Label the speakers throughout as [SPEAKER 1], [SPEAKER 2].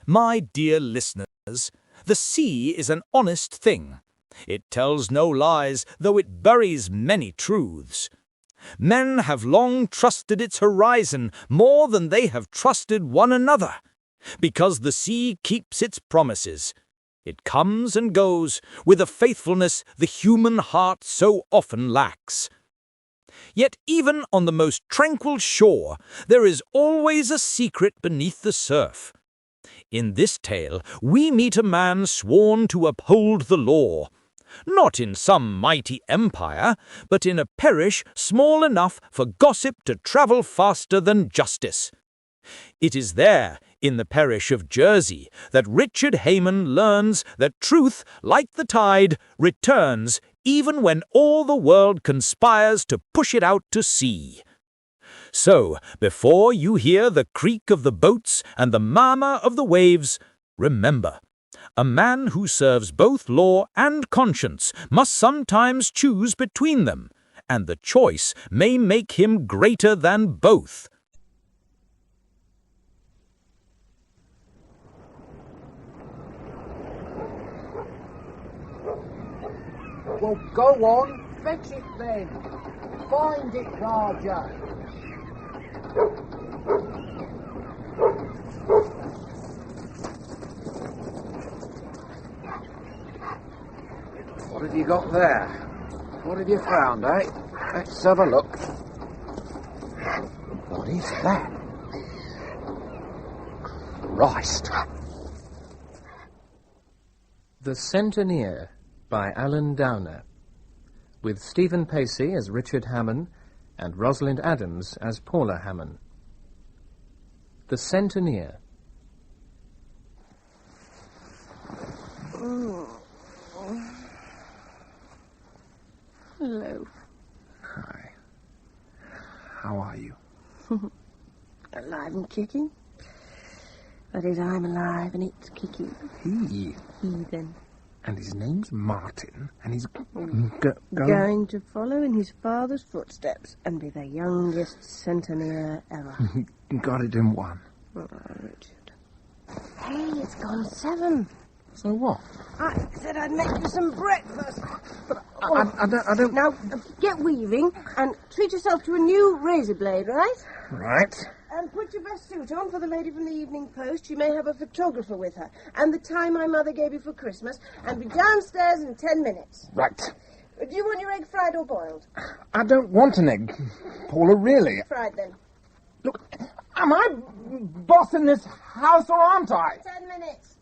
[SPEAKER 1] My dear listeners, the sea is an honest thing. It tells no lies, though it buries many truths. Men have long trusted its horizon more than they have trusted one another, because the sea keeps its promises. It comes and goes with a faithfulness the human heart so often lacks. Yet even on the most tranquil shore, there is always a secret beneath the surf. In this tale, we meet a man sworn to uphold the law, not in some mighty empire, but in a parish small enough for gossip to travel faster than justice. It is there, in the parish of Jersey, that Richard Hayman learns that truth, like the tide, returns even when all the world conspires to push it out to sea. So, before you hear the creak of the boats and the murmur of the waves, remember, a man who serves both law and conscience must sometimes choose between them, and the choice may make him greater than both.
[SPEAKER 2] Well, go on, fetch it then. Find it, Raja. What have you got there? What have you found, eh? Let's have a look. What is that? Christ.
[SPEAKER 3] The Centennier by Alan Downer, with Stephen Pacey as Richard Hammond and Rosalind Adams as Paula Hammond. The Centennier.
[SPEAKER 4] Hello.
[SPEAKER 2] Hi. How are you?
[SPEAKER 4] Alive and kicking. That is, I'm alive and it's kicking.
[SPEAKER 2] He.
[SPEAKER 4] Heathen.
[SPEAKER 2] And his name's Martin, and he's
[SPEAKER 4] Going to follow in his father's footsteps and be the youngest centennier ever.
[SPEAKER 2] Got it in one.
[SPEAKER 4] Oh, Richard. Hey, it's gone 7.
[SPEAKER 2] So what?
[SPEAKER 4] I said I'd make you some breakfast.
[SPEAKER 2] But I don't...
[SPEAKER 4] Now, get weaving and treat yourself to a new razor blade, right?
[SPEAKER 2] Right.
[SPEAKER 4] And put your best suit on for the lady from the Evening Post. She may have a photographer with her. And the tie my mother gave you for Christmas. And be downstairs in 10 minutes.
[SPEAKER 2] Right.
[SPEAKER 4] Do you want your egg fried or boiled?
[SPEAKER 2] I don't want an egg, Paula, really.
[SPEAKER 4] Fried, then.
[SPEAKER 2] Look, am I boss in this house or aren't I?
[SPEAKER 4] 10 minutes.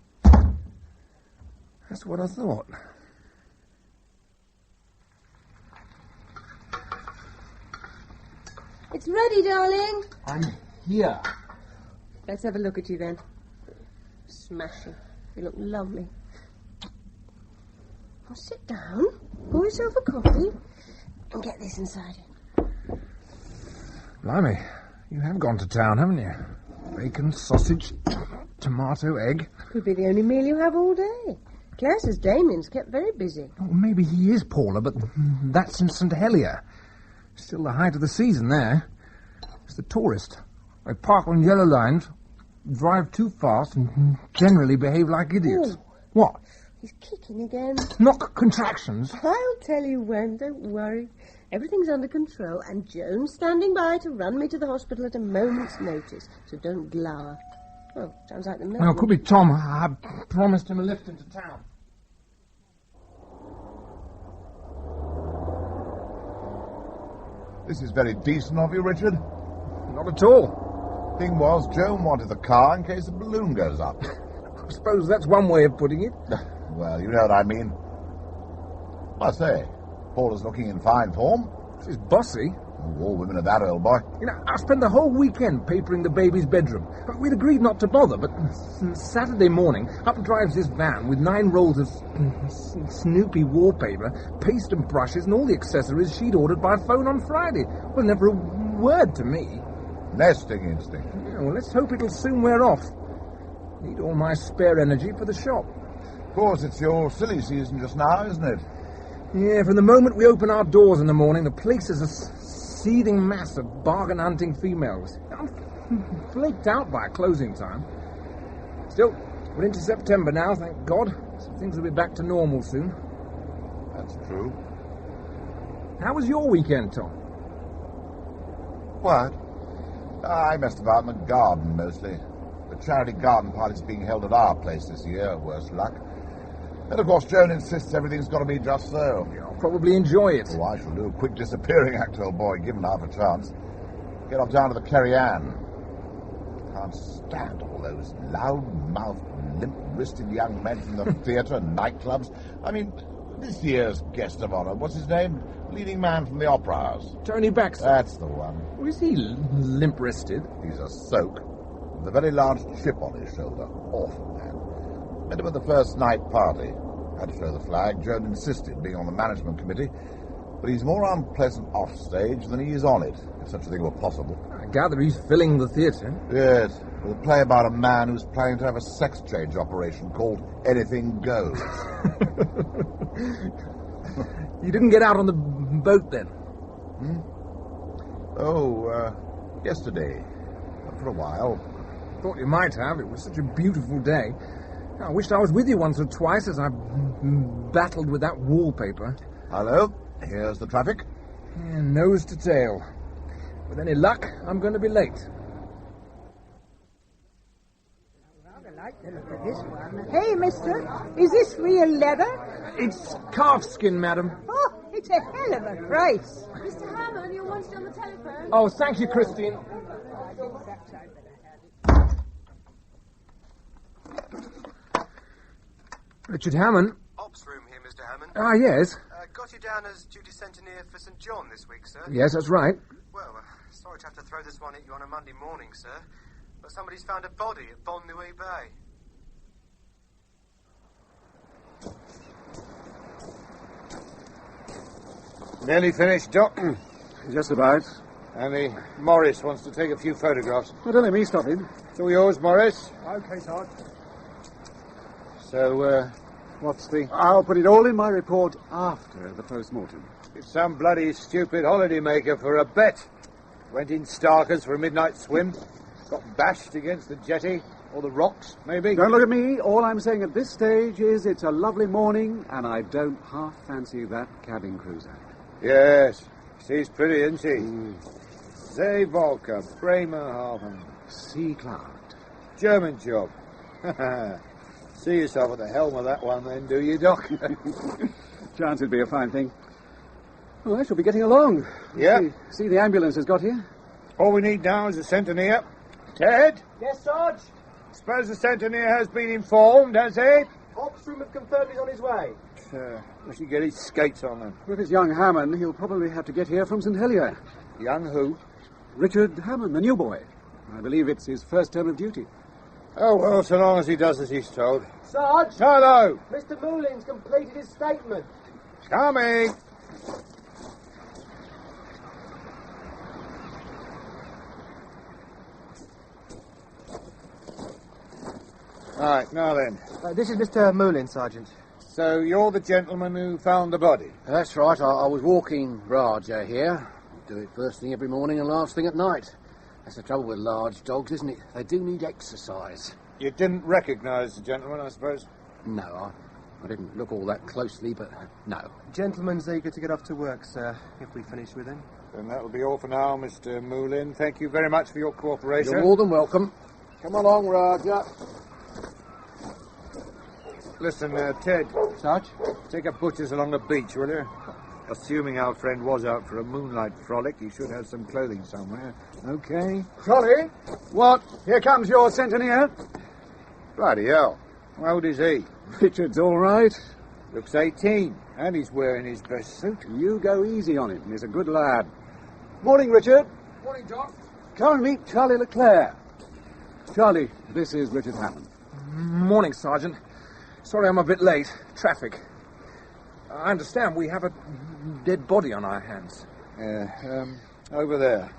[SPEAKER 2] That's what I thought.
[SPEAKER 4] It's ready, darling.
[SPEAKER 2] I'm here.
[SPEAKER 4] Let's have a look at you, then. Smashing. You look lovely. Well, sit down, pour yourself a coffee, and get this inside you.
[SPEAKER 2] Blimey, you have gone to town, haven't you? Bacon, sausage, tomato, egg.
[SPEAKER 4] Could be the only meal you have all day. Claire says Damien's kept very busy.
[SPEAKER 2] Well, maybe he is, Paula, but that's in St. Helier. Still the height of the season there. It's the tourist. They park on yellow lines, drive too fast, and generally behave like idiots.
[SPEAKER 4] Ooh.
[SPEAKER 2] What?
[SPEAKER 4] He's kicking again.
[SPEAKER 2] Knock contractions.
[SPEAKER 4] I'll tell you when, don't worry. Everything's under control, and Joan's standing by to run me to the hospital at a moment's notice, so don't glower. Oh, sounds like the milkman.
[SPEAKER 2] Well, it could be Tom. I promised him a lift into town.
[SPEAKER 5] This is very decent of you, Richard.
[SPEAKER 2] Not at all.
[SPEAKER 5] Thing was, Joan wanted the car in case the balloon goes up.
[SPEAKER 2] I suppose that's one way of putting it.
[SPEAKER 5] Well, you know what I mean. I say, Paula's looking in fine form.
[SPEAKER 2] She's bossy.
[SPEAKER 5] All women are that, old boy.
[SPEAKER 2] You know, I spent the whole weekend papering the baby's bedroom. We'd agreed not to bother, but Saturday morning, up drives this van with 9 rolls of Snoopy wallpaper, paste and brushes, and all the accessories she'd ordered by phone on Friday. Well, never a word to me.
[SPEAKER 5] Nesting instinct.
[SPEAKER 2] Yeah, well, let's hope it'll soon wear off. Need all my spare energy for the shop.
[SPEAKER 5] Of course, it's your silly season just now, isn't it?
[SPEAKER 2] Yeah, from the moment we open our doors in the morning, the place is a seething mass of bargain-hunting females. I'm flaked out by closing time. Still, We're into September now, thank God. So things will be back to normal soon.
[SPEAKER 5] That's true.
[SPEAKER 2] How was your weekend, Tom?
[SPEAKER 5] What? I messed about in the garden, mostly. The charity garden party's being held at our place this year, worse luck. And of course, Joan insists everything's got to be just so.
[SPEAKER 2] You'll probably enjoy it.
[SPEAKER 5] Oh, I shall do a quick disappearing act, old boy, given half a chance. Get off down to the Kerry Ann. Can't stand all those loud-mouthed, limp-wristed young men from the theatre and nightclubs. I mean, this year's guest of honour, what's his name? Leading man from the Opera House.
[SPEAKER 2] Tony Baxter.
[SPEAKER 5] That's the one.
[SPEAKER 2] Or is he limp-wristed?
[SPEAKER 5] He's a soak, with a very large chip on his shoulder. Awful man. Met him at the first night party. Had to show the flag. Joan insisted, being on the management committee. But he's more unpleasant off stage than he is on it, if such a thing were possible.
[SPEAKER 2] I gather he's filling the theatre.
[SPEAKER 5] Yes, with a play about a man who's planning to have a sex change operation called Anything Goes.
[SPEAKER 2] You didn't get out on the boat then?
[SPEAKER 5] Yesterday. For a while.
[SPEAKER 2] Thought you might have. It was such a beautiful day. I wished I was with you once or twice as I battled with that wallpaper.
[SPEAKER 5] Hello, here's the traffic.
[SPEAKER 2] Yeah, nose to tail. With any luck, I'm going to be late.
[SPEAKER 6] Hey, mister, is this real leather?
[SPEAKER 2] It's calfskin, madam.
[SPEAKER 6] Oh, it's a hell of a price.
[SPEAKER 4] Mr. Hammond, you're wanted on the telephone.
[SPEAKER 2] Oh, thank you, Christine. Richard Hammond.
[SPEAKER 7] Ops room here, Mr. Hammond.
[SPEAKER 2] Ah, yes.
[SPEAKER 7] Got you down as duty centenier for St. John this week, sir.
[SPEAKER 2] Yes, that's right.
[SPEAKER 7] Well, sorry to have to throw this one at you on a Monday morning, sir, but somebody's found a body at Bon Nuit Bay.
[SPEAKER 8] Nearly finished, Doc.
[SPEAKER 9] Just about.
[SPEAKER 8] And Morris wants to take a few photographs.
[SPEAKER 9] Well, don't let me stop him.
[SPEAKER 8] It's all yours, Morris.
[SPEAKER 9] Okay, Sarge.
[SPEAKER 8] So, what's the...
[SPEAKER 9] I'll put it all in my report after the post-mortem.
[SPEAKER 8] It's some bloody stupid holidaymaker for a bet. Went in Starkers for a midnight swim. Got bashed against the jetty. Or the rocks, maybe.
[SPEAKER 9] Don't look at me. All I'm saying at this stage is it's a lovely morning, and I don't half fancy that cabin cruiser.
[SPEAKER 8] Yes. She's pretty, isn't she? Zeevolker, Bremerhaven.
[SPEAKER 9] Sea Cloud.
[SPEAKER 8] German job. See yourself at the helm of that one then, do you, Doc?
[SPEAKER 9] Chance it'd be a fine thing. Well, I shall be getting along.
[SPEAKER 8] Yeah.
[SPEAKER 9] See the ambulance has got here?
[SPEAKER 8] All we need now is a centenier. Ted?
[SPEAKER 10] Yes, Sarge?
[SPEAKER 8] Suppose the centenier has been informed, has he?
[SPEAKER 10] Ops room have confirmed he's on his way.
[SPEAKER 8] We should get his skates on then.
[SPEAKER 9] With his young Hammond, he'll probably have to get here from St. Helier.
[SPEAKER 8] Young who?
[SPEAKER 9] Richard Hammond, the new boy. I believe it's his first term of duty.
[SPEAKER 8] Oh, well, so long as he does as he's told.
[SPEAKER 10] Sarge!
[SPEAKER 8] Hello!
[SPEAKER 10] Mr. Moulin's completed his statement.
[SPEAKER 8] Coming! Right, now then.
[SPEAKER 10] This is Mr. Moulin, Sergeant.
[SPEAKER 8] So you're the gentleman who found the body?
[SPEAKER 11] That's right. I was walking Raja here. Do it first thing every morning and last thing at night. That's the trouble with large dogs, isn't it? They do need exercise.
[SPEAKER 8] You didn't recognise the gentleman, I suppose?
[SPEAKER 11] No, I didn't look all that closely, but no.
[SPEAKER 10] Gentleman's eager to get off to work, sir, if we finish with him.
[SPEAKER 8] Then that'll be all for now, Mr. Moulin. Thank you very much for your cooperation.
[SPEAKER 11] You're more than welcome. Come along, Raja.
[SPEAKER 8] Listen, Ted.
[SPEAKER 10] Sarge?
[SPEAKER 8] Take a butcher's along the beach, will you? Assuming our friend was out for a moonlight frolic, he should have some clothing somewhere. Okay?
[SPEAKER 9] Charlie?
[SPEAKER 8] What?
[SPEAKER 9] Here comes your centenier.
[SPEAKER 8] Bloody hell. How old is he?
[SPEAKER 9] Richard's all right.
[SPEAKER 8] Looks 18, and he's wearing his best suit.
[SPEAKER 9] You go easy on him. He's a good lad. Morning, Richard.
[SPEAKER 2] Morning, Doc.
[SPEAKER 9] Come and meet Charlie Leclerc. Charlie, this is Richard Hammond.
[SPEAKER 2] Morning, Sergeant. Sorry I'm a bit late. Traffic. I understand we have a dead body on our hands.
[SPEAKER 8] Over there.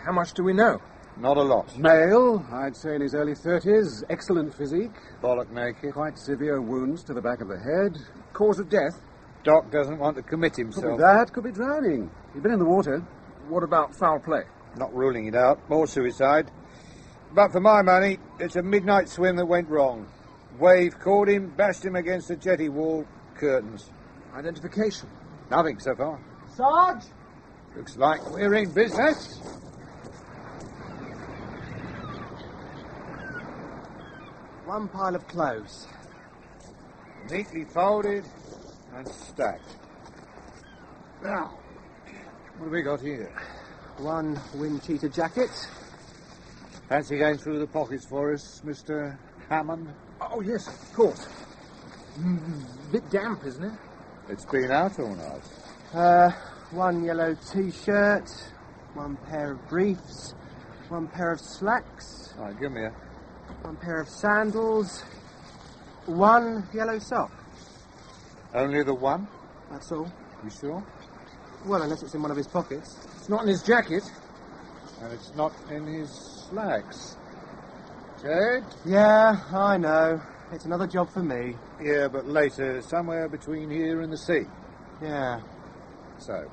[SPEAKER 2] How much do we know?
[SPEAKER 8] Not a lot.
[SPEAKER 9] Male, I'd say in his early 30s. Excellent physique.
[SPEAKER 8] Bollock naked.
[SPEAKER 9] Quite severe wounds to the back of the head.
[SPEAKER 2] Cause of death?
[SPEAKER 8] Doc doesn't want to commit
[SPEAKER 9] Could
[SPEAKER 8] himself.
[SPEAKER 9] be that, could be drowning. He'd been in the water.
[SPEAKER 2] What about foul play?
[SPEAKER 8] Not ruling it out. More suicide. But for my money, it's a midnight swim that went wrong. Wave caught him, bashed him against the jetty wall. Curtains.
[SPEAKER 2] Identification?
[SPEAKER 8] Nothing so far.
[SPEAKER 2] Sarge?
[SPEAKER 8] Looks like we're in business.
[SPEAKER 10] One pile of clothes.
[SPEAKER 8] Neatly folded and stacked. Now, what have we got here?
[SPEAKER 10] One wind-cheater jacket.
[SPEAKER 8] Fancy going through the pockets for us, Mr. Hammond?
[SPEAKER 2] Oh, yes, of course. Bit damp, isn't it?
[SPEAKER 8] It's been out all night.
[SPEAKER 10] One yellow T-shirt, one pair of briefs, one pair of slacks.
[SPEAKER 8] All right, give me a...
[SPEAKER 10] One pair of sandals, one yellow sock.
[SPEAKER 8] Only the one?
[SPEAKER 10] That's all.
[SPEAKER 8] You sure?
[SPEAKER 10] Well, unless it's in one of his pockets.
[SPEAKER 2] It's not in his jacket.
[SPEAKER 8] And it's not in his slacks. Ted?
[SPEAKER 10] Yeah, I know. It's another job for me.
[SPEAKER 8] Yeah, but later, somewhere between here and the sea.
[SPEAKER 10] Yeah.
[SPEAKER 8] So,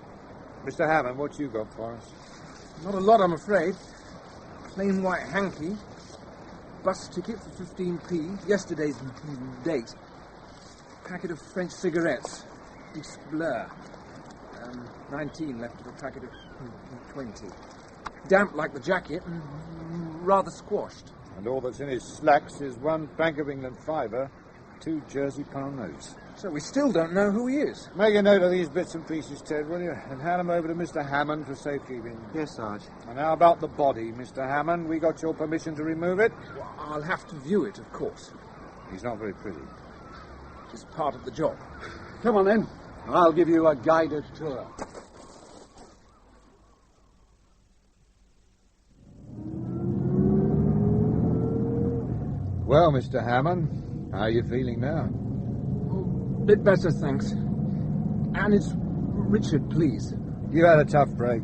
[SPEAKER 8] Mr. Hammond, what you got for us?
[SPEAKER 2] Not a lot, I'm afraid. Plain white hanky. Bus ticket for 15p. Yesterday's date. Packet of French cigarettes. East Blur. 19 left of a packet of 20. Damp like the jacket and rather squashed.
[SPEAKER 8] And all that's in his slacks is one Bank of England fiver, 2 Jersey pound notes.
[SPEAKER 2] So we still don't know who he is.
[SPEAKER 8] Make a note of these bits and pieces, Ted, will you? And hand them over to Mr. Hammond for safekeeping.
[SPEAKER 10] Yes, Sarge.
[SPEAKER 8] And how about the body, Mr. Hammond? We got your permission to remove it?
[SPEAKER 2] Well, I'll have to view it, of course.
[SPEAKER 8] He's not very pretty.
[SPEAKER 2] It's part of the job.
[SPEAKER 9] Come on, then. I'll give you a guided tour.
[SPEAKER 8] Well, Mr. Hammond, how are you feeling now?
[SPEAKER 2] Bit better, thanks. And it's Richard, please.
[SPEAKER 8] You had a tough break.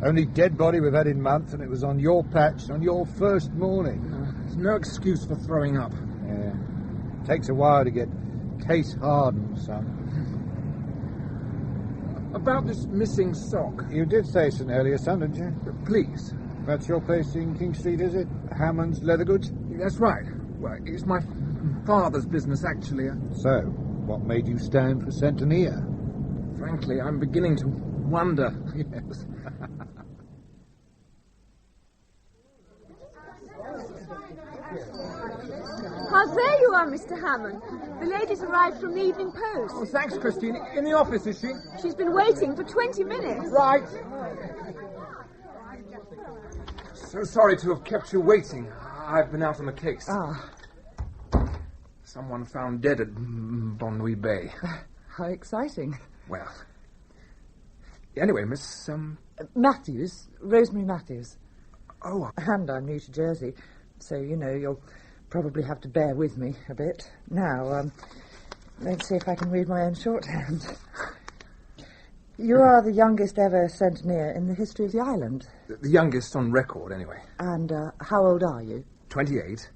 [SPEAKER 8] Only dead body we've had in months, and it was on your patch on your first morning.
[SPEAKER 2] There's no excuse for throwing up.
[SPEAKER 8] Yeah. Takes a while to get case hardened, son.
[SPEAKER 2] About this missing sock.
[SPEAKER 8] You did say so earlier, son, didn't you?
[SPEAKER 2] Please.
[SPEAKER 8] That's your place in King Street, is it? Hammond's Leather Goods?
[SPEAKER 2] That's right. Well, it's my father's business, actually.
[SPEAKER 8] So, what made you stand for Centennier?
[SPEAKER 2] Frankly, I'm beginning to wonder. Yes.
[SPEAKER 12] There you are, Mr. Hammond. The lady's arrived from the Evening Post.
[SPEAKER 2] Oh, thanks, Christine. In the office, is she?
[SPEAKER 12] She's been waiting for 20 minutes.
[SPEAKER 2] Right. So sorry to have kept you waiting. I've been out on a case.
[SPEAKER 13] Ah.
[SPEAKER 2] Someone found dead at Bonnuy Bay.
[SPEAKER 13] How exciting.
[SPEAKER 2] Well. Anyway, Miss,
[SPEAKER 13] Matthews. Rosemary Matthews.
[SPEAKER 2] Oh.
[SPEAKER 13] And I'm new to Jersey, so, you know, you'll probably have to bear with me a bit. Now, let's see if I can read my own shorthand. You are the youngest ever centennier in the history of the island.
[SPEAKER 2] The youngest on record, anyway.
[SPEAKER 13] And how old are you?
[SPEAKER 2] 28.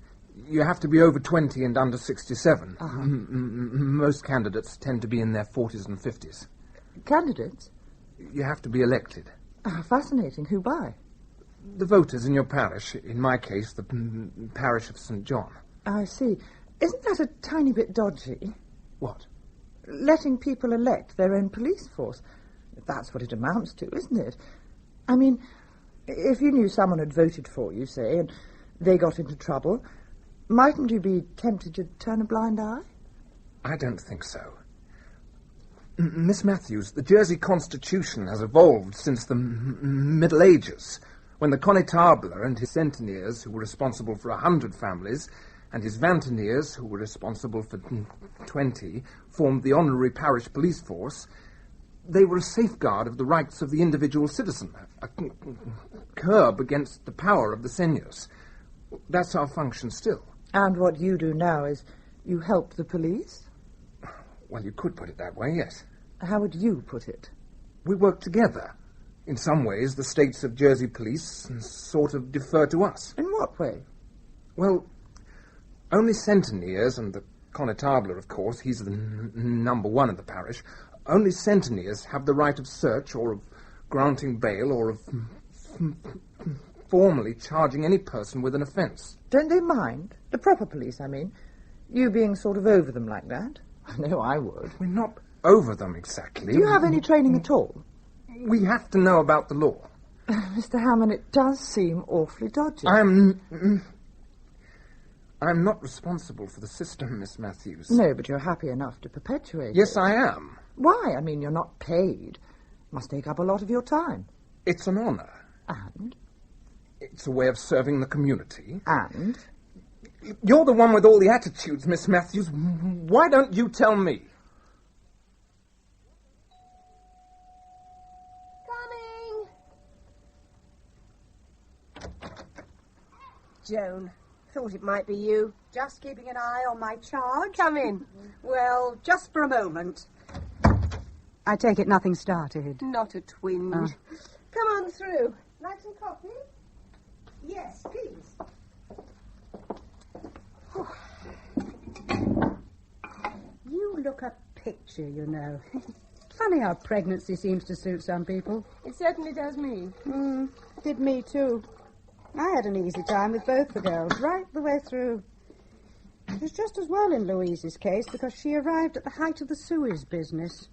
[SPEAKER 2] You have to be over 20 and under 67.
[SPEAKER 13] Uh-huh.
[SPEAKER 2] Most candidates tend to be in their 40s and 50s.
[SPEAKER 13] Candidates?
[SPEAKER 2] You have to be elected.
[SPEAKER 13] Fascinating. Who by?
[SPEAKER 2] The voters in your parish. In my case, the parish of St. John.
[SPEAKER 13] I see. Isn't that a tiny bit dodgy?
[SPEAKER 2] What?
[SPEAKER 13] Letting people elect their own police force. That's what it amounts to, isn't it? I mean, if you knew someone had voted for you, say, and they got into trouble, mightn't you be tempted to turn a blind eye?
[SPEAKER 2] I don't think so. Miss Matthews, the Jersey Constitution has evolved since the Middle Ages, when the Connétable and his centenniers, who were responsible for 100 families, and his vingteniers, who were responsible for 20, formed the honorary parish police force. They were a safeguard of the rights of the individual citizen, a curb against the power of the seigneurs. That's our function still.
[SPEAKER 13] And what you do now is you help the police?
[SPEAKER 2] Well, you could put it that way, yes.
[SPEAKER 13] How would you put it?
[SPEAKER 2] We work together. In some ways, the states of Jersey police sort of defer to us.
[SPEAKER 13] In what way?
[SPEAKER 2] Well, only centenniers, and the Connétable, of course, he's the number one in the parish, only centenniers have the right of search or of granting bail or of formally charging any person with an offence.
[SPEAKER 13] Don't they mind? The proper police, I mean. You being sort of over them like that? I know I would.
[SPEAKER 2] We're not over them exactly.
[SPEAKER 13] Do you have any training at all?
[SPEAKER 2] We have to know about the law.
[SPEAKER 13] Mr. Hammond, it does seem awfully dodgy.
[SPEAKER 2] I'm not responsible for the system, Miss Matthews.
[SPEAKER 13] No, but you're happy enough to perpetuate it.
[SPEAKER 2] Yes, I am.
[SPEAKER 13] Why? I mean, you're not paid. Must take up a lot of your time.
[SPEAKER 2] It's an honour.
[SPEAKER 13] And?
[SPEAKER 2] It's a way of serving the community.
[SPEAKER 13] And?
[SPEAKER 2] You're the one with all the attitudes, Miss Matthews. Why don't you tell me?
[SPEAKER 6] Joan, thought it might be you. Just keeping an eye on my charge.
[SPEAKER 4] Come in.
[SPEAKER 6] Well, just for a moment. I take it nothing started.
[SPEAKER 4] Not a twinge. Come on through. Like some coffee?
[SPEAKER 6] Yes, please. You look a picture, you know. Funny how pregnancy seems to suit some people.
[SPEAKER 4] It certainly does me.
[SPEAKER 6] Did me too. I had an easy time with both the girls, right the way through. It was just as well in Louise's case, because she arrived at the height of the Suez business.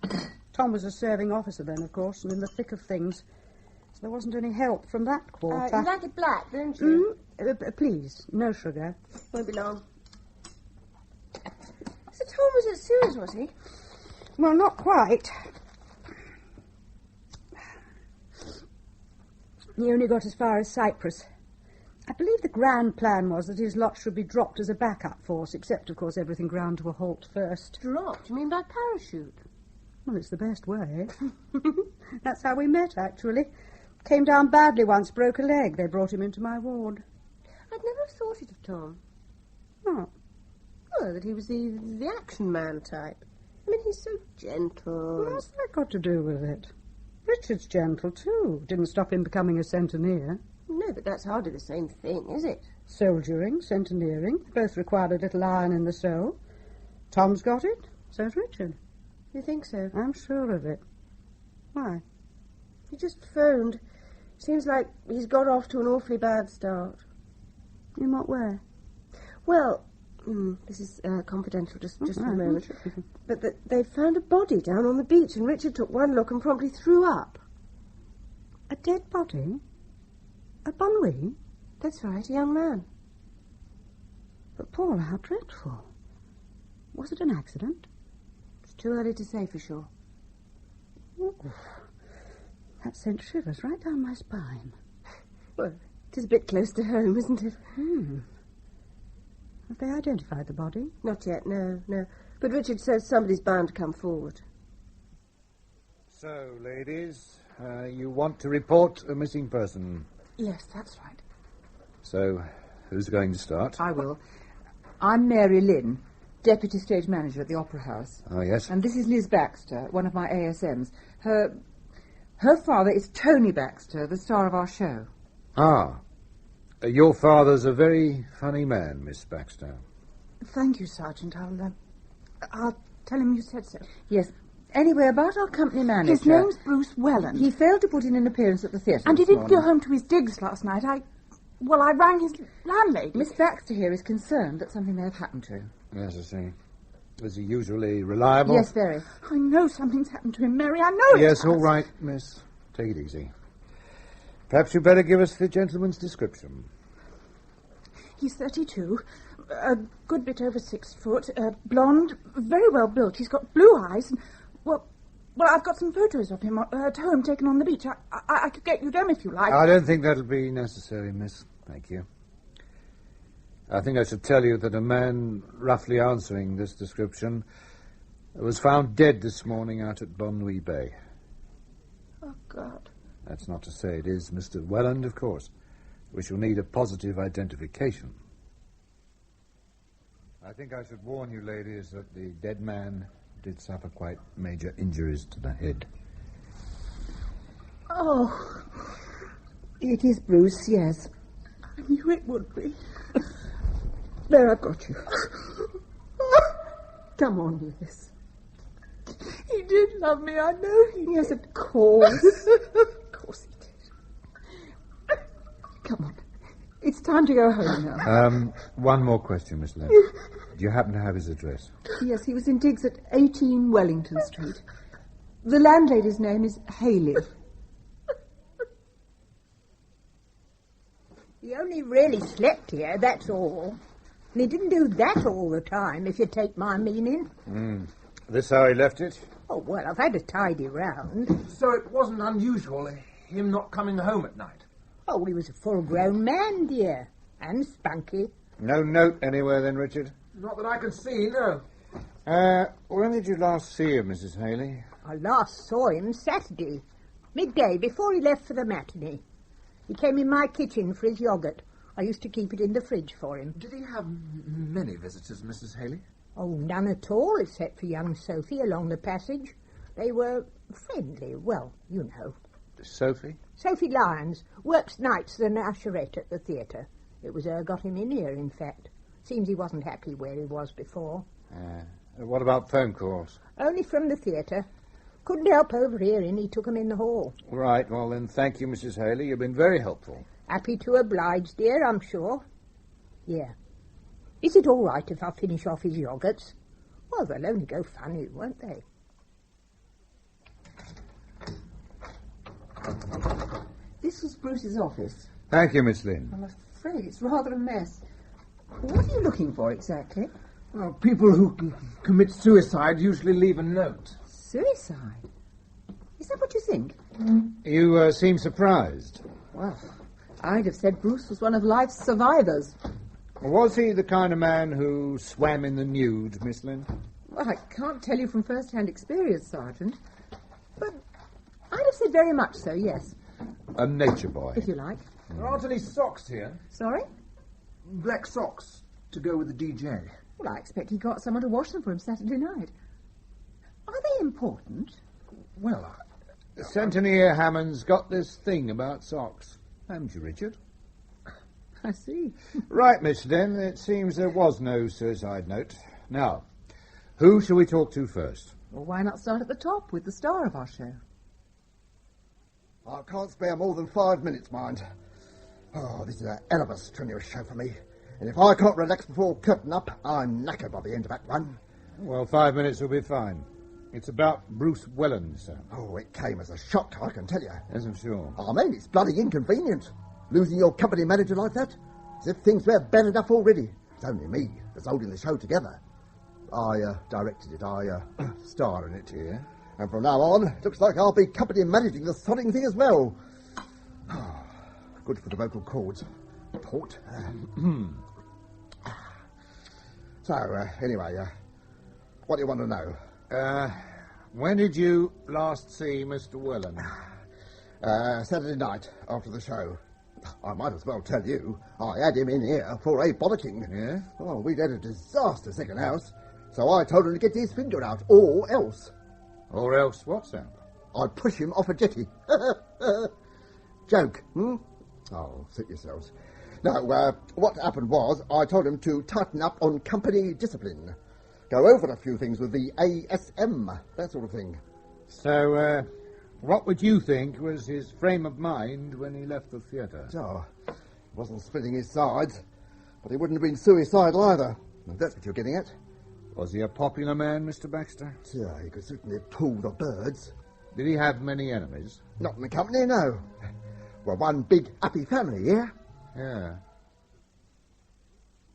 [SPEAKER 6] Tom was a serving officer then, of course, and in the thick of things. So there wasn't any help from that quarter.
[SPEAKER 4] You like it black, don't you?
[SPEAKER 6] Please, no sugar.
[SPEAKER 4] Won't be long. So Tom was at Suez, was he?
[SPEAKER 6] Well, not quite. He only got as far as Cyprus. I believe the grand plan was that his lot should be dropped as a backup force, except, of course, everything ground to a halt first.
[SPEAKER 4] Dropped? You mean by parachute?
[SPEAKER 6] Well, it's the best way. That's how we met, actually. Came down badly once, broke a leg. They brought him into my ward.
[SPEAKER 4] I'd never thought it of Tom.
[SPEAKER 6] What?
[SPEAKER 4] Oh, that he was the action man type. I mean, he's so gentle.
[SPEAKER 6] What's that got to do with it? Richard's gentle, too. Didn't stop him becoming a centeneer.
[SPEAKER 4] No, but that's hardly the same thing, is it?
[SPEAKER 6] Soldiering, centeneering, both required a little iron in the soul. Tom's got it, so's Richard.
[SPEAKER 4] You think so?
[SPEAKER 6] I'm sure of it. Why?
[SPEAKER 4] He just phoned. Seems like he's got off to an awfully bad start.
[SPEAKER 6] In what way?
[SPEAKER 4] Well, this is confidential, just for a moment. But they found a body down on the beach, and Richard took one look and promptly threw up.
[SPEAKER 6] A dead body? At Bonwy?
[SPEAKER 4] That's right, a young man.
[SPEAKER 6] But, Paula, how dreadful. Was it an accident?
[SPEAKER 4] It's too early to say for sure.
[SPEAKER 6] Ooh, that sent shivers right down my spine.
[SPEAKER 4] Well, it is a bit close to home, isn't it?
[SPEAKER 6] Have they identified the body?
[SPEAKER 4] Not yet, no. But Richard says somebody's bound to come forward.
[SPEAKER 8] So, ladies, you want to report a missing person?
[SPEAKER 13] Yes, that's right.
[SPEAKER 8] So, who's going to start?
[SPEAKER 13] I will. I'm Mary Lynn, Deputy Stage Manager at the Opera House.
[SPEAKER 8] Oh, yes?
[SPEAKER 13] And this is Liz Baxter, one of my ASMs. Her father is Tony Baxter, the star of our show.
[SPEAKER 8] Ah. Your father's a very funny man, Miss Baxter.
[SPEAKER 13] Thank you, Sergeant. I'll tell him you said so. Yes. Anyway, about our company manager...
[SPEAKER 6] His name's Bruce Welland.
[SPEAKER 13] He failed to put in an appearance at the theatre
[SPEAKER 6] And he
[SPEAKER 13] this
[SPEAKER 6] didn't go home to his digs last night. I rang his landlady.
[SPEAKER 13] Miss Baxter here is concerned that something may have happened to him.
[SPEAKER 8] Yes, I see. Is he usually reliable?
[SPEAKER 13] Yes, very.
[SPEAKER 6] I know something's happened to him, Mary. I know it
[SPEAKER 8] Yes,
[SPEAKER 6] has.
[SPEAKER 8] all right, miss. Take it easy. Perhaps you'd better give us the gentleman's description.
[SPEAKER 6] He's 32, a good bit over 6 foot, blonde, very well built. He's got blue eyes, and, well, I've got some photos of him at home taken on the beach. I could get you them if you like.
[SPEAKER 8] I don't think that'll be necessary, miss. Thank you. I think I should tell you that a man roughly answering this description was found dead this morning out at Bonwy Bay.
[SPEAKER 6] Oh, God.
[SPEAKER 8] That's not to say it is Mr. Welland, of course. We shall need a positive identification. I think I should warn you, ladies, that the dead man did suffer quite major injuries to the head.
[SPEAKER 6] Oh.
[SPEAKER 13] It is Bruce, yes.
[SPEAKER 6] I knew it would be. There, I've got you.
[SPEAKER 13] Come on, Liz.
[SPEAKER 6] He did love me, I know he did.
[SPEAKER 13] Yes, of course.
[SPEAKER 6] Of course he did.
[SPEAKER 13] Come on. It's time to go home now.
[SPEAKER 8] One more question, Miss Lynn. Do you happen to have his address?
[SPEAKER 14] Yes, he was in digs at 18 Wellington Street. The landlady's name is Haley.
[SPEAKER 15] He only really slept here, that's all. And he didn't do that all the time, if you take my meaning.
[SPEAKER 8] This how he left it?
[SPEAKER 15] Oh, well, I've had to tidy round.
[SPEAKER 2] So it wasn't unusual, him not coming home at night?
[SPEAKER 15] Oh, he was a full-grown man, dear. And spunky.
[SPEAKER 8] No note anywhere then, Richard?
[SPEAKER 2] Not that I can see, no.
[SPEAKER 8] When did you last see him, Mrs. Haley?
[SPEAKER 15] I last saw him Saturday, midday, before he left for the matinee. He came in my kitchen for his yoghurt. I used to keep it in the fridge for him.
[SPEAKER 2] Did he have many visitors, Mrs. Haley?
[SPEAKER 15] Oh, none at all, except for young Sophie along the passage. They were friendly, well, you know.
[SPEAKER 8] Sophie?
[SPEAKER 15] Sophie Lyons works nights as an usherette at the theatre. It was her got him in here, in fact. Seems he wasn't happy where he was before.
[SPEAKER 8] What about phone calls?
[SPEAKER 15] Only from the theatre. Couldn't help overhearing. He took 'em in the hall.
[SPEAKER 8] Right, well then, thank you, Mrs. Haley. You've been very helpful.
[SPEAKER 15] Happy to oblige, dear, I'm sure. Yeah. Is it all right if I finish off his yoghurts? Well, they'll only go funny, won't they?
[SPEAKER 14] This was Bruce's office.
[SPEAKER 8] Thank you, Miss Lynn.
[SPEAKER 14] I'm afraid it's rather a mess. What are you looking for exactly?
[SPEAKER 2] Well, people who commit suicide usually leave a note.
[SPEAKER 14] Suicide? Is that what you think?
[SPEAKER 8] You seem surprised.
[SPEAKER 14] Well, I'd have said Bruce was one of life's survivors.
[SPEAKER 8] Was he the kind of man who swam in the nude, Miss Lynn?
[SPEAKER 14] Well, I can't tell you from first-hand experience, Sergeant. But I'd have said very much so, yes.
[SPEAKER 8] A nature boy.
[SPEAKER 14] If you like.
[SPEAKER 2] There aren't any socks here.
[SPEAKER 14] Sorry?
[SPEAKER 2] Black socks to go with the DJ.
[SPEAKER 14] Well, I expect he got someone to wash them for him Saturday night. Are they important?
[SPEAKER 2] Well,
[SPEAKER 8] Centennier Hammond's got this thing about socks. Haven't you, Richard?
[SPEAKER 14] I see.
[SPEAKER 8] Right, Miss Lynn, it seems there was no suicide note. Now, who shall we talk to first?
[SPEAKER 14] Well, why not start at the top with the star of our show?
[SPEAKER 16] I can't spare more than 5 minutes, mind. Oh, this is a hell of a strenuous show for me. And if I can't relax before curtain up, I'm knackered by the end of Act 1.
[SPEAKER 8] Well, 5 minutes will be fine. It's about Bruce Welland, sir.
[SPEAKER 16] Oh, it came as a shock, I can tell you.
[SPEAKER 8] Yes, I'm sure.
[SPEAKER 16] I mean, it's bloody inconvenient. Losing your company manager like that. As if things were bad enough already. It's only me that's holding the show together. I directed it. I star in it.
[SPEAKER 8] Yeah.
[SPEAKER 16] And from now on, it looks like I'll be company managing the sodding thing as well. Good for the vocal cords. Port. So, anyway, what do you want to know?
[SPEAKER 8] When did you last see Mr. Welland?
[SPEAKER 16] Saturday night, after the show. I might as well tell you, I had him in here for a bollocking.
[SPEAKER 8] Yeah?
[SPEAKER 16] Oh, we'd had a disaster second house, so I told him to get his finger out, or else.
[SPEAKER 8] Or else what's that?
[SPEAKER 16] I'd push him off a jetty. Joke, Oh, suit yourselves. No, what happened was, I told him to tighten up on company discipline. Go over a few things with the ASM, that sort of thing.
[SPEAKER 8] So, what would you think was his frame of mind when he left the theatre?
[SPEAKER 16] Oh, he wasn't splitting his sides, but he wouldn't have been suicidal either. If that's what you're getting at.
[SPEAKER 8] Was he a popular man, Mr. Baxter?
[SPEAKER 16] Yeah, he could certainly pull the birds.
[SPEAKER 8] Did he have many enemies?
[SPEAKER 16] Not in the company, no. Well, one big happy family, yeah?
[SPEAKER 8] Yeah.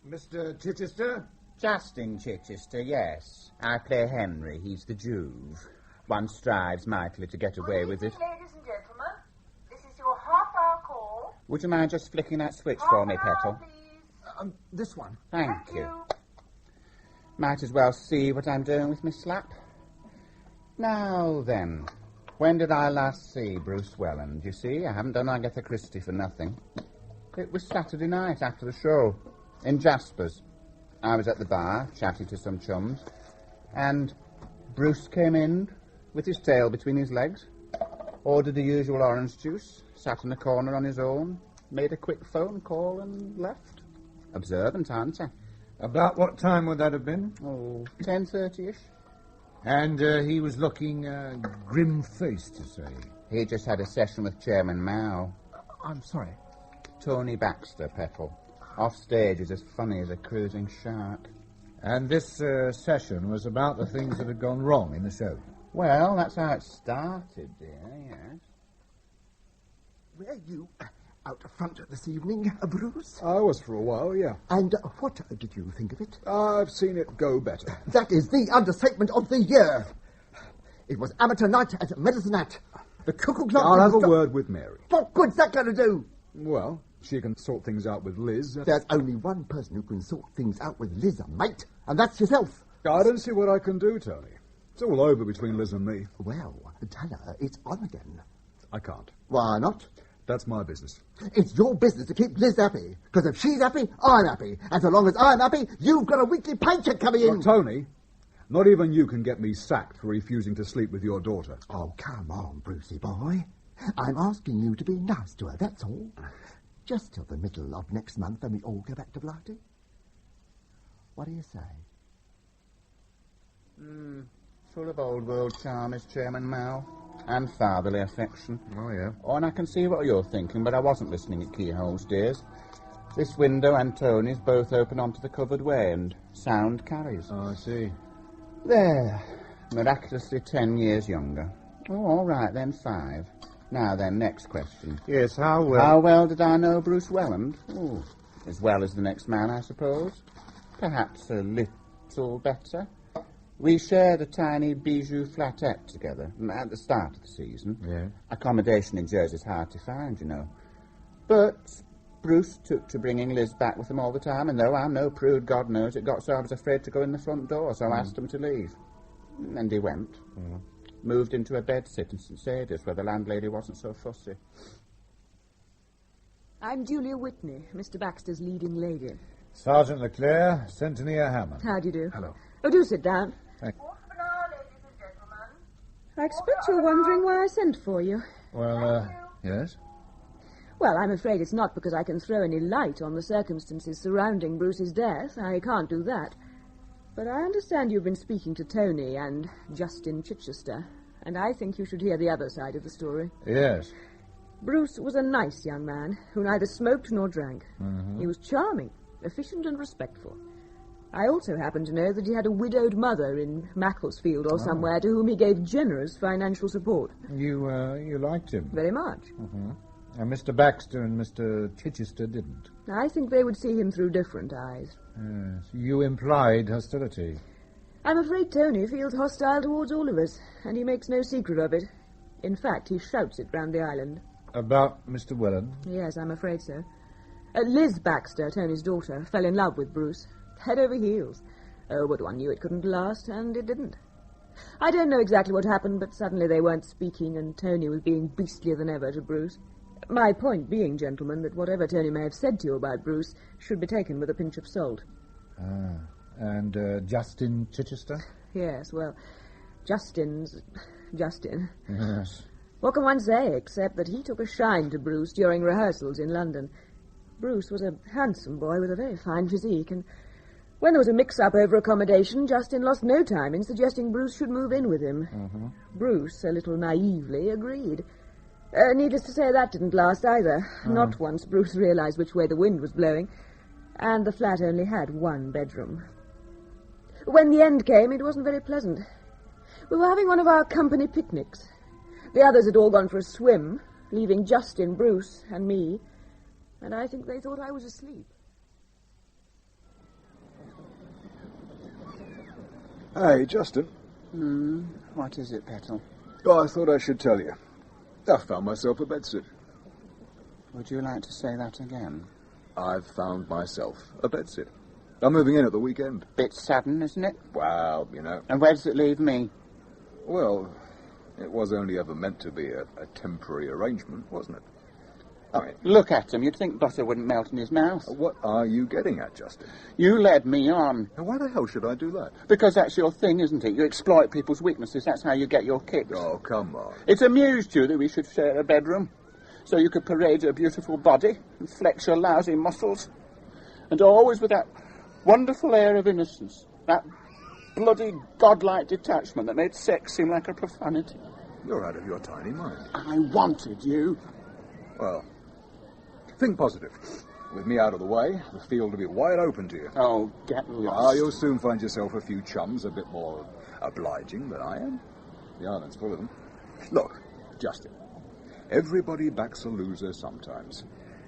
[SPEAKER 8] Mr. Chichester?
[SPEAKER 17] Justin Chichester, yes. I play Henry. He's the Juve. One strives mightily to get away with it.
[SPEAKER 18] Ladies and gentlemen, this is your half-hour call.
[SPEAKER 17] Would you mind just flicking that switch for me, Petal?
[SPEAKER 2] This one.
[SPEAKER 17] Thank you. Might as well see what I'm doing with Miss Slap. Now then, when did I last see Bruce Welland? You see, I haven't done Agatha Christie for nothing. It was Saturday night after the show, in Jasper's. I was at the bar, chatting to some chums, and Bruce came in with his tail between his legs, ordered the usual orange juice, sat in a corner on his own, made a quick phone call and left. Observant, aren't I?
[SPEAKER 8] About what time would that have been?
[SPEAKER 17] Oh, 10:30ish.
[SPEAKER 8] And he was looking grim-faced, you say?
[SPEAKER 17] He just had a session with Chairman Mao.
[SPEAKER 2] I'm sorry.
[SPEAKER 17] Tony Baxter, Petal. Off stage is as funny as a cruising shark.
[SPEAKER 8] And this session was about the things that had gone wrong in the show.
[SPEAKER 17] Well, that's how it started, dear, yes.
[SPEAKER 16] Were you out front this evening, Bruce?
[SPEAKER 19] I was for a while, yeah.
[SPEAKER 16] And what did you think of it?
[SPEAKER 19] I've seen it go better.
[SPEAKER 16] That is the understatement of the year. It was amateur night at Medicine Hat. The cuckoo clock...
[SPEAKER 19] I'll have a word with Mary.
[SPEAKER 16] What good's that going to do?
[SPEAKER 19] Well, she can sort things out with Liz.
[SPEAKER 16] There's only one person who can sort things out with Liz, mate, and that's yourself.
[SPEAKER 19] I don't see what I can do, Tony. It's all over between Liz and me.
[SPEAKER 16] Well, tell her it's on again.
[SPEAKER 19] I can't.
[SPEAKER 16] Why not?
[SPEAKER 19] That's my business.
[SPEAKER 16] It's your business to keep Liz happy. Because if she's happy, I'm happy. And so long as I'm happy, you've got a weekly paycheck coming in.
[SPEAKER 19] Well, Tony, not even you can get me sacked for refusing to sleep with your daughter.
[SPEAKER 16] Oh, come on, Brucey boy. I'm asking you to be nice to her, that's all. Just till the middle of next month when we all go back to Blighty. What do you say?
[SPEAKER 17] Full of old world charm is Chairman Mao. And fatherly affection.
[SPEAKER 8] Oh, yeah.
[SPEAKER 17] Oh, and I can see what you're thinking, but I wasn't listening at keyholes, dears. This window and Tony's both open onto the covered way, and sound carries.
[SPEAKER 8] Oh, I see.
[SPEAKER 17] There. Miraculously 10 years younger. Oh, all right, then 5. Now then, next question.
[SPEAKER 8] Yes, how well...
[SPEAKER 17] How well did I know Bruce Welland? Oh, as well as the next man, I suppose. Perhaps a little better. We shared a tiny bijou flatette together at the start of the season.
[SPEAKER 8] Yeah.
[SPEAKER 17] Accommodation in Jersey's hard to find, you know. But Bruce took to bringing Liz back with him all the time, and though I'm no prude, God knows, it got so I was afraid to go in the front door, so I asked him to leave. And he went. Moved into a bedsit in St. Sadie's, where the landlady wasn't so fussy.
[SPEAKER 20] I'm Julia Whitney, Mr. Baxter's leading lady.
[SPEAKER 8] Sergeant Leclerc, Centennier Hammond.
[SPEAKER 20] How do you do?
[SPEAKER 8] Hello.
[SPEAKER 20] Oh, do sit down.
[SPEAKER 8] Thank
[SPEAKER 20] I expect you're wondering why I sent for you.
[SPEAKER 8] Well, yes?
[SPEAKER 20] Well, I'm afraid it's not because I can throw any light on the circumstances surrounding Bruce's death. I can't do that. But I understand you've been speaking to Tony and Justin Chichester, and I think you should hear the other side of the story.
[SPEAKER 8] Yes.
[SPEAKER 20] Bruce was a nice young man who neither smoked nor drank. He was charming, efficient and respectful. I also happen to know that he had a widowed mother in Macclesfield or somewhere to whom he gave generous financial support.
[SPEAKER 8] You liked him?
[SPEAKER 20] Very much.
[SPEAKER 8] And Mr. Baxter and Mr. Chichester didn't?
[SPEAKER 20] I think they would see him through different eyes.
[SPEAKER 8] Yes. You implied hostility.
[SPEAKER 20] I'm afraid Tony feels hostile towards all of us, and he makes no secret of it. In fact, he shouts it round the island.
[SPEAKER 8] About Mr. Welland?
[SPEAKER 20] Yes, I'm afraid so. Liz Baxter, Tony's daughter, fell in love with Bruce. Head over heels. Oh, but one knew it couldn't last, and it didn't. I don't know exactly what happened, but suddenly they weren't speaking, and Tony was being beastlier than ever to Bruce. My point being, gentlemen, that whatever Tony may have said to you about Bruce should be taken with a pinch of salt.
[SPEAKER 8] And Justin Chichester?
[SPEAKER 20] Yes, well, Justin.
[SPEAKER 8] Yes.
[SPEAKER 20] What can one say, except that he took a shine to Bruce during rehearsals in London. Bruce was a handsome boy with a very fine physique, and when there was a mix-up over accommodation, Justin lost no time in suggesting Bruce should move in with him. Bruce, a little naively, agreed. Needless to say, that didn't last either. Not once Bruce realized which way the wind was blowing, and the flat only had one bedroom. When the end came, it wasn't very pleasant. We were having one of our company picnics. The others had all gone for a swim, leaving Justin, Bruce, and me, and I think they thought I was asleep.
[SPEAKER 19] Hey, Justin.
[SPEAKER 17] What is it, Petal?
[SPEAKER 19] Oh, I thought I should tell you. I found myself a bedsit.
[SPEAKER 17] Would you like to say that again?
[SPEAKER 19] I've found myself a bedsit. I'm moving in at the weekend.
[SPEAKER 17] Bit sudden, isn't it?
[SPEAKER 19] Well, you know.
[SPEAKER 17] And where does it leave me?
[SPEAKER 19] Well, it was only ever meant to be a temporary arrangement, wasn't it? I mean...
[SPEAKER 17] Look at him. You'd think butter wouldn't melt in his mouth.
[SPEAKER 19] What are you getting at, Justin?
[SPEAKER 17] You led me on.
[SPEAKER 19] And why the hell should I do that?
[SPEAKER 17] Because that's your thing, isn't it? You exploit people's weaknesses. That's how you get your kicks.
[SPEAKER 19] Oh, come on.
[SPEAKER 17] It's amused you that we should share a bedroom, so you could parade your beautiful body and flex your lousy muscles, and always with that wonderful air of innocence, that bloody godlike detachment that made sex seem like a profanity.
[SPEAKER 19] You're out of your tiny mind.
[SPEAKER 17] I wanted you.
[SPEAKER 19] Well, think positive. With me out of the way, the field will be wide open to you.
[SPEAKER 17] Oh, get lost.
[SPEAKER 19] You'll soon find yourself a few chums a bit more obliging than I am. The island's full of them. Look, Justin, everybody backs a loser sometimes.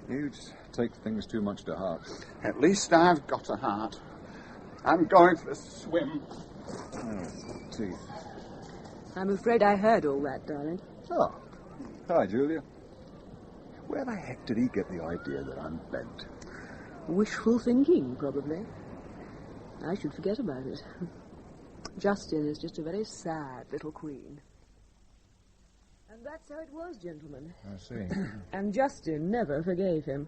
[SPEAKER 19] You just take things too much to heart.
[SPEAKER 17] At least I've got a heart. I'm going for a swim.
[SPEAKER 19] Oh, teeth.
[SPEAKER 20] I'm afraid I heard all that, darling.
[SPEAKER 19] Oh, hi, Julia. Where the heck did he get the idea that I'm bent?
[SPEAKER 20] Wishful thinking, probably. I should forget about it. Justin is just a very sad little queen. And that's how it was, gentlemen.
[SPEAKER 8] I see.
[SPEAKER 20] And Justin never forgave him.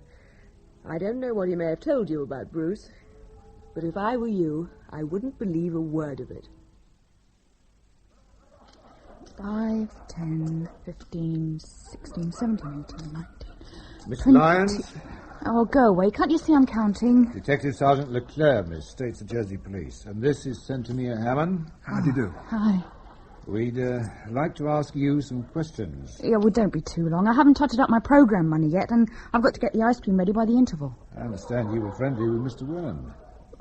[SPEAKER 20] I don't know what he may have told you about Bruce, but if I were you, I wouldn't believe a word of it.
[SPEAKER 6] 5, 10, 15, 16, 17, 18, 19...
[SPEAKER 8] Miss
[SPEAKER 6] 20.
[SPEAKER 8] Lyons?
[SPEAKER 6] Oh, go away. Can't you see I'm counting?
[SPEAKER 8] Detective Sergeant Leclerc, Miss, States of Jersey Police. And this is Centimere Hammond.
[SPEAKER 2] How do you do?
[SPEAKER 6] Hi.
[SPEAKER 8] We'd like to ask you some questions.
[SPEAKER 6] Yeah, well, don't be too long. I haven't totted up my programme money yet, and I've got to get the ice cream ready by the interval.
[SPEAKER 8] I understand you were friendly with Mr. Welland.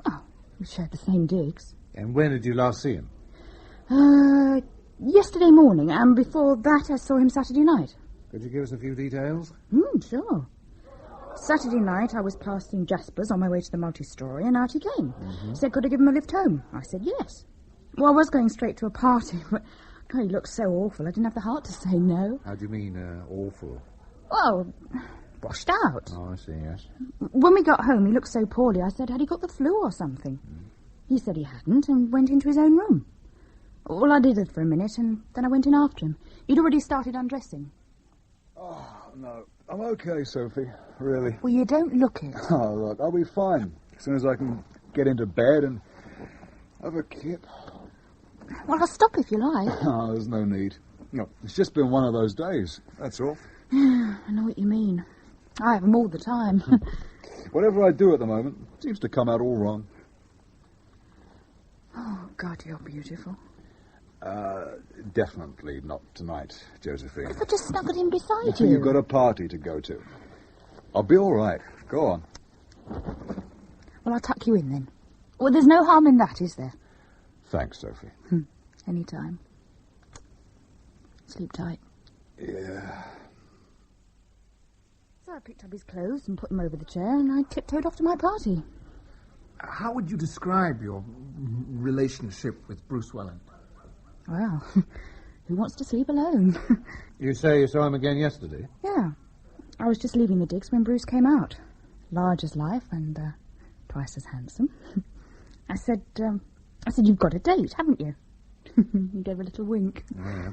[SPEAKER 6] Oh, we shared the same digs.
[SPEAKER 8] And when did you last see him?
[SPEAKER 6] Yesterday morning, and before that I saw him Saturday night.
[SPEAKER 8] Could you give us a few details?
[SPEAKER 6] Sure. Saturday night I was passing Jasper's on my way to the multi-story, and out he came.
[SPEAKER 8] Mm-hmm.
[SPEAKER 6] Said, could I give him a lift home? I said, yes. Well, I was going straight to a party, but God, he looked so awful, I didn't have the heart to say no.
[SPEAKER 8] How do you mean, awful?
[SPEAKER 6] Well, washed out.
[SPEAKER 8] Oh, I see, yes.
[SPEAKER 6] When we got home, he looked so poorly, I said, had he got the flu or something? He said he hadn't, and went into his own room. Well, I did it for a minute, and then I went in after him. He'd already started undressing.
[SPEAKER 19] Oh, no. I'm okay, Sophie. Really.
[SPEAKER 6] Well, you don't look it.
[SPEAKER 19] Oh, look, I'll be fine. As soon as I can get into bed and have a kip.
[SPEAKER 6] Well, I'll stop if you like.
[SPEAKER 19] Oh, there's no need. No, it's just been one of those days, that's all.
[SPEAKER 6] I know what you mean. I have them all the time.
[SPEAKER 19] Whatever I do at the moment seems to come out all wrong.
[SPEAKER 6] Oh, God, you're beautiful.
[SPEAKER 19] Definitely not tonight, Josephine.
[SPEAKER 6] If I just snuggled in beside you.
[SPEAKER 19] You've got a party to go to. I'll be all right. Go on.
[SPEAKER 6] Well, I'll tuck you in then. Well, there's no harm in that, is there?
[SPEAKER 19] Thanks, Sophie.
[SPEAKER 6] Any time. Sleep tight.
[SPEAKER 19] Yeah.
[SPEAKER 6] So I picked up his clothes and put them over the chair, and I tiptoed off to my party.
[SPEAKER 2] How would you describe your relationship with Bruce Welland?
[SPEAKER 6] Well, who wants to sleep alone?
[SPEAKER 8] You say you saw him again yesterday?
[SPEAKER 6] Yeah. I was just leaving the digs when Bruce came out. Large as life and twice as handsome. I said, you've got a date, haven't you? He gave a little wink.
[SPEAKER 8] Yeah.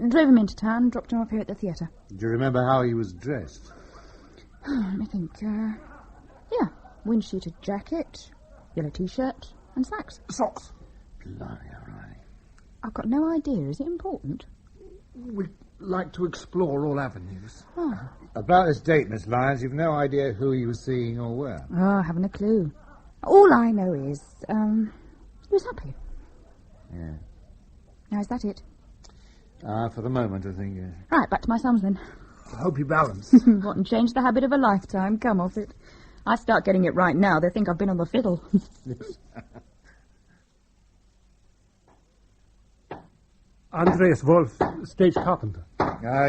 [SPEAKER 6] Drove him into town and dropped him off here at the theatre.
[SPEAKER 8] Do you remember how he was dressed?
[SPEAKER 6] Let me think. Yeah, wind-sheeted jacket, yellow T-shirt, and slacks.
[SPEAKER 2] Socks.
[SPEAKER 8] Blimey, all right.
[SPEAKER 6] I've got no idea. Is it important?
[SPEAKER 2] We'd like to explore all avenues.
[SPEAKER 6] Oh.
[SPEAKER 8] About this date, Miss Lyons, you've no idea who he was seeing or where?
[SPEAKER 6] Oh, I haven't a clue. All I know is, he was happy.
[SPEAKER 8] Yeah.
[SPEAKER 6] Now, is that it?
[SPEAKER 8] For the moment, I think.
[SPEAKER 6] Right, back to my sums then.
[SPEAKER 2] I hope you balance.
[SPEAKER 6] What and change the habit of a lifetime. Come off it. I start getting it right now, they think I've been on the fiddle.
[SPEAKER 21] Andreas Wolf, stage carpenter.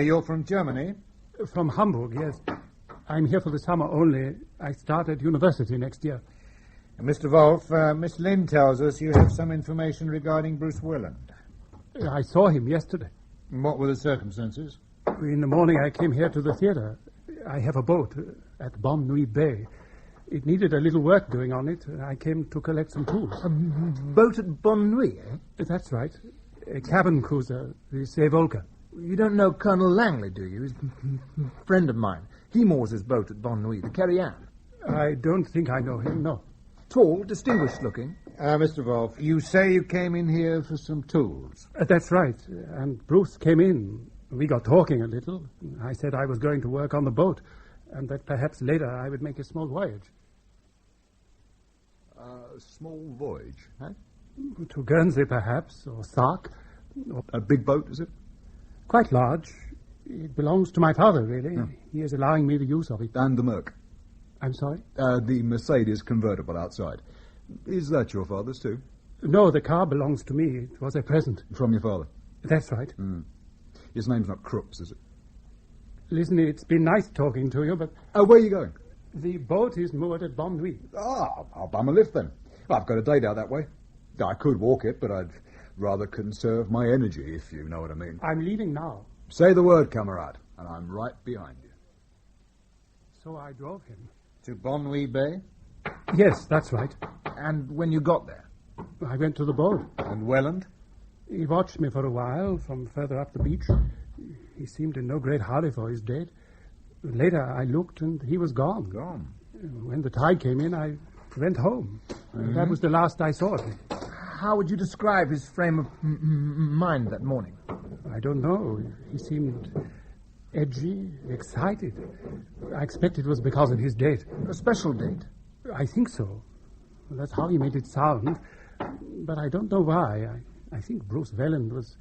[SPEAKER 8] You're from Germany?
[SPEAKER 21] From Hamburg, yes. I'm here for the summer only. I start at university next year.
[SPEAKER 8] Mr. Wolf, Miss Lynn tells us you have some information regarding Bruce Welland.
[SPEAKER 21] I saw him yesterday.
[SPEAKER 8] And what were the circumstances?
[SPEAKER 21] In the morning I came here to the theatre. I have a boat at Bonne Nuit Bay. It needed a little work doing on it. I came to collect some tools.
[SPEAKER 2] A boat at Bonne Nuit, eh?
[SPEAKER 21] That's right. A cabin cruiser, the Volga.
[SPEAKER 2] You don't know Colonel Langley, do you? He's a friend of mine. He moors his boat at Bonne Nuit, the Carrie Ann.
[SPEAKER 21] I don't think I know him, no.
[SPEAKER 2] Tall, distinguished looking.
[SPEAKER 8] Mr. Wolf, you say you came in here for some tools.
[SPEAKER 21] That's right. And Bruce came in. We got talking a little. I said I was going to work on the boat, and that perhaps later I would make a small voyage.
[SPEAKER 19] Small voyage, eh?
[SPEAKER 21] To Guernsey, perhaps, or Sark. Or
[SPEAKER 19] a big boat, is it?
[SPEAKER 21] Quite large. It belongs to my father, really. He is allowing me the use of it.
[SPEAKER 19] And the Merc?
[SPEAKER 21] I'm sorry?
[SPEAKER 19] The Mercedes convertible outside. Is that your father's, too?
[SPEAKER 21] No, the car belongs to me. It was a present.
[SPEAKER 19] From your father?
[SPEAKER 21] That's right.
[SPEAKER 19] His name's not Crooks, is it?
[SPEAKER 21] Listen, it's been nice talking to you, but...
[SPEAKER 19] where are you going?
[SPEAKER 21] The boat is moored at Bon Nuit.
[SPEAKER 19] I'll bum a lift then. I've got a date out that way. I could walk it, but I'd rather conserve my energy, if you know what I mean.
[SPEAKER 21] I'm leaving now.
[SPEAKER 19] Say the word, comrade, and I'm right behind you.
[SPEAKER 21] So I drove him.
[SPEAKER 8] To Bon Nuit Bay?
[SPEAKER 21] Yes, that's right.
[SPEAKER 2] And when you got there?
[SPEAKER 21] I went to the boat.
[SPEAKER 8] And Welland?
[SPEAKER 21] He watched me for a while from further up the beach. He seemed in no great hurry for his date. Later I looked and he was gone.
[SPEAKER 19] Gone?
[SPEAKER 21] When the tide came in, I went home. That was the last I saw of him.
[SPEAKER 2] How would you describe his frame of mind that morning?
[SPEAKER 21] I don't know. He seemed edgy, excited. I expect it was because of his date.
[SPEAKER 2] A special date?
[SPEAKER 21] I think so. That's how he made it sound. But I don't know why. I think Bruce Welland was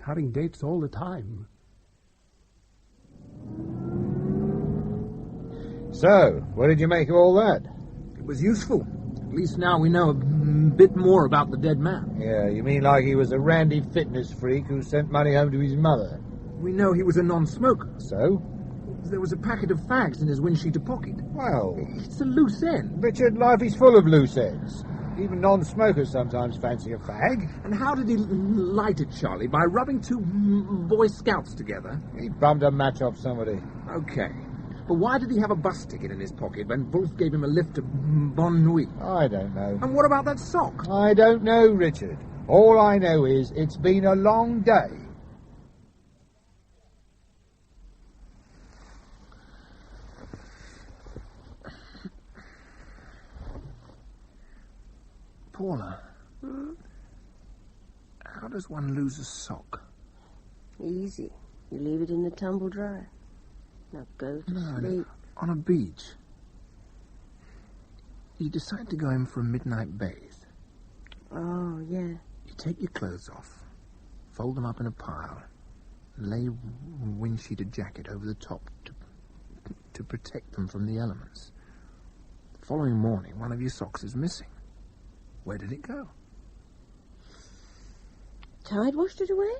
[SPEAKER 21] having dates all the time.
[SPEAKER 8] So, what did you make of all that?
[SPEAKER 2] It was useful. At least now we know a bit more about the dead man.
[SPEAKER 8] Yeah, you mean like he was a randy fitness freak who sent money home to his mother?
[SPEAKER 2] We know he was a non-smoker.
[SPEAKER 8] So?
[SPEAKER 2] There was a packet of fags in his windsheet pocket.
[SPEAKER 8] Well...
[SPEAKER 2] It's a loose end.
[SPEAKER 8] Richard, life is full of loose ends. Even non-smokers sometimes fancy a fag.
[SPEAKER 2] And how did he light it, Charlie? By rubbing two Boy Scouts together?
[SPEAKER 8] He bummed a match off somebody.
[SPEAKER 2] Okay. But why did he have a bus ticket in his pocket when Wolf gave him a lift to Bon Nuit?
[SPEAKER 8] I don't know.
[SPEAKER 2] And what about that sock?
[SPEAKER 8] I don't know, Richard. All I know is it's been a long day.
[SPEAKER 2] Paula, how does one lose a sock?
[SPEAKER 4] Easy. You leave it in the tumble dryer. Now go to sleep.
[SPEAKER 2] On a beach. You decide to go in for a midnight bathe.
[SPEAKER 4] Oh, yeah.
[SPEAKER 2] You take your clothes off, fold them up in a pile, and lay a wind-sheeted jacket over the top to protect them from the elements. The following morning, one of your socks is missing. Where did it go?
[SPEAKER 4] Tide washed it away?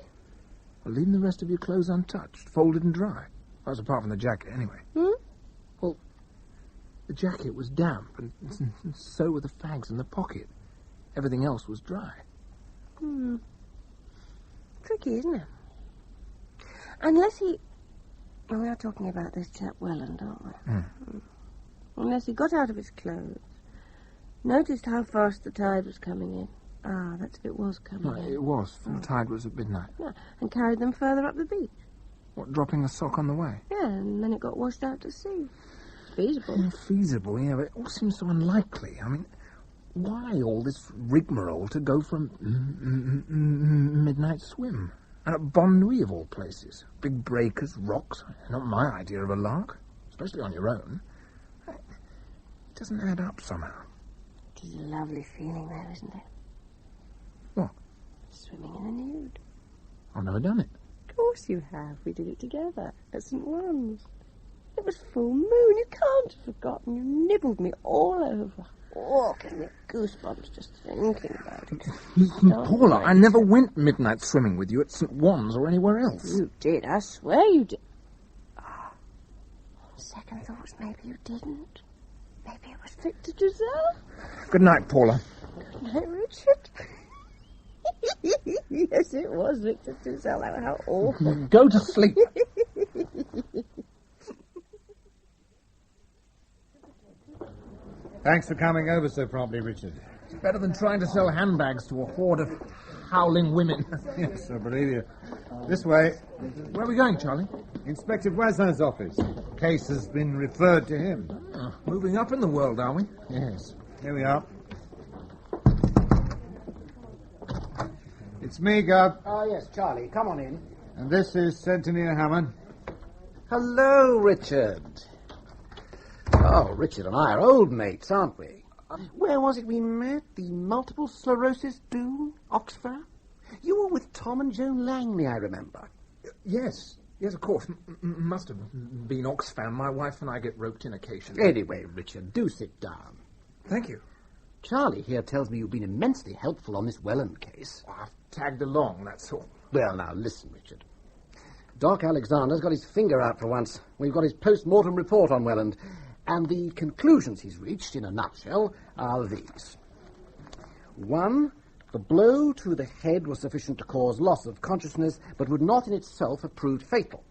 [SPEAKER 2] Well, leaving the rest of your clothes untouched, folded and dry. That was apart from the jacket, anyway. Well, the jacket was damp, and so were the fags in the pocket. Everything else was dry.
[SPEAKER 4] Tricky, isn't it? Unless he... Well, we are talking about this chap Welland, aren't we? Unless he got out of his clothes, noticed how fast the tide was coming in. Ah, that's if it was coming in.
[SPEAKER 2] It was. Full tide was at midnight.
[SPEAKER 4] Yeah, and carried them further up the beach.
[SPEAKER 2] What, dropping a sock on the way?
[SPEAKER 4] Yeah, and then it got washed out to sea. Feasible.
[SPEAKER 2] Feasible, yeah, but it all seems so unlikely. I mean, why all this rigmarole to go for a midnight swim? And at Bon Nuit, of all places. Big breakers, rocks. Not my idea of a lark. Especially on your own. It doesn't add up somehow.
[SPEAKER 4] It is a lovely feeling there, isn't it?
[SPEAKER 2] What?
[SPEAKER 4] Swimming in the nude.
[SPEAKER 2] I've never done it.
[SPEAKER 4] Of course you have. We did it together at St. Juan's. It was full moon. You can't have forgotten. You nibbled me all over. Oh, gives me goosebumps just thinking about it.
[SPEAKER 2] Paula, I never went midnight swimming with you at St. Juan's or anywhere else.
[SPEAKER 4] You did. I swear you did. Oh, on second thoughts, maybe you didn't. Maybe it was Victor Giselle.
[SPEAKER 2] Good night, Paula.
[SPEAKER 4] Good night, Richard. Yes, it was Victor Giselle. How awful.
[SPEAKER 2] Go to sleep.
[SPEAKER 8] Thanks for coming over so promptly, Richard.
[SPEAKER 2] It's better than trying to sell handbags to a horde of howling women.
[SPEAKER 8] Yes, I believe you. This way.
[SPEAKER 2] Where are we going, Charlie?
[SPEAKER 8] Inspector Wazner's office. Case has been referred to him.
[SPEAKER 2] Moving up in the world, are we?
[SPEAKER 8] Yes. Here we are. It's me, Gov.
[SPEAKER 11] Oh, yes, Charlie. Come on in.
[SPEAKER 8] And this is Centennial Hammond.
[SPEAKER 11] Hello, Richard. Oh, Richard and I are old mates, aren't we?
[SPEAKER 10] Where was it we met? The multiple sclerosis do? Oxford? You were with Tom and Joan Langley, I remember.
[SPEAKER 2] Yes. Yes, of course. Must have been Oxfam. My wife and I get roped in occasionally.
[SPEAKER 11] Anyway, Richard, do sit down.
[SPEAKER 2] Thank you.
[SPEAKER 11] Charlie here tells me you've been immensely helpful on this Welland case.
[SPEAKER 2] I've tagged along, that's all.
[SPEAKER 11] Well, now, listen, Richard. Doc Alexander's got his finger out for once. We've got his post-mortem report on Welland, and the conclusions he's reached, in a nutshell, are these. 1. The blow to the head was sufficient to cause loss of consciousness, but would not in itself have proved fatal.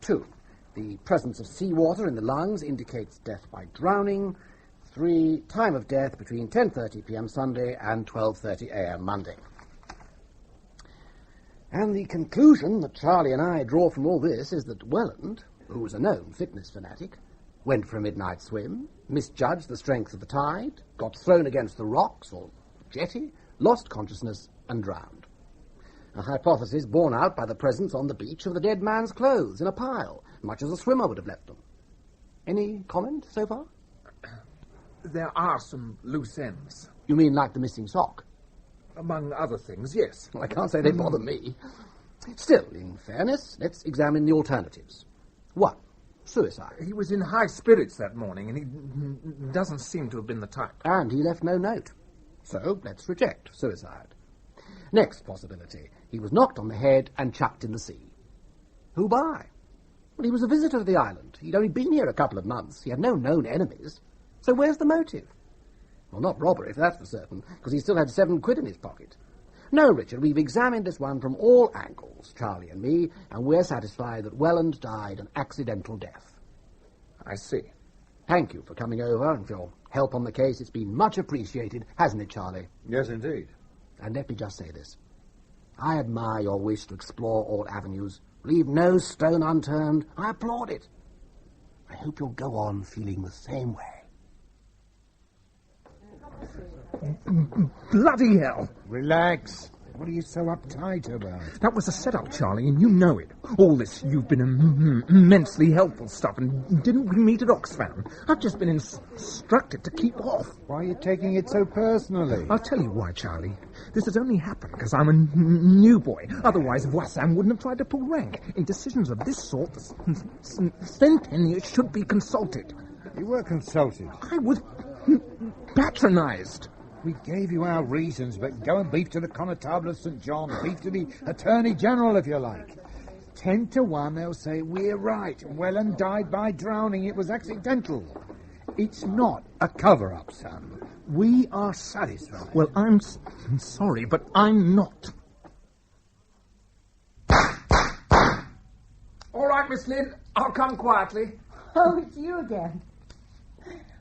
[SPEAKER 11] 2. The presence of seawater in the lungs indicates death by drowning. 3. Time of death between 10:30 p.m. Sunday and 12:30 a.m. Monday. And the conclusion that Charlie and I draw from all this is that Welland, who was a known fitness fanatic, went for a midnight swim, misjudged the strength of the tide, got thrown against the rocks or jetty, lost consciousness, and drowned. A hypothesis borne out by the presence on the beach of the dead man's clothes in a pile, much as a swimmer would have left them. Any comment so far?
[SPEAKER 2] There are some loose ends.
[SPEAKER 11] You mean like the missing sock?
[SPEAKER 2] Among other things, yes.
[SPEAKER 11] Well, I can't say they bother me. Still, in fairness, let's examine the alternatives. 1. Suicide.
[SPEAKER 2] He was in high spirits that morning, and he doesn't seem to have been the type.
[SPEAKER 11] And he left no note. So, let's reject suicide. Next possibility. He was knocked on the head and chucked in the sea. Who by? Well, he was a visitor to the island. He'd only been here a couple of months. He had no known enemies. So where's the motive? Well, not robbery, if that's for certain, because he still had 7 quid in his pocket. No, Richard, we've examined this one from all angles, Charlie and me, and we're satisfied that Welland died an accidental death.
[SPEAKER 2] I see.
[SPEAKER 11] Thank you for coming over and for your help on the case. It's been much appreciated, hasn't it, Charlie?
[SPEAKER 8] Yes, indeed.
[SPEAKER 11] And let me just say this. I admire your wish to explore all avenues. Leave no stone unturned. I applaud it. I hope you'll go on feeling the same way.
[SPEAKER 2] Bloody hell!
[SPEAKER 8] Relax. What are you so uptight about?
[SPEAKER 2] That was a setup, Charlie, and you know it. All this you've been immensely helpful stuff, and didn't we meet at Oxfam? I've just been instructed to keep off.
[SPEAKER 8] Why are you taking it so personally?
[SPEAKER 2] I'll tell you why, Charlie. This has only happened because I'm a new boy. Otherwise, Voisin wouldn't have tried to pull rank. In decisions of this sort, the centennial should be consulted.
[SPEAKER 8] You were consulted.
[SPEAKER 2] I was patronized.
[SPEAKER 8] We gave you our reasons, but go and beef to the Constable of St. John, beef to the Attorney General, if you like. 10 to 1, they'll say, we're right. Welland died by drowning. It was accidental. It's not a cover-up, son. We are satisfied.
[SPEAKER 2] Well, I'm sorry, but I'm not. All right, Miss Lynn, I'll come quietly.
[SPEAKER 14] Oh, it's you again.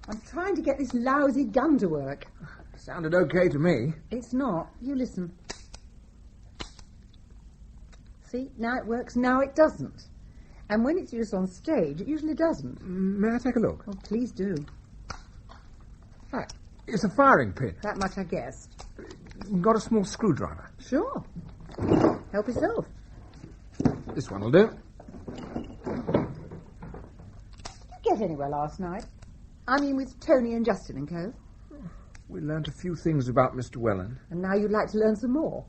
[SPEAKER 14] I'm trying to get this lousy gun to work.
[SPEAKER 2] Sounded okay to me.
[SPEAKER 14] It's not. You listen. See, now it works, now it doesn't. And when it's used on stage, it usually doesn't.
[SPEAKER 2] May I take a look?
[SPEAKER 14] Oh, please do.
[SPEAKER 2] Right. It's a firing pin.
[SPEAKER 14] That much I guessed.
[SPEAKER 2] Got a small screwdriver?
[SPEAKER 14] Sure. Help yourself.
[SPEAKER 2] This one will do.
[SPEAKER 14] Did you get anywhere last night? I mean with Tony and Justin and co.
[SPEAKER 2] We learnt a few things about Mr. Welland.
[SPEAKER 14] And now you'd like to learn some more?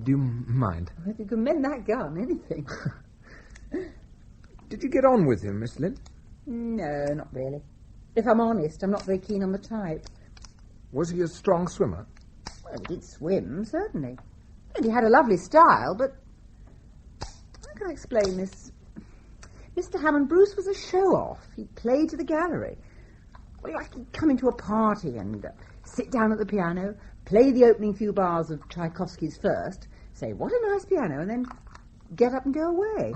[SPEAKER 2] Do you mind?
[SPEAKER 14] If you can mend that gun, anything.
[SPEAKER 2] Did you get on with him, Miss Lynn?
[SPEAKER 14] No, not really. If I'm honest, I'm not very keen on the type.
[SPEAKER 2] Was he a strong swimmer?
[SPEAKER 14] Well, he did swim, certainly. And he had a lovely style, but... How can I explain this? Mr. Hammond, Bruce was a show-off. He played to the gallery. Well, like he'd come into a party and sit down at the piano, play the opening few bars of Tchaikovsky's First, say, what a nice piano, and then get up and go away.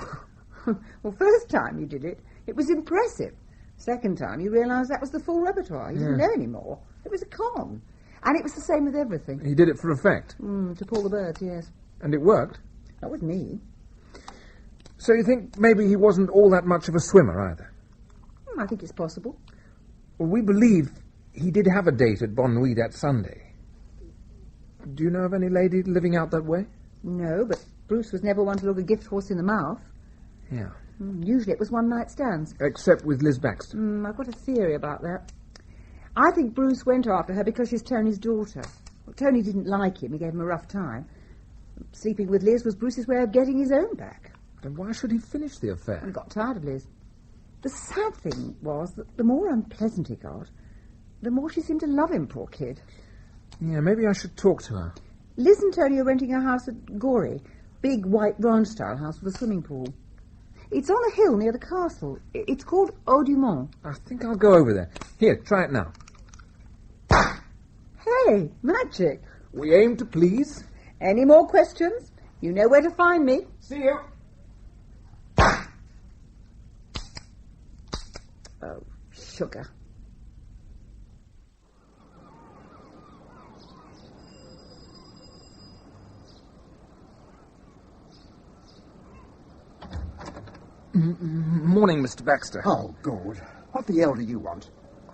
[SPEAKER 14] Well, first time you did it, it was impressive. Second time, you realised that was the full repertoire. You didn't know any more. It was a con. And it was the same with everything.
[SPEAKER 2] He did it for effect?
[SPEAKER 14] To pull the birds, yes.
[SPEAKER 2] And it worked?
[SPEAKER 14] Not with me.
[SPEAKER 2] So you think maybe he wasn't all that much of a swimmer either?
[SPEAKER 14] I think it's possible.
[SPEAKER 2] Well, we believe he did have a date at Bonne Nuit that Sunday. Do you know of any lady living out that way?
[SPEAKER 14] No, but Bruce was never one to look a gift horse in the mouth.
[SPEAKER 2] Yeah.
[SPEAKER 14] Usually it was one-night stands.
[SPEAKER 2] Except with Liz Baxter.
[SPEAKER 14] I've got a theory about that. I think Bruce went after her because she's Tony's daughter. Well, Tony didn't like him. He gave him a rough time. Sleeping with Liz was Bruce's way of getting his own back.
[SPEAKER 2] Then why should he finish the affair?
[SPEAKER 14] He got tired of Liz. The sad thing was that the more unpleasant he got, the more she seemed to love him, poor kid.
[SPEAKER 2] Yeah, maybe I should talk to her.
[SPEAKER 14] Liz and Tony are renting a house at Gorey. Big white ranch-style house with a swimming pool. It's on a hill near the castle. It's called Au du Mont.
[SPEAKER 2] I think I'll go over there. Here, try it now.
[SPEAKER 14] Hey, magic.
[SPEAKER 2] We aim to please.
[SPEAKER 14] Any more questions? You know where to find me.
[SPEAKER 2] See you.
[SPEAKER 14] Oh, sugar.
[SPEAKER 2] Morning, Mr. Baxter.
[SPEAKER 16] Oh, good. What the hell do you want?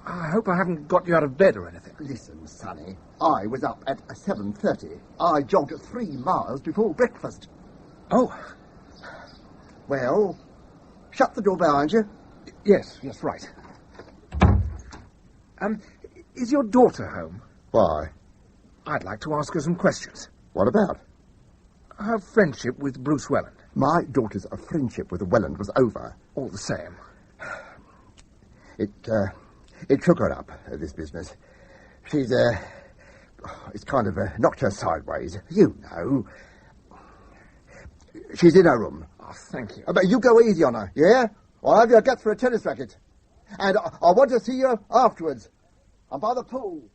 [SPEAKER 2] I hope I haven't got you out of bed or anything.
[SPEAKER 16] Listen, Sonny, I was up at 7:30. I jogged 3 miles before breakfast.
[SPEAKER 2] Oh.
[SPEAKER 16] Well, shut the door behind you.
[SPEAKER 2] Yes, right. Is your daughter home?
[SPEAKER 16] Why?
[SPEAKER 2] I'd like to ask her some questions.
[SPEAKER 16] What about?
[SPEAKER 2] Her friendship with Bruce Welland.
[SPEAKER 16] My daughter's friendship with Welland was over.
[SPEAKER 2] All the same.
[SPEAKER 16] It took her up, this business. She's, it's kind of knocked her sideways. You know. She's in her room.
[SPEAKER 2] Oh, thank you.
[SPEAKER 16] But you go easy on her, yeah? I'll have your guts for a tennis racket. And I want to see you afterwards. I'm by the pool.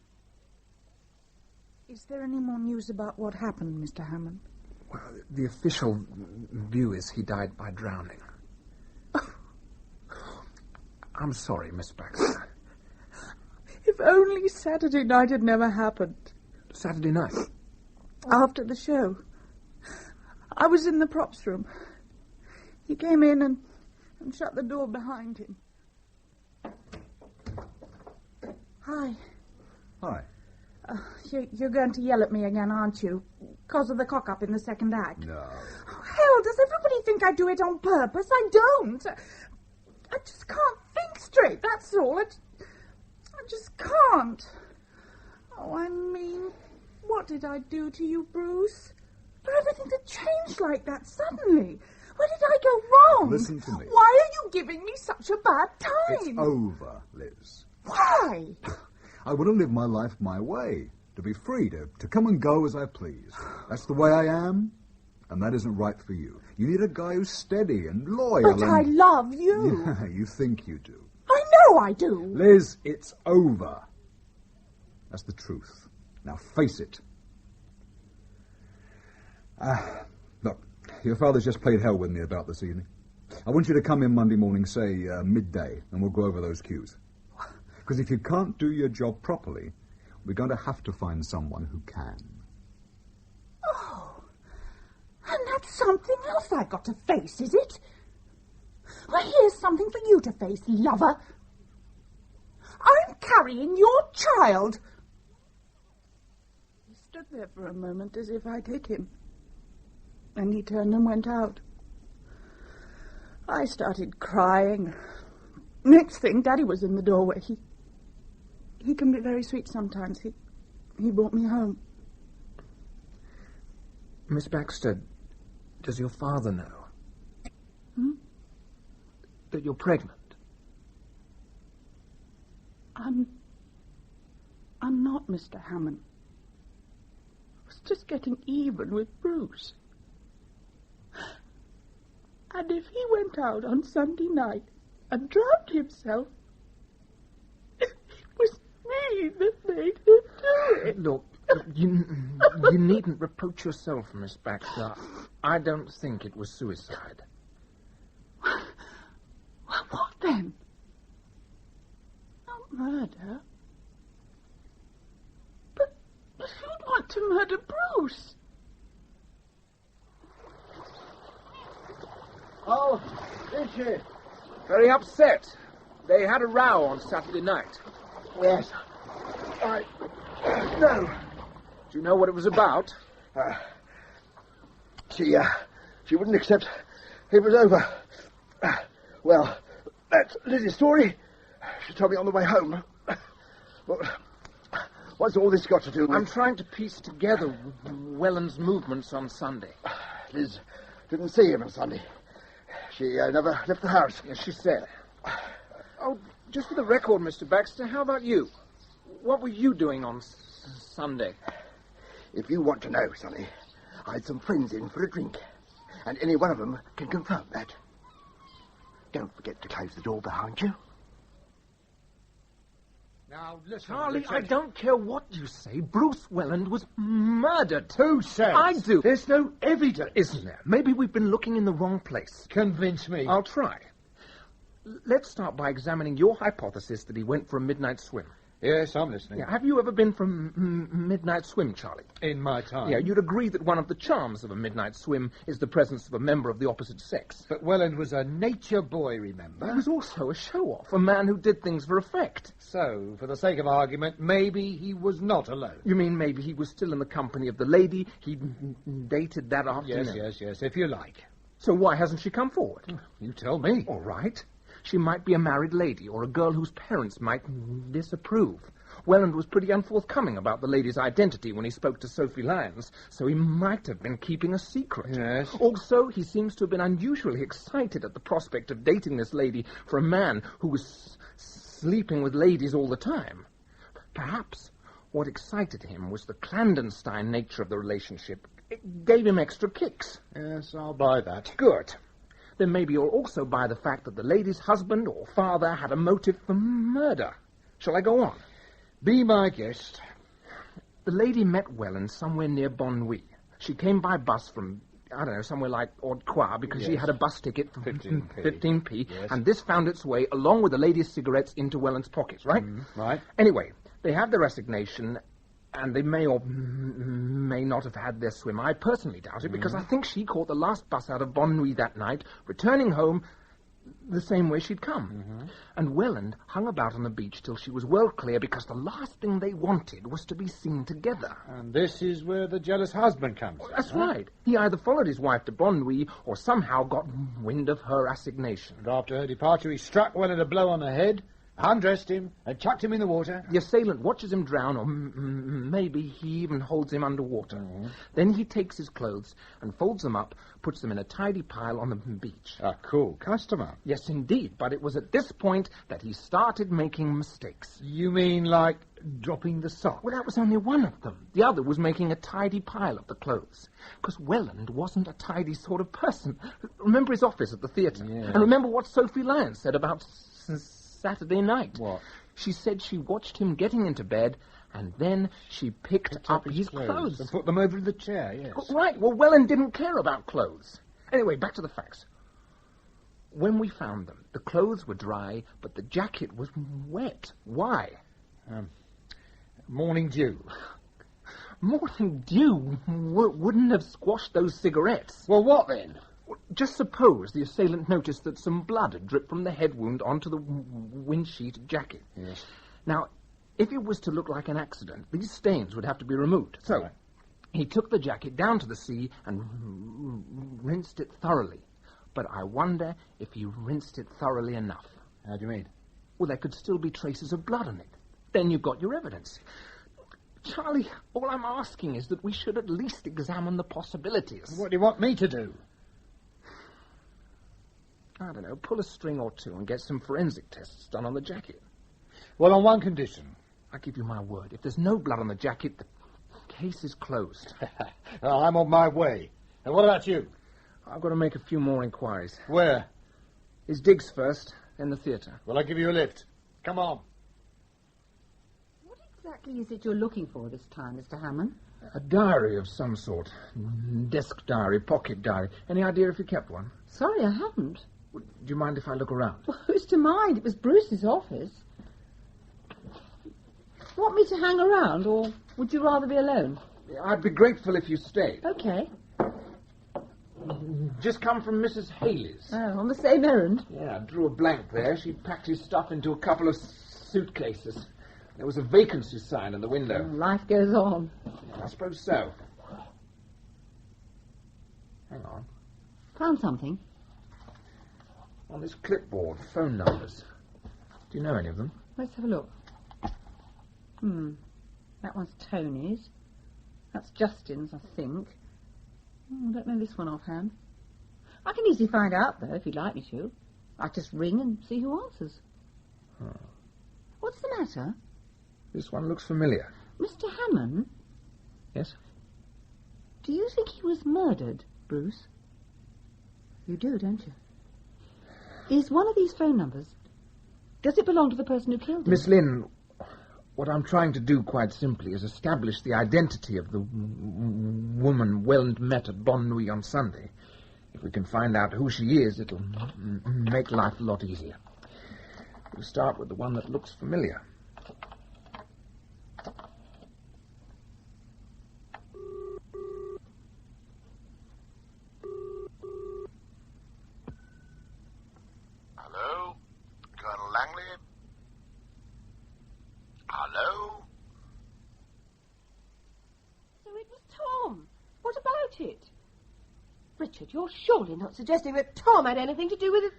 [SPEAKER 13] Is there any more news about what happened, Mr. Hammond?
[SPEAKER 2] Well, the official view is he died by drowning. I'm sorry, Miss Baxter.
[SPEAKER 13] If only Saturday night had never happened.
[SPEAKER 2] Saturday night?
[SPEAKER 13] After the show. I was in the props room. He came in and shut the door behind him. Hi.
[SPEAKER 1] Hi.
[SPEAKER 13] You're going to yell at me again, aren't you? Because of the cock-up in the second act.
[SPEAKER 1] No.
[SPEAKER 13] Oh, hell, does everybody think I do it on purpose? I don't. I just can't think straight, that's all. I just can't. Oh, I mean, what did I do to you, Bruce? For everything to change like that suddenly. Where did I go wrong?
[SPEAKER 1] Listen to me.
[SPEAKER 13] Why are you giving me such a bad time?
[SPEAKER 1] It's over, Liz.
[SPEAKER 13] Why?
[SPEAKER 1] I want to live my life my way, to be free, to come and go as I please. That's the way I am, and that isn't right for you. You need a guy who's steady and loyal.
[SPEAKER 13] But I love you.
[SPEAKER 1] Yeah, you think you do.
[SPEAKER 13] I know I do.
[SPEAKER 1] Liz, it's over. That's the truth. Now face it. Look, your father's just played hell with me about this evening. I want you to come in Monday morning, say midday, and we'll go over those cues. Because if you can't do your job properly, we're going to have to find someone who can.
[SPEAKER 13] Oh, and that's something else I've got to face, is it? Well, here's something for you to face, lover. I'm carrying your child. He stood there for a moment as if I'd hit him. And he turned and went out. I started crying. Next thing, Daddy was in the doorway. He can be very sweet sometimes. He brought me home.
[SPEAKER 2] Miss Baxter, does your father know? That you're pregnant?
[SPEAKER 13] I'm not, Mr. Hammond. I was just getting even with Bruce. And if he went out on Sunday night and drowned himself, it was me that made him do it.
[SPEAKER 2] Look, you needn't reproach yourself, Miss Baxter. I don't think it was suicide.
[SPEAKER 13] Well, what then? Not murder. But who'd want to murder Bruce?
[SPEAKER 16] Oh, Richard.
[SPEAKER 2] Very upset. They had a row on Saturday night.
[SPEAKER 16] Yes. No.
[SPEAKER 2] Do you know what it was about?
[SPEAKER 16] She wouldn't accept it was over. Well, that's Lizzie's story. She told me on the way home. Well, what's all this got to do with...
[SPEAKER 2] I'm trying to piece together Welland's movements on Sunday.
[SPEAKER 16] Liz didn't see him on Sunday. She never left the house.
[SPEAKER 2] Yes, she said. Oh, just for the record, Mr. Baxter, how about you? What were you doing on Sunday?
[SPEAKER 16] If you want to know, Sonny, I had some friends in for a drink, and any one of them can confirm that. Don't forget to close the door behind you.
[SPEAKER 8] Now, listen,
[SPEAKER 2] Charlie,
[SPEAKER 8] Richard.
[SPEAKER 2] I don't care what you say. Bruce Welland was murdered.
[SPEAKER 8] Who says?
[SPEAKER 2] I do.
[SPEAKER 8] There's no evidence.
[SPEAKER 2] Isn't there? Maybe we've been looking in the wrong place.
[SPEAKER 8] Convince me.
[SPEAKER 2] I'll try. Let's start by examining your hypothesis that he went for a midnight swim.
[SPEAKER 8] Yes, I'm listening.
[SPEAKER 2] Yeah, have you ever been for a midnight swim, Charlie?
[SPEAKER 8] In my time.
[SPEAKER 2] Yeah, you'd agree that one of the charms of a midnight swim is the presence of a member of the opposite sex.
[SPEAKER 8] But Welland was a nature boy, remember?
[SPEAKER 2] He was also a show-off, a man who did things for effect.
[SPEAKER 8] So, for the sake of argument, maybe he was not alone.
[SPEAKER 2] You mean maybe he was still in the company of the lady he dated that afternoon?
[SPEAKER 8] Yes, if you like.
[SPEAKER 2] So why hasn't she come forward?
[SPEAKER 8] You tell me.
[SPEAKER 2] All right. She might be a married lady or a girl whose parents might disapprove. Welland was pretty unforthcoming about the lady's identity when he spoke to Sophie Lyons, so he might have been keeping a secret.
[SPEAKER 8] Yes.
[SPEAKER 2] Also, he seems to have been unusually excited at the prospect of dating this lady for a man who was sleeping with ladies all the time. Perhaps what excited him was the clandestine nature of the relationship. It gave him extra kicks.
[SPEAKER 8] Yes, I'll buy that.
[SPEAKER 2] Good. Then maybe you'll also buy the fact that the lady's husband or father had a motive for murder. Shall I go on?
[SPEAKER 8] Be my guest.
[SPEAKER 2] The lady met Welland somewhere near Bonneuil. She came by bus from, I don't know, somewhere like Haute-Croix because she had a bus ticket for 15p.
[SPEAKER 8] Yes.
[SPEAKER 2] And this found its way, along with the lady's cigarettes, into Welland's pockets, right?
[SPEAKER 8] Right.
[SPEAKER 2] Anyway, they had their resignation, and they may or may not have had their swim. I personally doubt it, because I think she caught the last bus out of Bonneuil that night, returning home the same way she'd come. And Welland hung about on the beach till she was well clear, because the last thing they wanted was to be seen together.
[SPEAKER 8] And this is where the jealous husband comes in.
[SPEAKER 2] That's right. He either followed his wife to Bonneuil or somehow got wind of her assignation.
[SPEAKER 8] And after her departure, he struck Welland a blow on the head, undressed him, and chucked him in the water.
[SPEAKER 2] The assailant watches him drown, or maybe he even holds him underwater. Then he takes his clothes and folds them up, puts them in a tidy pile on the beach.
[SPEAKER 8] A cool customer.
[SPEAKER 2] Yes, indeed, but it was at this point that he started making mistakes.
[SPEAKER 8] You mean like dropping the sock?
[SPEAKER 2] Well, that was only one of them. The other was making a tidy pile of the clothes. Because Welland wasn't a tidy sort of person. Remember his office at the theatre?
[SPEAKER 8] Yes.
[SPEAKER 2] And remember what Sophie Lyons said about Saturday night.
[SPEAKER 8] What?
[SPEAKER 2] She said she watched him getting into bed, and then she picked up his clothes.
[SPEAKER 8] And put them over the chair, yes.
[SPEAKER 2] Right, well, Welland didn't care about clothes. Anyway, back to the facts. When we found them, the clothes were dry, but the jacket was wet. Why?
[SPEAKER 8] Morning dew.
[SPEAKER 2] Morning dew wouldn't have squashed those cigarettes.
[SPEAKER 8] Well, what then?
[SPEAKER 2] Just suppose the assailant noticed that some blood had dripped from the head wound onto the windsheet jacket.
[SPEAKER 8] Yes.
[SPEAKER 2] Now, if it was to look like an accident, these stains would have to be removed. So, he took the jacket down to the sea and rinsed it thoroughly. But I wonder if he rinsed it thoroughly enough.
[SPEAKER 8] How do you mean?
[SPEAKER 2] Well, there could still be traces of blood on it. Then you've got your evidence. Charlie, all I'm asking is that we should at least examine the possibilities.
[SPEAKER 8] What do you want me to do?
[SPEAKER 2] I don't know, pull a string or two and get some forensic tests done on the jacket.
[SPEAKER 8] Well, on one condition.
[SPEAKER 2] I give you my word. If there's no blood on the jacket, the case is closed.
[SPEAKER 8] I'm on my way. And what about you?
[SPEAKER 2] I've got to make a few more inquiries.
[SPEAKER 8] Where?
[SPEAKER 2] His digs first, then the theatre.
[SPEAKER 8] Well, I'll give you a lift. Come on.
[SPEAKER 14] What exactly is it you're looking for this time, Mr. Hammond?
[SPEAKER 2] A diary of some sort. Desk diary, pocket diary. Any idea if you kept one?
[SPEAKER 14] Sorry, I haven't.
[SPEAKER 2] Do you mind if I look around?
[SPEAKER 14] Well, who's to mind? It was Bruce's office. Want me to hang around, or would you rather be alone?
[SPEAKER 2] I'd be grateful if you stayed.
[SPEAKER 14] Okay.
[SPEAKER 2] Just come from Mrs. Haley's.
[SPEAKER 14] Oh, on the same errand?
[SPEAKER 2] Yeah, I drew a blank there. She packed his stuff into a couple of suitcases. There was a vacancy sign in the window.
[SPEAKER 14] Life goes on.
[SPEAKER 2] I suppose so. Hang on.
[SPEAKER 14] Found something?
[SPEAKER 2] On this clipboard, phone numbers. Do you know any of them?
[SPEAKER 14] Let's have a look. That one's Tony's. That's Justin's, I think. I don't know this one offhand. I can easily find out, though, if you'd like me to. I just ring and see who answers.
[SPEAKER 2] Oh.
[SPEAKER 14] What's the matter?
[SPEAKER 2] This one looks familiar.
[SPEAKER 14] Mr. Hammond?
[SPEAKER 2] Yes?
[SPEAKER 14] Do you think he was murdered, Bruce? You do, don't you? Is one of these phone numbers... Does it belong to the person who killed him?
[SPEAKER 2] Miss Lynn, what I'm trying to do, quite simply, is establish the identity of the woman Welland met at Bonne Nuit on Sunday. If we can find out who she is, it'll make life a lot easier. We'll start with the one that looks familiar.
[SPEAKER 5] Hello? Colonel Langley? Hello?
[SPEAKER 4] So it was Tom. What about it? Richard, you're surely not suggesting that Tom had anything to do with it.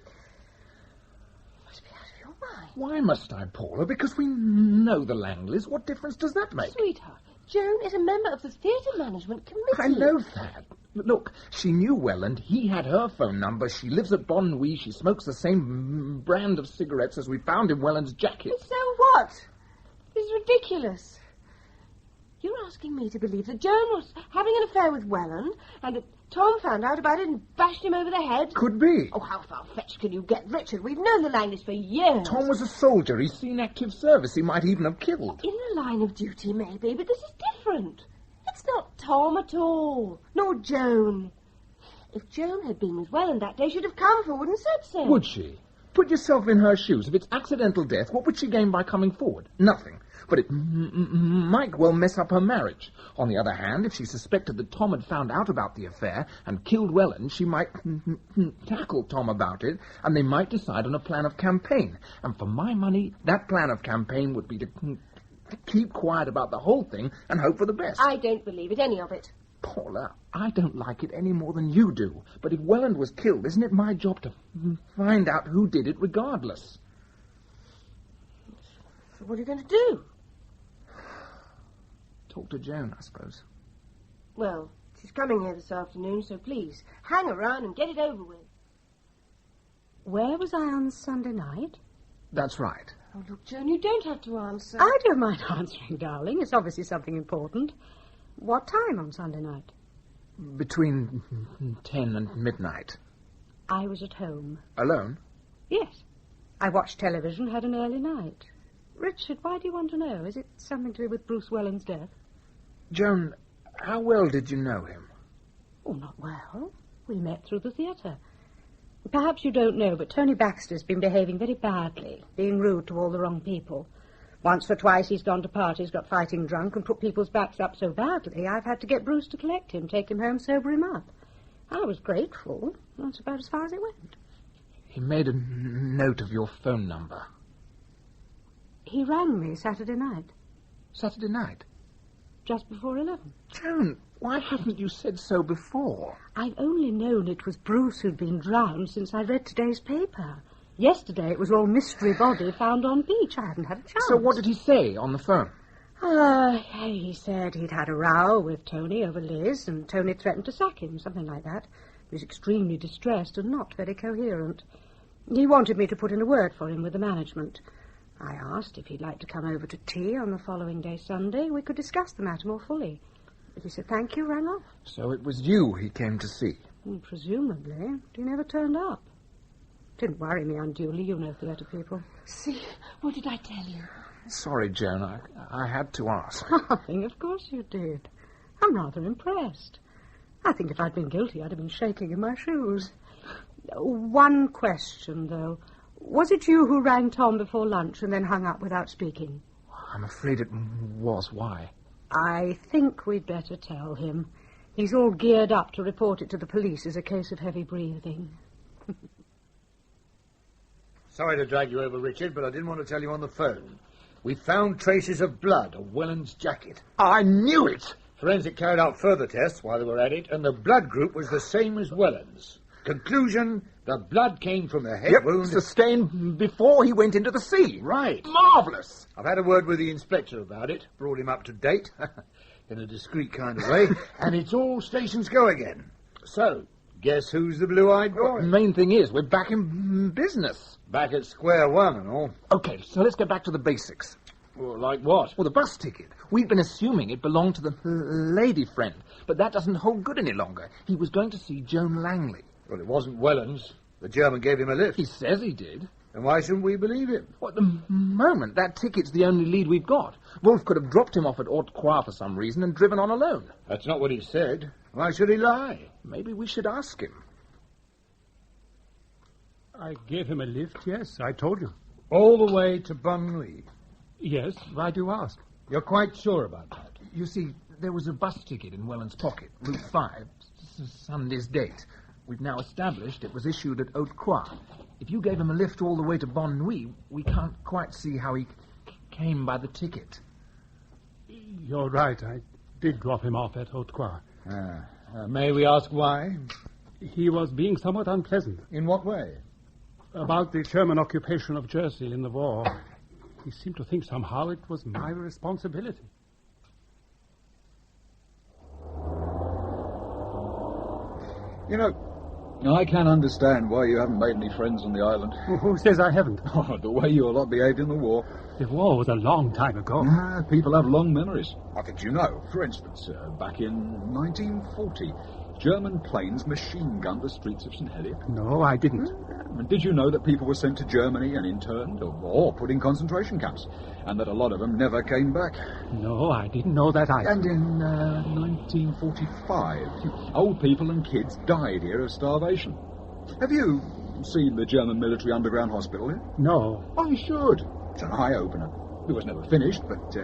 [SPEAKER 4] You must be out of your mind.
[SPEAKER 2] Why must I, Paula? Because we know the Langleys. What difference does that make?
[SPEAKER 4] Sweetheart, Joan is a member of the theatre management committee.
[SPEAKER 2] I know that. Look, she knew Welland. He had her phone number. She lives at Bonne Nuit. She smokes the same brand of cigarettes as we found in Welland's jacket.
[SPEAKER 4] So what? This is ridiculous. You're asking me to believe that Joan was having an affair with Welland and that Tom found out about it and bashed him over the head?
[SPEAKER 2] Could be.
[SPEAKER 4] Oh, how far-fetched can you get, Richard? We've known the Langleys for years.
[SPEAKER 2] Tom was a soldier. He's seen active service. He might even have killed.
[SPEAKER 4] In the line of duty, maybe, but this is different. It's not Tom at all, nor Joan. If Joan had been with Welland that day, she'd have come forward and said so.
[SPEAKER 2] Would she? Put yourself in her shoes. If it's accidental death, what would she gain by coming forward? Nothing. But it might well mess up her marriage. On the other hand, if she suspected that Tom had found out about the affair and killed Welland, she might tackle Tom about it, and they might decide on a plan of campaign. And for my money, that plan of campaign would be to keep quiet about the whole thing and hope for the best.
[SPEAKER 4] I don't believe it, any of it.
[SPEAKER 2] Paula, I don't like it any more than you do. But if Welland was killed, isn't it my job to find out who did it regardless?
[SPEAKER 4] So what are you going to do?
[SPEAKER 2] Talk to Joan, I suppose.
[SPEAKER 4] Well, she's coming here this afternoon, so please, hang around and get it over with.
[SPEAKER 15] Where was I on Sunday night?
[SPEAKER 2] That's right.
[SPEAKER 4] Oh, look, Joan, you don't have to answer.
[SPEAKER 15] I don't mind answering, darling. It's obviously something important. What time on Sunday night?
[SPEAKER 2] Between 10 and midnight.
[SPEAKER 15] I was at home.
[SPEAKER 2] Alone?
[SPEAKER 15] Yes. I watched television, had an early night. Richard, why do you want to know? Is it something to do with Bruce Welland's death?
[SPEAKER 2] Joan, how well did you know him?
[SPEAKER 15] Oh, not well. We met through the theatre. Perhaps you don't know, but Tony Baxter's been behaving very badly, being rude to all the wrong people. Once or twice he's gone to parties, got fighting drunk, and put people's backs up so badly I've had to get Bruce to collect him, take him home, sober him up. I was grateful. That's about as far as it went.
[SPEAKER 2] He made a note of your phone number.
[SPEAKER 15] He rang me Saturday night.
[SPEAKER 2] Saturday night?
[SPEAKER 15] Just before 11.
[SPEAKER 2] Joan, why haven't you said so before?
[SPEAKER 15] I've only known it was Bruce who'd been drowned since I read today's paper. Yesterday it was all mystery body found on beach. I hadn't had a chance.
[SPEAKER 2] So what did he say on the phone?
[SPEAKER 15] He said he'd had a row with Tony over Liz, and Tony threatened to sack him, something like that. He was extremely distressed and not very coherent. He wanted me to put in a word for him with the management. I asked if he'd like to come over to tea on the following day, Sunday. We could discuss the matter more fully. But he said thank you, rang off.
[SPEAKER 2] So it was you he came to see?
[SPEAKER 15] Presumably. He never turned up. Didn't worry me unduly, you know theatre people.
[SPEAKER 4] See, what did I tell you?
[SPEAKER 2] Sorry, Joan, I had to ask.
[SPEAKER 15] Nothing, of course you did. I'm rather impressed. I think if I'd been guilty, I'd have been shaking in my shoes. One question, though. Was it you who rang Tom before lunch and then hung up without speaking?
[SPEAKER 2] I'm afraid it was. Why?
[SPEAKER 15] I think we'd better tell him. He's all geared up to report it to the police as a case of heavy breathing.
[SPEAKER 8] Sorry to drag you over, Richard, but I didn't want to tell you on the phone. We found traces of blood on Welland's jacket.
[SPEAKER 2] I knew it!
[SPEAKER 8] Forensic carried out further tests while they were at it, and the blood group was the same as Welland's. Conclusion, the blood came from the head wound...
[SPEAKER 2] sustained before he went into the sea.
[SPEAKER 8] Right.
[SPEAKER 2] Marvellous!
[SPEAKER 8] I've had a word with the inspector about it, brought him up to date, in a discreet kind of way, and it's all stations go again. So, Guess who's the blue-eyed boy?
[SPEAKER 2] The main thing is, we're back in business.
[SPEAKER 8] Back at square one and all.
[SPEAKER 2] Okay, so let's get back to the basics.
[SPEAKER 8] Well, like what?
[SPEAKER 2] Well, the bus ticket. We've been assuming it belonged to the lady friend, but that doesn't hold good any longer. He was going to see Joan Langley.
[SPEAKER 8] Well, it wasn't Welland's. The German gave him a lift.
[SPEAKER 2] He says he did.
[SPEAKER 8] And why shouldn't we believe him?
[SPEAKER 2] Well, at the moment, that ticket's the only lead we've got. Wolf could have dropped him off at Haute Croix for some reason and driven on alone.
[SPEAKER 8] That's not what he said. Why should he lie?
[SPEAKER 2] Maybe we should ask him.
[SPEAKER 21] I gave him a lift, yes, I told you.
[SPEAKER 8] All the way to Bonnuy?
[SPEAKER 21] Yes, why do you ask?
[SPEAKER 8] You're quite sure about that?
[SPEAKER 2] You see, there was a bus ticket in Welland's pocket, Route 5, Sunday's date. We've now established it was issued at Haute Croix. If you gave him a lift all the way to Bonnuy, we can't quite see how he came by the ticket.
[SPEAKER 21] You're right, I did drop him off at Haute Croix.
[SPEAKER 8] May we ask why?
[SPEAKER 21] He was being somewhat unpleasant.
[SPEAKER 8] In what way?
[SPEAKER 21] About the German occupation of Jersey in the war. He seemed to think somehow it was my responsibility.
[SPEAKER 19] You know, I can understand why you haven't made any friends on the island.
[SPEAKER 21] Who says I haven't?
[SPEAKER 19] Oh, the way you lot behaved in the war.
[SPEAKER 21] The war was a long time ago.
[SPEAKER 19] People have long memories. I think you know. For instance, back in 1940, German planes machine-gunned the streets of St. Helier.
[SPEAKER 21] No, I didn't.
[SPEAKER 19] And did you know that people were sent to Germany and interned or put in concentration camps, and that a lot of them never came back?
[SPEAKER 21] No, I didn't know that either.
[SPEAKER 19] And in 1945, old people and kids died here of starvation. Have you seen the German military underground hospital here?
[SPEAKER 21] No.
[SPEAKER 19] Oh, you should. It's an eye-opener. It was never finished, but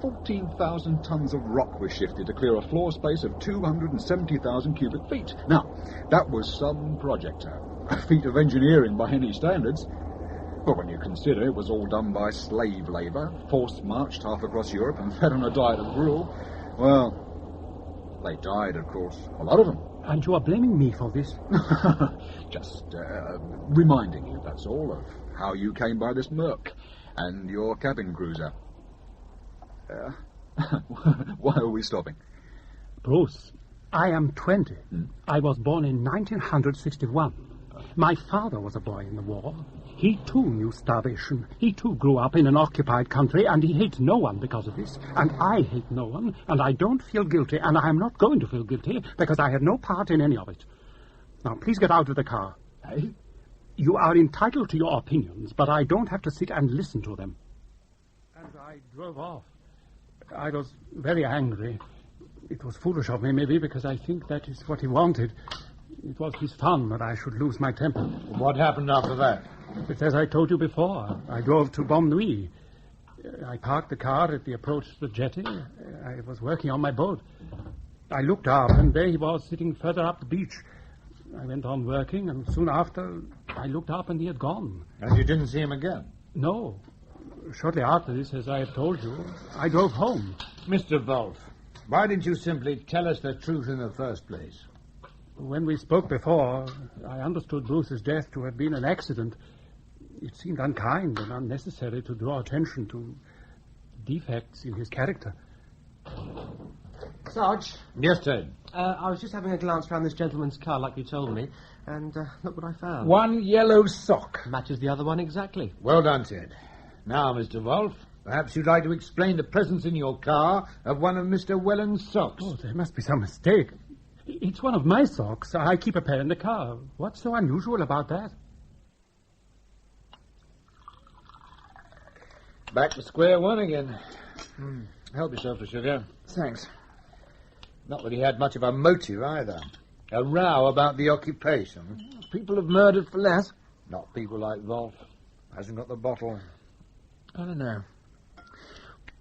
[SPEAKER 19] 14,000 tons of rock was shifted to clear a floor space of 270,000 cubic feet. Now, that was some project. A feat of engineering by any standards. But when you consider it was all done by slave labour, force-marched half across Europe and fed on a diet of gruel, well, they died, of course. A lot of them.
[SPEAKER 21] And you are blaming me for this?
[SPEAKER 19] Just reminding you, that's all, of how you came by this Merc and your cabin cruiser. Why are we stopping?
[SPEAKER 21] Bruce, I am 20. I was born in 1961. My father was a boy in the war. He too knew starvation. He too grew up in an occupied country, and he hates no one because of this. And I hate no one, and I don't feel guilty, and I am not going to feel guilty, because I had no part in any of it. Now, please get out of the car.
[SPEAKER 19] Hey?
[SPEAKER 21] You are entitled to your opinions, but I don't have to sit and listen to them. And I drove off. I was very angry. It was foolish of me, maybe, because I think that is what he wanted. It was his fun that I should lose my temper.
[SPEAKER 8] What happened after that?
[SPEAKER 21] It's as I told you before. I drove to Bonnuy. I parked the car at the approach to the jetty. I was working on my boat. I looked up, and there he was, sitting further up the beach. I went on working, and soon after, I looked up, and he had gone.
[SPEAKER 8] And you didn't see him again?
[SPEAKER 21] No. Shortly after this, as I have told you, I drove home.
[SPEAKER 8] Mr. Wolf, why didn't you simply tell us the truth in the first place?
[SPEAKER 21] When we spoke before, I understood Bruce's death to have been an accident. It seemed unkind and unnecessary to draw attention to defects in his character.
[SPEAKER 10] Sarge?
[SPEAKER 8] Yes, Ted?
[SPEAKER 10] I was just having a glance round this gentleman's car like you told me, and look what I found.
[SPEAKER 8] One yellow sock.
[SPEAKER 10] Matches the other one exactly.
[SPEAKER 8] Well done, Ted. Now, Mr. Wolf, perhaps you'd like to explain the presence in your car of one of Mr. Welland's socks.
[SPEAKER 21] Oh, there must be some mistake. It's one of my socks. I keep a pair in the car. What's so unusual about that?
[SPEAKER 8] Back to square one again. Help yourself to sugar.
[SPEAKER 2] Thanks.
[SPEAKER 8] Not that he had much of a motive, either. A row about the occupation.
[SPEAKER 2] People have murdered for less.
[SPEAKER 8] Not people like Wolf. Hasn't got the bottle.
[SPEAKER 2] I don't know.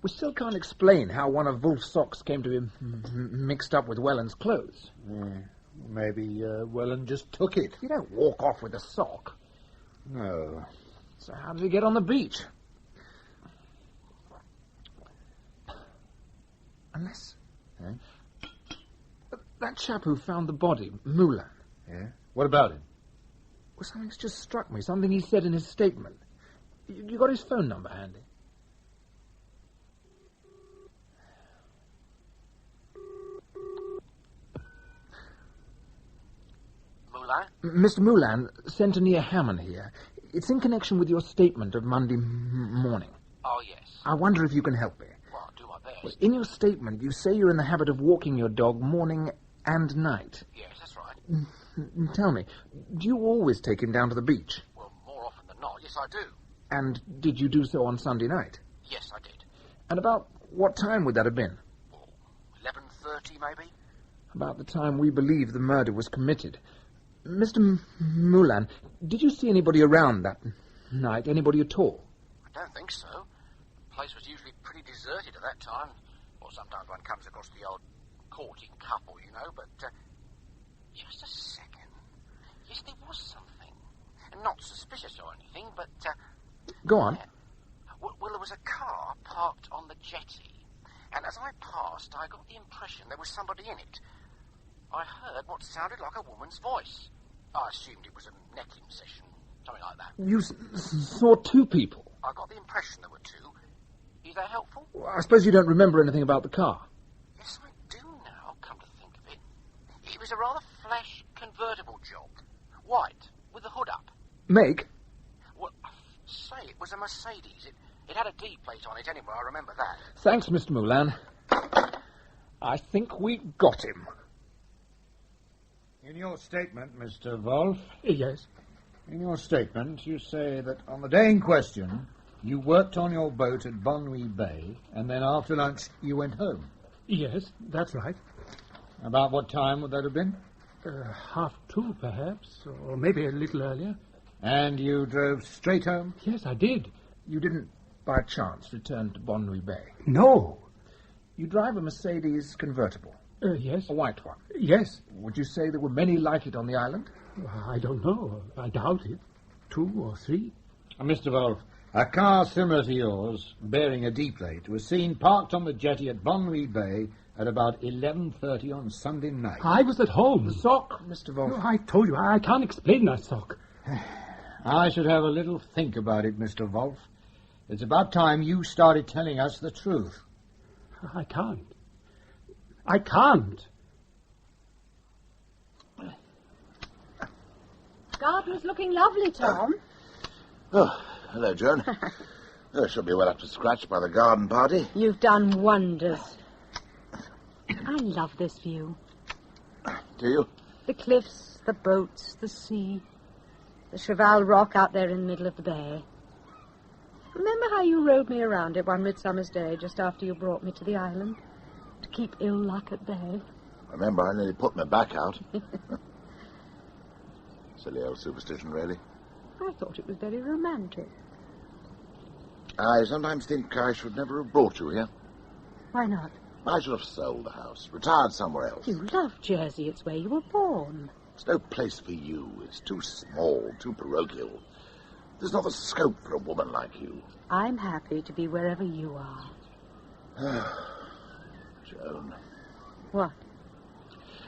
[SPEAKER 2] We still can't explain how one of Wolf's socks came to be mixed up with Welland's clothes.
[SPEAKER 8] Yeah. Maybe Welland just took it.
[SPEAKER 2] You don't walk off with a sock.
[SPEAKER 8] No.
[SPEAKER 2] So how did he get on the beach? Unless... That chap who found the body, Moulin.
[SPEAKER 8] Yeah? What about him?
[SPEAKER 2] Well, something's just struck me. Something he said in his statement. You got his phone number handy?
[SPEAKER 17] Moulin?
[SPEAKER 2] Mr. Moulin, Centre near Hammond here. It's in connection with your statement of Monday morning.
[SPEAKER 17] Oh, yes.
[SPEAKER 2] I wonder if you can help me.
[SPEAKER 17] Well, I'll do my best.
[SPEAKER 2] Well, in your statement, you say you're in the habit of walking your dog morning and night.
[SPEAKER 17] Yes, that's right.
[SPEAKER 2] Tell me, do you always take him down to the beach?
[SPEAKER 17] Well, more often than not, yes, I do.
[SPEAKER 2] And did you do so on Sunday night?
[SPEAKER 17] Yes, I did.
[SPEAKER 2] And about what time would that have been?
[SPEAKER 17] 11:30, maybe?
[SPEAKER 2] About the time we believe the murder was committed. Mr. Moulin, did you see anybody around that night? Anybody at all?
[SPEAKER 17] I don't think so. The place was usually pretty deserted at that time. Or sometimes one comes across the odd courting couple, you know, but... just a second. Yes, there was something. And not suspicious or anything, but...
[SPEAKER 2] Go on.
[SPEAKER 17] Well, there was a car parked on the jetty. And as I passed, I got the impression there was somebody in it. I heard what sounded like a woman's voice. I assumed it was a necking session, something like that.
[SPEAKER 2] You saw two people?
[SPEAKER 17] I got the impression there were two. Is that helpful?
[SPEAKER 2] Well, I suppose you don't remember anything about the car.
[SPEAKER 17] Yes, I do now, come to think of it. It was a rather flash convertible job. White, with the hood up.
[SPEAKER 2] Make?
[SPEAKER 17] Well, say, it was a Mercedes. It had a D plate on it anyway, I remember that.
[SPEAKER 2] Thanks, Mr. Moulin. I think we got him.
[SPEAKER 8] In your statement, Mr. Wolf...
[SPEAKER 21] Yes?
[SPEAKER 8] In your statement, you say that on the day in question, you worked on your boat at Bonwy Bay, and then after lunch, you went home.
[SPEAKER 21] Yes, that's right.
[SPEAKER 8] About what time would that have been?
[SPEAKER 21] 2:30, perhaps, or maybe a little earlier.
[SPEAKER 8] And you drove straight home?
[SPEAKER 21] Yes, I did.
[SPEAKER 2] You didn't, by chance, return to Bonwy Bay?
[SPEAKER 21] No.
[SPEAKER 2] You drive a Mercedes convertible?
[SPEAKER 21] Yes.
[SPEAKER 2] A white one?
[SPEAKER 21] Yes.
[SPEAKER 2] Would you say there were many like it on the island?
[SPEAKER 21] I don't know. I doubt it. 2 or 3.
[SPEAKER 8] Mr. Wolf, a car similar to yours, bearing a D plate, was seen parked on the jetty at Bonwy Bay at about 11:30 on Sunday night.
[SPEAKER 21] I was at home.
[SPEAKER 2] The sock, Mr. Wolf.
[SPEAKER 21] No, I told you, I can't explain that sock.
[SPEAKER 8] I should have a little think about it, Mr. Wolf. It's about time you started telling us the truth.
[SPEAKER 21] I can't. I can't.
[SPEAKER 12] Garden's looking lovely, Tom.
[SPEAKER 5] Oh, hello, Joan. I shall be well up to scratch by the garden party.
[SPEAKER 15] You've done wonders. I love this view.
[SPEAKER 5] Do you?
[SPEAKER 15] The cliffs, the boats, the sea, the Cheval Rock out there in the middle of the bay. Remember how you rode me around it one midsummer's day just after you brought me to the island? To keep ill luck at bay?
[SPEAKER 5] Remember, I nearly put my back out. Silly old superstition, really.
[SPEAKER 15] I thought it was very romantic.
[SPEAKER 5] I sometimes think I should never have brought you here.
[SPEAKER 15] Why not?
[SPEAKER 5] I should have sold the house, retired somewhere else.
[SPEAKER 15] You love Jersey. It's where you were born.
[SPEAKER 5] It's no place for you. It's too small, too parochial. There's not the scope for a woman like you.
[SPEAKER 15] I'm happy to be wherever you are.
[SPEAKER 5] Joan.
[SPEAKER 15] What?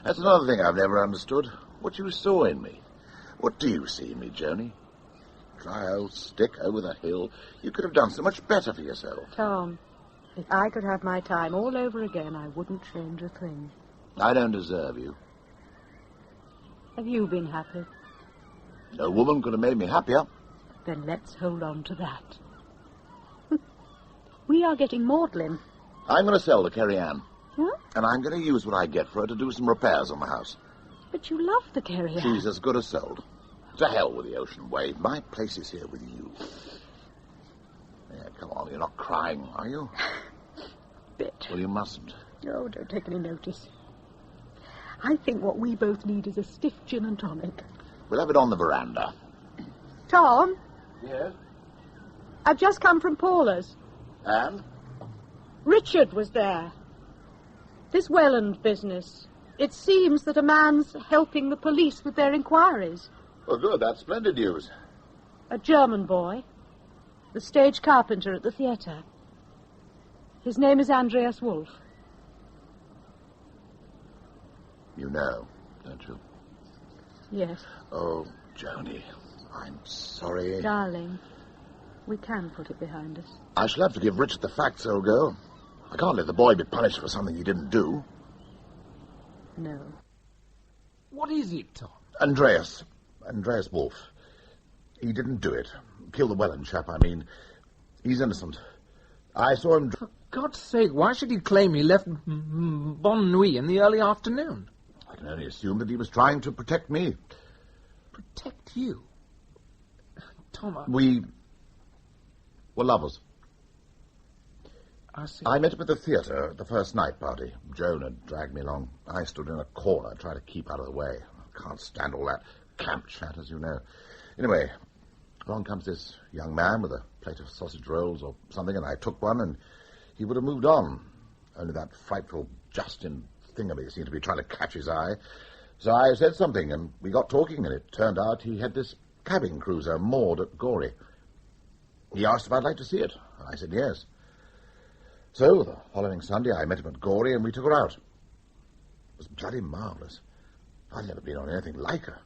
[SPEAKER 5] That's another thing I've never understood. What you saw in me. What do you see in me, Joni? Dry old stick over the hill. You could have done so much better for yourself.
[SPEAKER 15] Tom, if I could have my time all over again, I wouldn't change a thing.
[SPEAKER 5] I don't deserve you.
[SPEAKER 15] Have you been happy?
[SPEAKER 5] No woman could have made me happier.
[SPEAKER 15] Then let's hold on to that. We are getting maudlin.
[SPEAKER 5] I'm going to sell the Kerry Ann.
[SPEAKER 15] What?
[SPEAKER 5] And I'm going to use what I get for her to do some repairs on the house.
[SPEAKER 15] But you love the Kerry Ann.
[SPEAKER 5] She's as good as sold. To hell with the ocean wave. My place is here with you. Yeah, come on, you're not crying, are you?
[SPEAKER 15] Bit.
[SPEAKER 5] Well, you mustn't.
[SPEAKER 15] Oh, don't take any notice. I think what we both need is a stiff gin and tonic.
[SPEAKER 5] We'll have it on the veranda.
[SPEAKER 15] Tom?
[SPEAKER 5] Yes?
[SPEAKER 15] I've just come from Paula's.
[SPEAKER 5] And?
[SPEAKER 15] Richard was there. This Welland business. It seems that a man's helping the police with their inquiries.
[SPEAKER 5] Oh, good. That's splendid news.
[SPEAKER 15] A German boy. The stage carpenter at the theatre. His name is Andreas Wolf.
[SPEAKER 5] You know, don't you?
[SPEAKER 15] Yes.
[SPEAKER 5] Oh, Joni, I'm sorry.
[SPEAKER 15] Darling, we can put it behind us.
[SPEAKER 5] I shall have to give Richard the facts, old girl. I can't let the boy be punished for something he didn't do.
[SPEAKER 15] No.
[SPEAKER 2] What is it, Tom?
[SPEAKER 5] Andreas Wolff. He didn't do it. Kill the Welland chap, I mean. He's innocent. I saw him...
[SPEAKER 2] For God's sake, why should he claim he left Bonne Nuit in the early afternoon?
[SPEAKER 5] I can only assume that he was trying to protect me.
[SPEAKER 2] Protect you? Tom,
[SPEAKER 5] We were lovers.
[SPEAKER 2] I see.
[SPEAKER 5] I met him at the theatre at the first night party. Joan had dragged me along. I stood in a corner, trying to keep out of the way. I can't stand all that camp chat, as you know. Anyway, along comes this young man with a plate of sausage rolls or something, and I took one, and he would have moved on. Only that frightful Justin thingamy seemed to be trying to catch his eye. So I said something, and we got talking, and it turned out he had this cabin cruiser moored at Gorey. He asked if I'd like to see it, and I said yes. So, the following Sunday, I met him at Gorey, and we took her out. It was bloody marvellous. I'd never been on anything like her.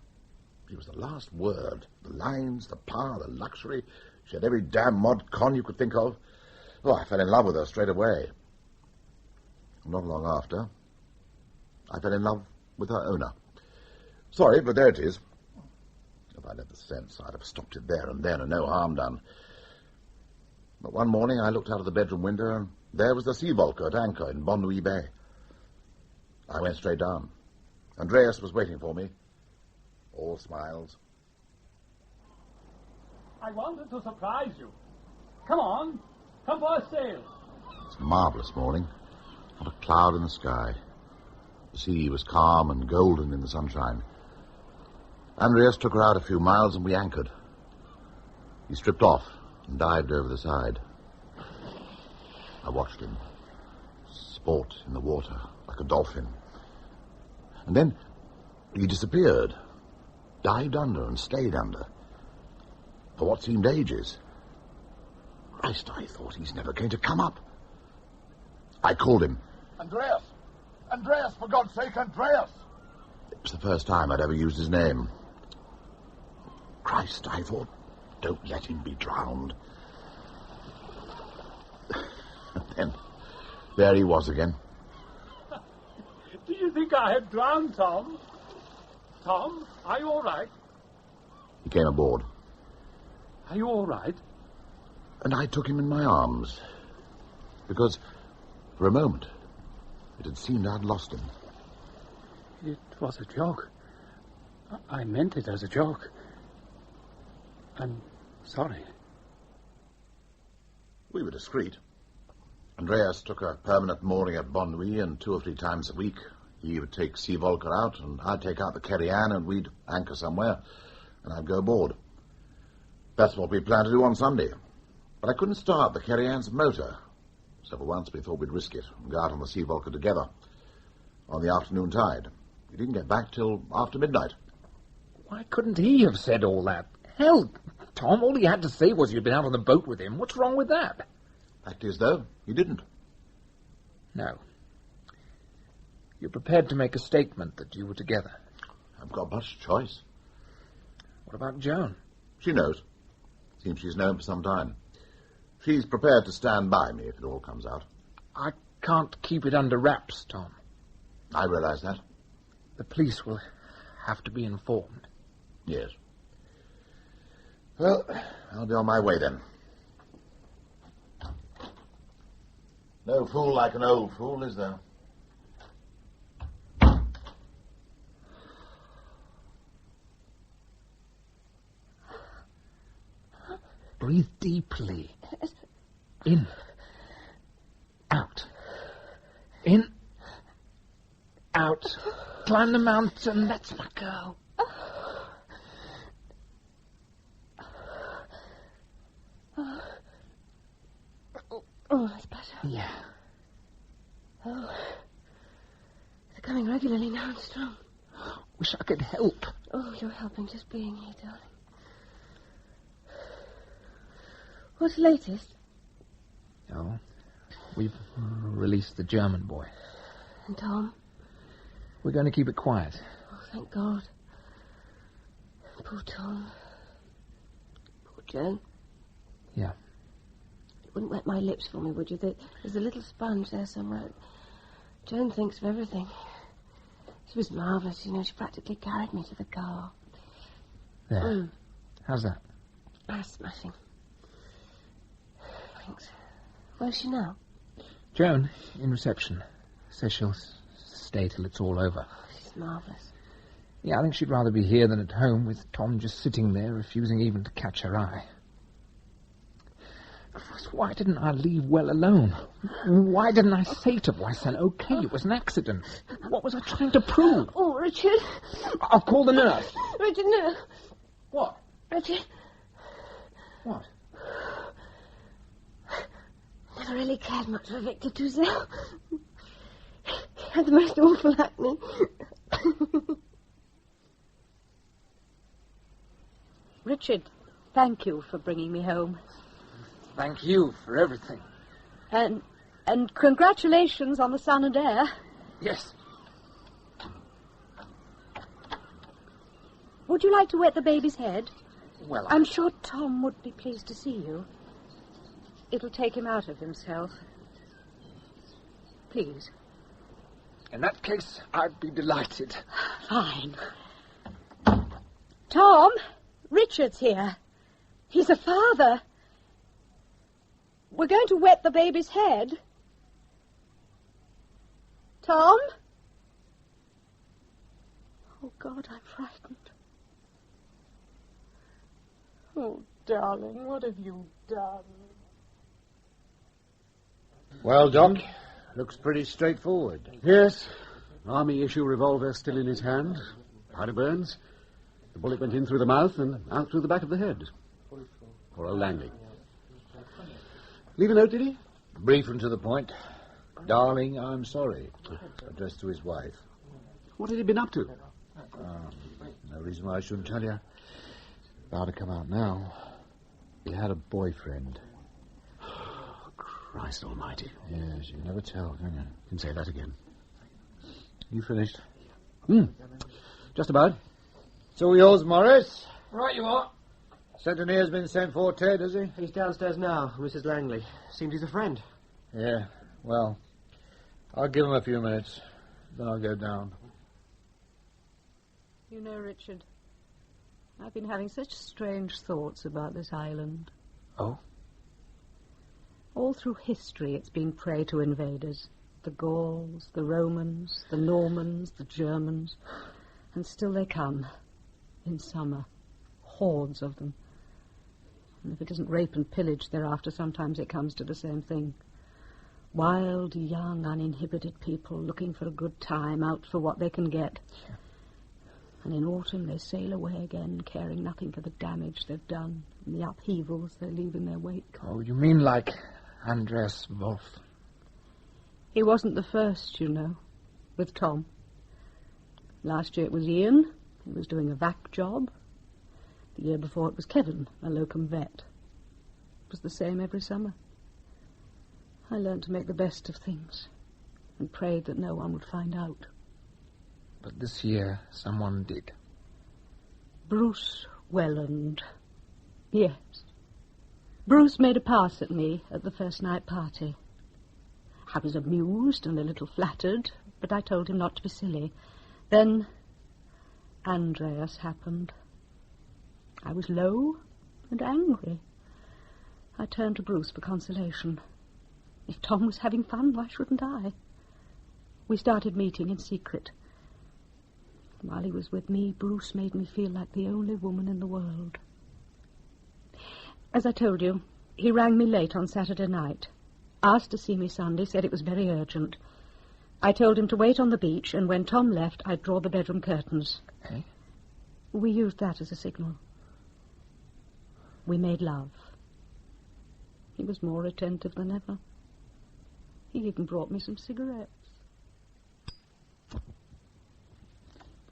[SPEAKER 5] She was the last word. The lines, the power, the luxury. She had every damn mod con you could think of. Oh, I fell in love with her straight away. Not long after, I fell in love with her owner. Sorry, but there it is. If I'd had the sense, I'd have stopped it there and then, and no harm done. But one morning, I looked out of the bedroom window, and there was the Sea Volker at anchor in Bonne Nuit Bay. I went straight down. Andreas was waiting for me. All smiles.
[SPEAKER 21] I wanted to surprise you. Come on. Come for a sail.
[SPEAKER 5] It's a marvellous morning. Not a cloud in the sky. The sea was calm and golden in the sunshine. Andreas took her out a few miles and we anchored. He stripped off and dived over the side. I watched him sport in the water like a dolphin. And then he disappeared, dived under and stayed under for what seemed ages. Christ, I thought he's never going to come up. I called him. Andreas! Andreas, for God's sake, Andreas! It was the first time I'd ever used his name. Christ, I thought, don't let him be drowned. And then, there he was again.
[SPEAKER 21] Do you think I had drowned, Tom? Tom, are you all right?
[SPEAKER 5] He came aboard.
[SPEAKER 21] Are you all right?
[SPEAKER 5] And I took him in my arms. Because, for a moment, it had seemed I'd lost him.
[SPEAKER 21] It was a joke. I meant it as a joke. I'm sorry.
[SPEAKER 5] We were discreet. Andreas took a permanent mooring at Bonne Nuit, and 2 or 3 times a week he would take Sea Volker out, and I'd take out the Kerry Ann, and we'd anchor somewhere, and I'd go aboard. That's what we planned to do on Sunday. But I couldn't start the Kerry Ann's motor, so for once we thought we'd risk it and go out on the Sea Volker together on the afternoon tide. We didn't get back till after midnight.
[SPEAKER 2] Why couldn't he have said all that? Hell, Tom, all he had to say was you'd been out on the boat with him. What's wrong with that?
[SPEAKER 5] Fact is, though, he didn't.
[SPEAKER 2] No. You're prepared to make a statement that you were together.
[SPEAKER 5] I've got much choice.
[SPEAKER 2] What about Joan?
[SPEAKER 5] She knows. Seems she's known for some time. She's prepared to stand by me if it all comes out.
[SPEAKER 2] I can't keep it under wraps, Tom.
[SPEAKER 5] I realize that.
[SPEAKER 2] The police will have to be informed.
[SPEAKER 5] Yes. Well, I'll be on my way then. No fool like an old fool, is there?
[SPEAKER 2] Breathe deeply. In. Out. In. Out. Climb the mountain. That's my girl.
[SPEAKER 4] Oh, that's better.
[SPEAKER 2] Yeah.
[SPEAKER 4] Oh. They're coming regularly now and strong.
[SPEAKER 2] Wish I could help.
[SPEAKER 4] Oh, you're helping just being here, darling. What's latest?
[SPEAKER 2] Oh, we've released the German boy.
[SPEAKER 4] And Tom?
[SPEAKER 2] We're going to keep it quiet.
[SPEAKER 4] Oh, thank God. Poor Tom. Poor Joan.
[SPEAKER 2] Yeah.
[SPEAKER 4] You wouldn't wet my lips for me, would you? There's a little sponge there somewhere. Joan thinks of everything. She was marvellous, you know. She practically carried me to the car.
[SPEAKER 2] There. How's that?
[SPEAKER 4] Ah, smashing. Thanks. Where's she now?
[SPEAKER 2] Joan, in reception. Says she'll stay till it's all over.
[SPEAKER 4] She's marvellous.
[SPEAKER 2] Yeah, I think she'd rather be here than at home, with Tom just sitting there, refusing even to catch her eye. Christ, why didn't I leave well alone? Why didn't I say to Boysen, okay, it was an accident? What was I trying to prove?
[SPEAKER 4] Oh, Richard.
[SPEAKER 2] I'll call the nurse.
[SPEAKER 4] Richard, no.
[SPEAKER 2] What?
[SPEAKER 4] Richard.
[SPEAKER 2] What?
[SPEAKER 4] Never really cared much for Victor Touzel. He had the most awful acne.
[SPEAKER 15] Richard, thank you for bringing me home.
[SPEAKER 2] Thank you for everything.
[SPEAKER 15] And congratulations on the son and heir.
[SPEAKER 2] Yes.
[SPEAKER 15] Would you like to wet the baby's head?
[SPEAKER 2] Well,
[SPEAKER 15] I'm sure Tom would be pleased to see you. It'll take him out of himself. Please.
[SPEAKER 2] In that case, I'd be delighted.
[SPEAKER 15] Fine. Tom, Richard's here. He's a father. We're going to wet the baby's head. Tom? Oh, God, I'm frightened. Oh, darling, what have you done?
[SPEAKER 8] Well, Doc, looks pretty straightforward.
[SPEAKER 9] Yes. Army issue revolver still in his hand. Powder burns. The bullet went in through the mouth and out through the back of the head. Poor old Langley. Leave a note, did he?
[SPEAKER 8] Brief and to the point. Darling, I'm sorry. Addressed to his wife.
[SPEAKER 9] What had he been up to?
[SPEAKER 8] No reason why I shouldn't tell you. About to come out now. He had a boyfriend.
[SPEAKER 9] Christ almighty.
[SPEAKER 8] Yes, you never tell, can you?
[SPEAKER 9] You can say that again.
[SPEAKER 8] You finished?
[SPEAKER 9] Just about.
[SPEAKER 8] So yours, Morris?
[SPEAKER 10] Right you are.
[SPEAKER 8] Centenier's been sent for, Ted, has he?
[SPEAKER 10] He's downstairs now, Mrs. Langley. Seems he's a friend.
[SPEAKER 8] Yeah, well, I'll give him a few minutes. Then I'll go down.
[SPEAKER 15] You know, Richard, I've been having such strange thoughts about this island.
[SPEAKER 2] Oh?
[SPEAKER 15] All through history it's been prey to invaders. The Gauls, the Romans, the Normans, the Germans. And still they come. In summer. Hordes of them. And if it isn't rape and pillage thereafter, sometimes it comes to the same thing. Wild, young, uninhibited people looking for a good time, out for what they can get.
[SPEAKER 2] Yeah.
[SPEAKER 15] And in autumn they sail away again, caring nothing for the damage they've done and the upheavals they leave in their wake.
[SPEAKER 2] Oh, you mean like Andreas Wolff?
[SPEAKER 15] He wasn't the first, you know, with Tom. Last year it was Ian. He was doing a vac job. The year before it was Kevin, a locum vet. It was the same every summer. I learned to make the best of things and prayed that no one would find out.
[SPEAKER 2] But this year, someone did.
[SPEAKER 15] Bruce Welland. Yes. Bruce made a pass at me at the first night party. I was amused and a little flattered, but I told him not to be silly. Then Andreas happened. I was low and angry. I turned to Bruce for consolation. If Tom was having fun, why shouldn't I? We started meeting in secret. While he was with me, Bruce made me feel like the only woman in the world. As I told you, he rang me late on Saturday night. Asked to see me Sunday, said it was very urgent. I told him to wait on the beach, and when Tom left, I'd draw the bedroom curtains.
[SPEAKER 2] Eh?
[SPEAKER 15] We used that as a signal. We made love. He was more attentive than ever. He even brought me some cigarettes.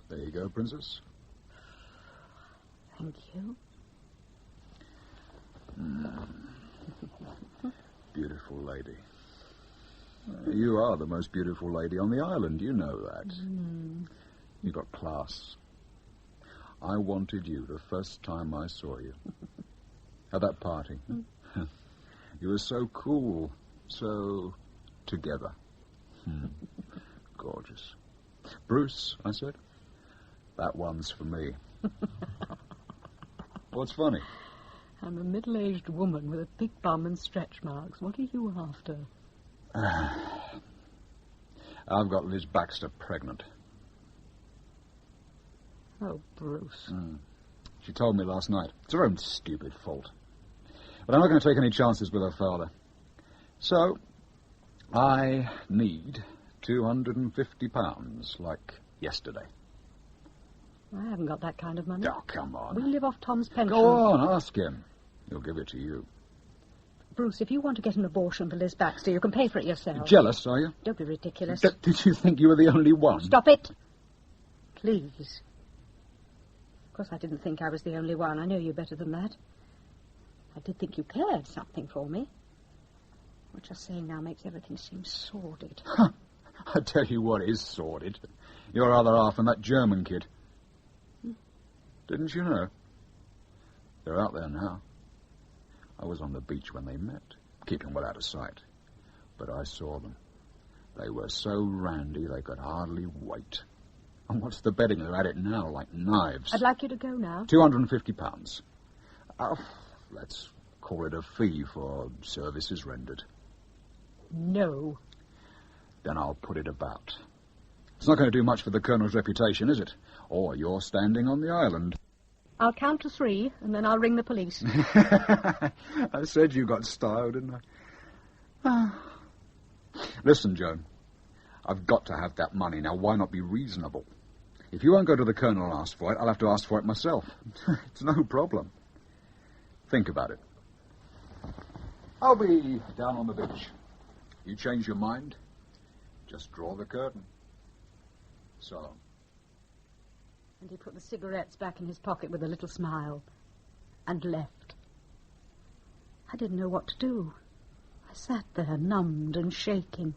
[SPEAKER 19] There you go, Princess.
[SPEAKER 15] Thank you.
[SPEAKER 19] Beautiful lady. You are the most beautiful lady on the island, you know that. You've got class. I wanted you the first time I saw you. At that party. You were so cool, so together. Gorgeous. Bruce, I said, that one's for me. What's funny?
[SPEAKER 15] I'm a middle-aged woman with a big bum and stretch marks. What are you after?
[SPEAKER 19] I've got Liz Baxter pregnant.
[SPEAKER 15] Oh, Bruce.
[SPEAKER 19] She told me last night. It's her own stupid fault. But I'm not going to take any chances with her father. So, I need £250, like yesterday.
[SPEAKER 15] I haven't got that kind of money.
[SPEAKER 19] Oh, come on.
[SPEAKER 15] We live off Tom's pension.
[SPEAKER 19] Go on, ask him. He'll give it to you.
[SPEAKER 15] Bruce, if you want to get an abortion for Liz Baxter, you can pay for it yourself.
[SPEAKER 19] You're jealous, are you?
[SPEAKER 15] Don't be ridiculous.
[SPEAKER 19] Did you think you were the only one?
[SPEAKER 15] Stop it. Please. Of course, I didn't think I was the only one. I know you better than that. I did think you cared something for me. What you're saying now makes everything seem sordid.
[SPEAKER 19] I tell you what is sordid. Your other half and that German kid. Didn't you know? They're out there now. I was on the beach when they met, keeping well out of sight. But I saw them. They were so randy they could hardly wait. And what's the betting? They're at it now, like knives.
[SPEAKER 15] I'd like you to go now.
[SPEAKER 19] £250. Let's call it a fee for services rendered.
[SPEAKER 15] No.
[SPEAKER 19] Then I'll put it about. It's not going to do much for the Colonel's reputation, is it? Or you're standing on the island.
[SPEAKER 15] I'll count to 3, and then I'll ring the police.
[SPEAKER 19] I said you got style, didn't I? Listen, Joan. I've got to have that money. Now, why not be reasonable? If you won't go to the Colonel and ask for it, I'll have to ask for it myself. It's no problem. Think about it. I'll be down on the beach. You change your mind, just draw the curtain. So long.
[SPEAKER 15] And he put the cigarettes back in his pocket with a little smile and left. I didn't know what to do. I sat there, numbed and shaking.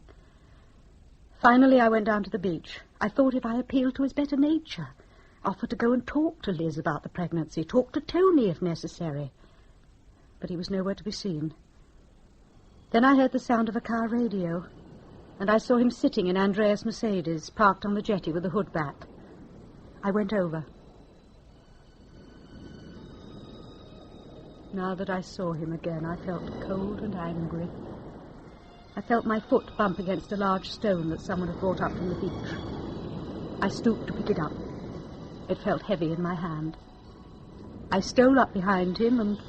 [SPEAKER 15] Finally, I went down to the beach. I thought if I appealed to his better nature, offered to go and talk to Liz about the pregnancy, talk to Tony if necessary. But he was nowhere to be seen. Then I heard the sound of a car radio, and I saw him sitting in Andreas' Mercedes, parked on the jetty with the hood back. I went over. Now that I saw him again, I felt cold and angry. I felt my foot bump against a large stone that someone had brought up from the beach. I stooped to pick it up. It felt heavy in my hand. I stole up behind him and...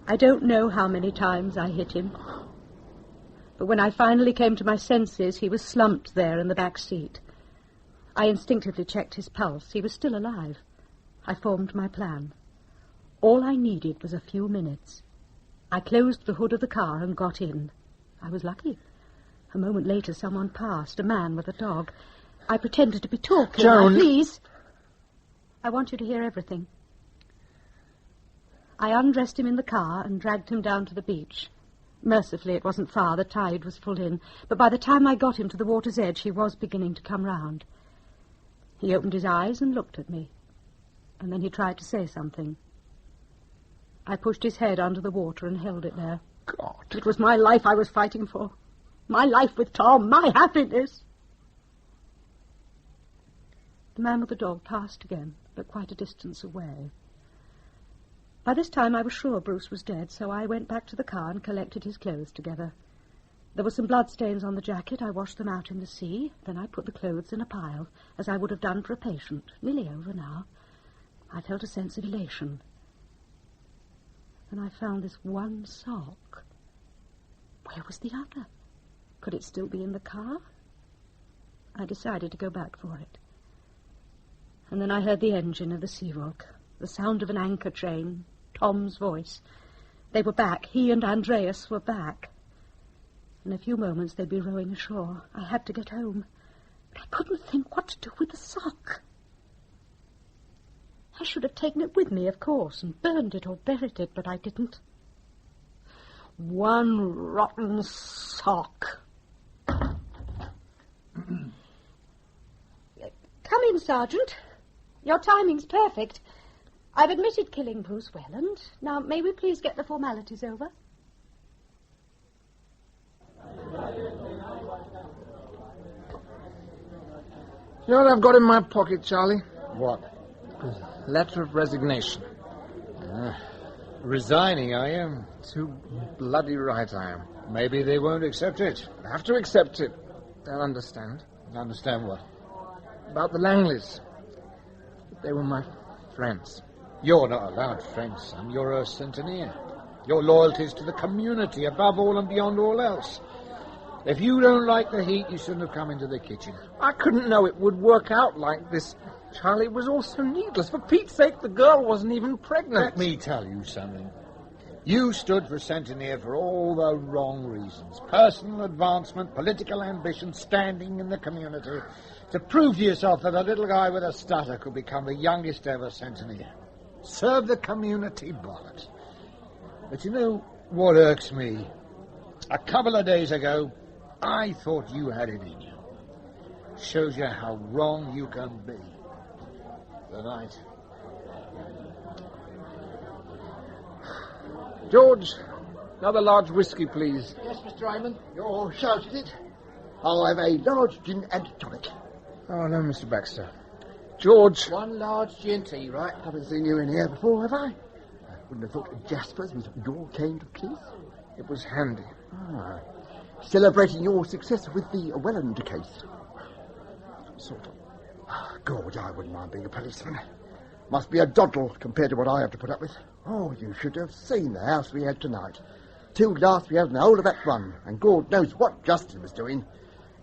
[SPEAKER 15] I don't know how many times I hit him. But when I finally came to my senses, he was slumped there in the back seat. I instinctively checked his pulse. He was still alive. I formed my plan. All I needed was a few minutes. I closed the hood of the car and got in. I was lucky. A moment later, someone passed, a man with a dog. I pretended to be talking.
[SPEAKER 2] Joan!
[SPEAKER 15] Please. I want you to hear everything. I undressed him in the car and dragged him down to the beach. Mercifully, it wasn't far. The tide was full in. But by the time I got him to the water's edge, he was beginning to come round. He opened his eyes and looked at me. And then he tried to say something. I pushed his head under the water and held it there.
[SPEAKER 19] God.
[SPEAKER 15] It was my life I was fighting for. My life with Tom. My happiness. The man with the dog passed again, but quite a distance away. By this time I was sure Bruce was dead, so I went back to the car and collected his clothes together. There were some bloodstains on the jacket. I washed them out in the sea. Then I put the clothes in a pile, as I would have done for a patient. Nearly over now. I felt a sense of elation. Then I found this one sock. Where was the other? Could it still be in the car? I decided to go back for it. And then I heard the engine of the Sea Rock, the sound of an anchor train, Tom's voice. They were back. He and Andreas were back. In a few moments they'd be rowing ashore. I had to get home. But I couldn't think what to do with the sock. I should have taken it with me, of course, and burned it or buried it, but I didn't. One rotten sock. Come in, Sergeant. Your timing's perfect. I've admitted killing Bruce Welland. Now, may we please get the formalities over?
[SPEAKER 2] You know what I've got in my pocket, Charlie?
[SPEAKER 8] What?
[SPEAKER 2] A letter of resignation.
[SPEAKER 8] Resigning, are you?
[SPEAKER 2] Too bloody right I am.
[SPEAKER 8] Maybe they won't accept it.
[SPEAKER 2] I have to accept it. They'll understand.
[SPEAKER 8] Understand what?
[SPEAKER 2] About the Langleys. They were my friends.
[SPEAKER 8] You're not allowed friends, son. You're a centennier. Your loyalty's to the community, above all and beyond all else. If you don't like the heat, you shouldn't have come into the kitchen.
[SPEAKER 2] I couldn't know it would work out like this. Charlie, it was all so needless. For Pete's sake, the girl wasn't even pregnant.
[SPEAKER 8] Let me tell you something. You stood for centennier for all the wrong reasons. Personal advancement, political ambition, standing in the community. To prove to yourself that a little guy with a stutter could become the youngest ever centennier. Serve the community, bollocks. But you know what irks me? A couple of days ago, I thought you had it in you. Shows you how wrong you can be. Good night.
[SPEAKER 2] George, another large whiskey, please.
[SPEAKER 16] Yes, Mr. Raymond. You're shouted it. I'll have a large gin and tonic.
[SPEAKER 2] Oh, no, Mr. Baxter. George.
[SPEAKER 16] One large G&T, right? Haven't seen you in here before, have I? Wouldn't have thought Jasper's was your kind of place.
[SPEAKER 2] It was handy.
[SPEAKER 16] Ah. Celebrating your success with the Welland case.
[SPEAKER 2] Sort of.
[SPEAKER 16] God, I wouldn't mind being a policeman. Must be a doddle compared to what I have to put up with. Oh, you should have seen the house we had tonight. 2 glass we had in the whole of that run, and God knows what Justin was doing.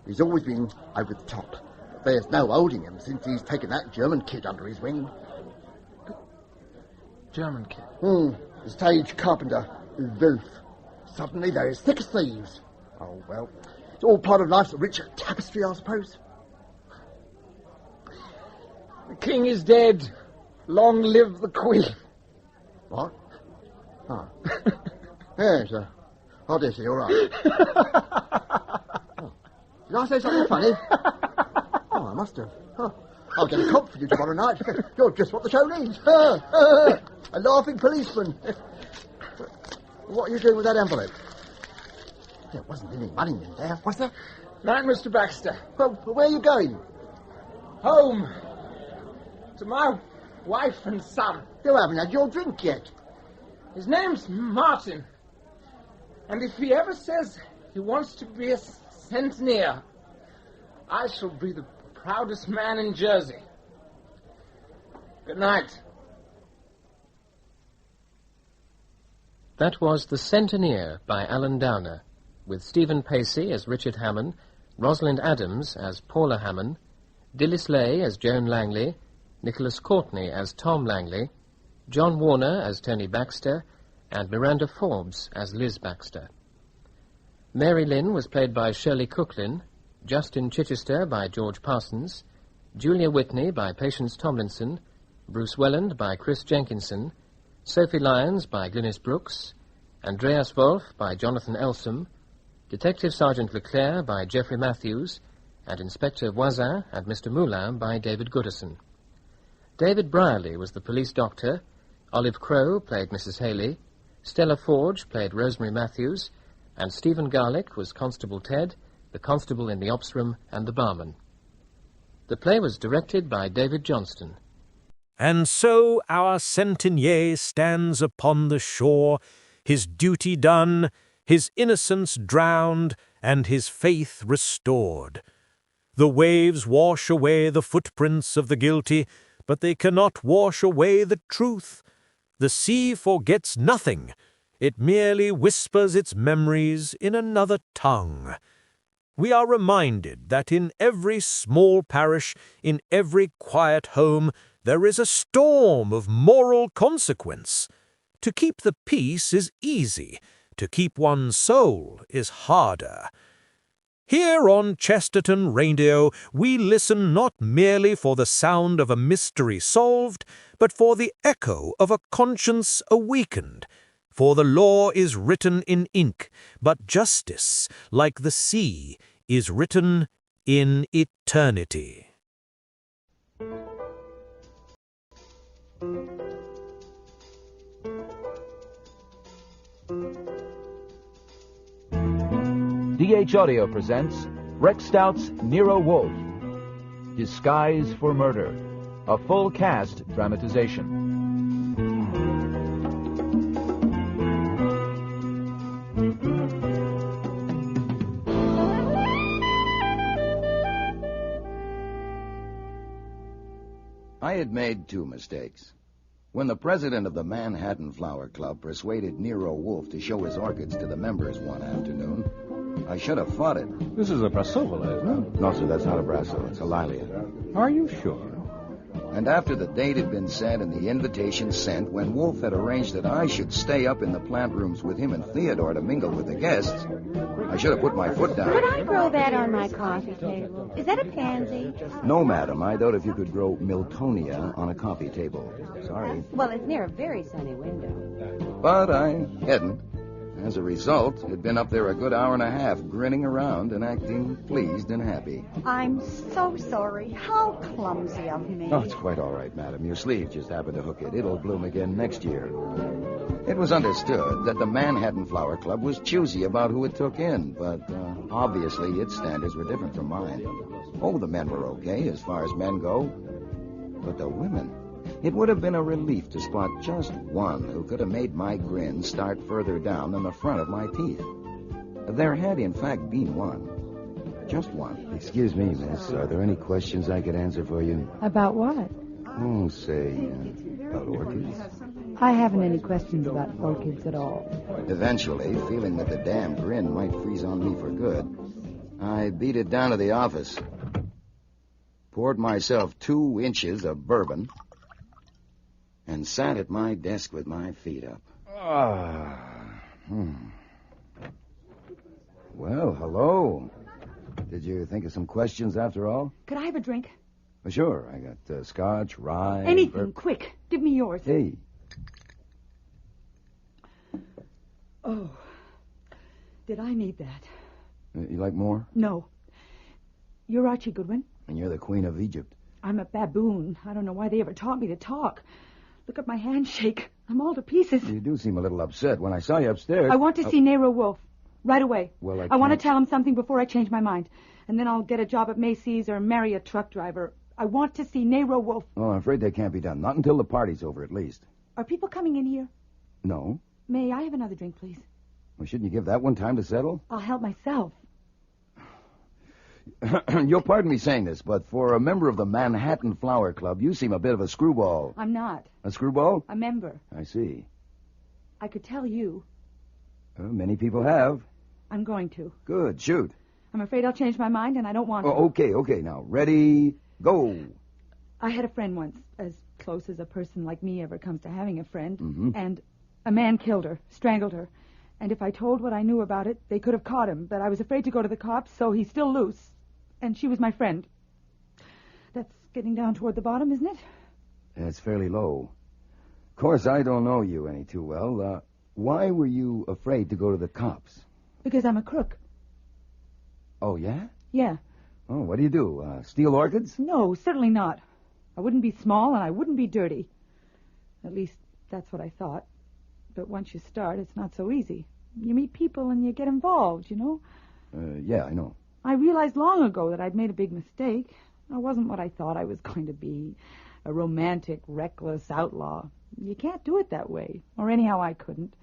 [SPEAKER 16] He's always been over the top. But there's no holding him since he's taken that German kid under his wing.
[SPEAKER 2] German kid?
[SPEAKER 16] The stage carpenter, Wolf. Suddenly they're as thick as thieves. Oh, well, it's all part of life's rich tapestry, I suppose.
[SPEAKER 2] The king is dead. Long live the queen.
[SPEAKER 16] What? Oh. Yes, I dare say you're right. Oh. Did I say something funny? Oh, I must have. Oh. I'll get a cop for you tomorrow night. You're just what the show needs. A laughing policeman. What are you doing with that envelope? There wasn't any money in there, was there?
[SPEAKER 2] No, Mr. Baxter.
[SPEAKER 16] Well, where are you going?
[SPEAKER 2] Home. To my wife and son.
[SPEAKER 16] You haven't had your drink yet.
[SPEAKER 2] His name's Martin. And if he ever says he wants to be a centennier, I shall be the proudest man in Jersey. Good night.
[SPEAKER 3] That was The Centennier by Alan Downer, with Stephen Pacey as Richard Hammond, Rosalind Adams as Paula Hammond, Dilys Lay as Joan Langley, Nicholas Courtney as Tom Langley, John Warner as Tony Baxter, and Miranda Forbes as Liz Baxter. Mary Lynn was played by Shirley Cooklin, Justin Chichester by George Parsons, Julia Whitney by Patience Tomlinson, Bruce Welland by Chris Jenkinson, Sophie Lyons by Glynis Brooks, Andreas Wolff by Jonathan Elsom, Detective Sergeant Leclerc by Geoffrey Matthews, and Inspector Voisin and Mr. Moulin by David Goodison. David Brierley was the police doctor, Olive Crowe played Mrs. Haley, Stella Forge played Rosemary Matthews, and Stephen Garlick was Constable Ted, the constable in the ops room, and the barman. The play was directed by David Johnston.
[SPEAKER 22] And so our centenier stands upon the shore, his duty done, his innocence drowned, and his faith restored. The waves wash away the footprints of the guilty, but they cannot wash away the truth. The sea forgets nothing. It merely whispers its memories in another tongue. We are reminded that in every small parish, in every quiet home, there is a storm of moral consequence. To keep the peace is easy. To keep one's soul is harder. Here on Chesterton Radio, we listen not merely for the sound of a mystery solved, but for the echo of a conscience awakened. For the law is written in ink, but justice, like the sea, is written in eternity.
[SPEAKER 7] DH Audio presents Rex Stout's Nero Wolfe, Disguise for Murder, a full cast dramatization.
[SPEAKER 18] I had made 2 mistakes. When the president of the Manhattan Flower Club persuaded Nero Wolfe to show his orchids to the members one afternoon, I should have fought it.
[SPEAKER 23] This is a Brassola, isn't it?
[SPEAKER 18] No, sir, that's not a Brasso. It's a Lilia.
[SPEAKER 23] Are you sure?
[SPEAKER 18] And after the date had been set and the invitation sent, when Wolfe had arranged that I should stay up in the plant rooms with him and Theodore to mingle with the guests, I should have put my foot down.
[SPEAKER 24] Could I grow that on my coffee table? Is that a pansy?
[SPEAKER 18] No, madam. I doubt if you could grow Miltonia on a coffee table. Sorry.
[SPEAKER 24] Well, it's near a very sunny window.
[SPEAKER 18] But I hadn't. As a result, had been up there a good hour and a half, grinning around and acting pleased and happy.
[SPEAKER 25] I'm so sorry. How clumsy of me.
[SPEAKER 18] Oh, it's quite all right, madam. Your sleeve just happened to hook it. It'll bloom again next year. It was understood that the Manhattan Flower Club was choosy about who it took in, but obviously its standards were different from mine. Oh, the men were okay as far as men go, but the women... It would have been a relief to spot just one who could have made my grin start further down than the front of my teeth. There had, in fact, been one. Just one.
[SPEAKER 26] Excuse me, miss. Are there any questions I could answer for you?
[SPEAKER 27] About what?
[SPEAKER 26] Oh, say, about orchids.
[SPEAKER 27] I haven't any questions about orchids at all.
[SPEAKER 18] Eventually, feeling that the damn grin might freeze on me for good, I beat it down to the office, poured myself 2 inches of bourbon, and sat at my desk with my feet up. Well, hello. Did you think of some questions after all?
[SPEAKER 27] Could I have a drink?
[SPEAKER 18] Sure. I got scotch, rye...
[SPEAKER 27] Anything, quick. Give me yours.
[SPEAKER 18] Hey.
[SPEAKER 27] Oh, did I need that?
[SPEAKER 18] You like more?
[SPEAKER 27] No. You're Archie Goodwin?
[SPEAKER 18] And you're the Queen of Egypt.
[SPEAKER 27] I'm a baboon. I don't know why they ever taught me to talk. Look at my handshake. I'm all to pieces.
[SPEAKER 18] You do seem a little upset. When I saw you upstairs...
[SPEAKER 27] I want to see Nero Wolfe. Right away.
[SPEAKER 18] Well,
[SPEAKER 27] I want to tell him something before I change my mind. And then I'll get a job at Macy's or marry a truck driver. I want to see Nero Wolfe.
[SPEAKER 18] Oh, I'm afraid that can't be done. Not until the party's over, at least.
[SPEAKER 27] Are people coming in here?
[SPEAKER 18] No.
[SPEAKER 27] May I have another drink, please?
[SPEAKER 18] Well, shouldn't you give that one time to settle?
[SPEAKER 27] I'll help myself.
[SPEAKER 18] You'll pardon me saying this, but for a member of the Manhattan Flower Club, you seem a bit of a screwball.
[SPEAKER 27] I'm not.
[SPEAKER 18] A screwball?
[SPEAKER 27] A member.
[SPEAKER 18] I see.
[SPEAKER 27] I could tell you.
[SPEAKER 18] Many people have.
[SPEAKER 27] I'm going to.
[SPEAKER 18] Good. Shoot.
[SPEAKER 27] I'm afraid I'll change my mind, and I don't want to.
[SPEAKER 18] Okay. Now, ready, go.
[SPEAKER 27] I had a friend once, as close as a person like me ever comes to having a friend,
[SPEAKER 18] Mm-hmm.
[SPEAKER 27] and a man killed her, strangled her. And if I told what I knew about it, they could have caught him, but I was afraid to go to the cops, so he's still loose. And she was my friend. That's getting down toward the bottom, isn't it?
[SPEAKER 18] That's fairly low. Of course, I don't know you any too well. Why were you afraid to go to the cops?
[SPEAKER 27] Because I'm a crook.
[SPEAKER 18] Oh, yeah?
[SPEAKER 27] Yeah.
[SPEAKER 18] Oh, what do you do? Steal orchids?
[SPEAKER 27] No, certainly not. I wouldn't be small and I wouldn't be dirty. At least, that's what I thought. But once you start, it's not so easy. You meet people and you get involved, you know?
[SPEAKER 18] Yeah, I know.
[SPEAKER 27] I realized long ago that I'd made a big mistake. I wasn't what I thought I was going to be. A romantic, reckless outlaw. You can't do it that way. Or anyhow, I couldn't.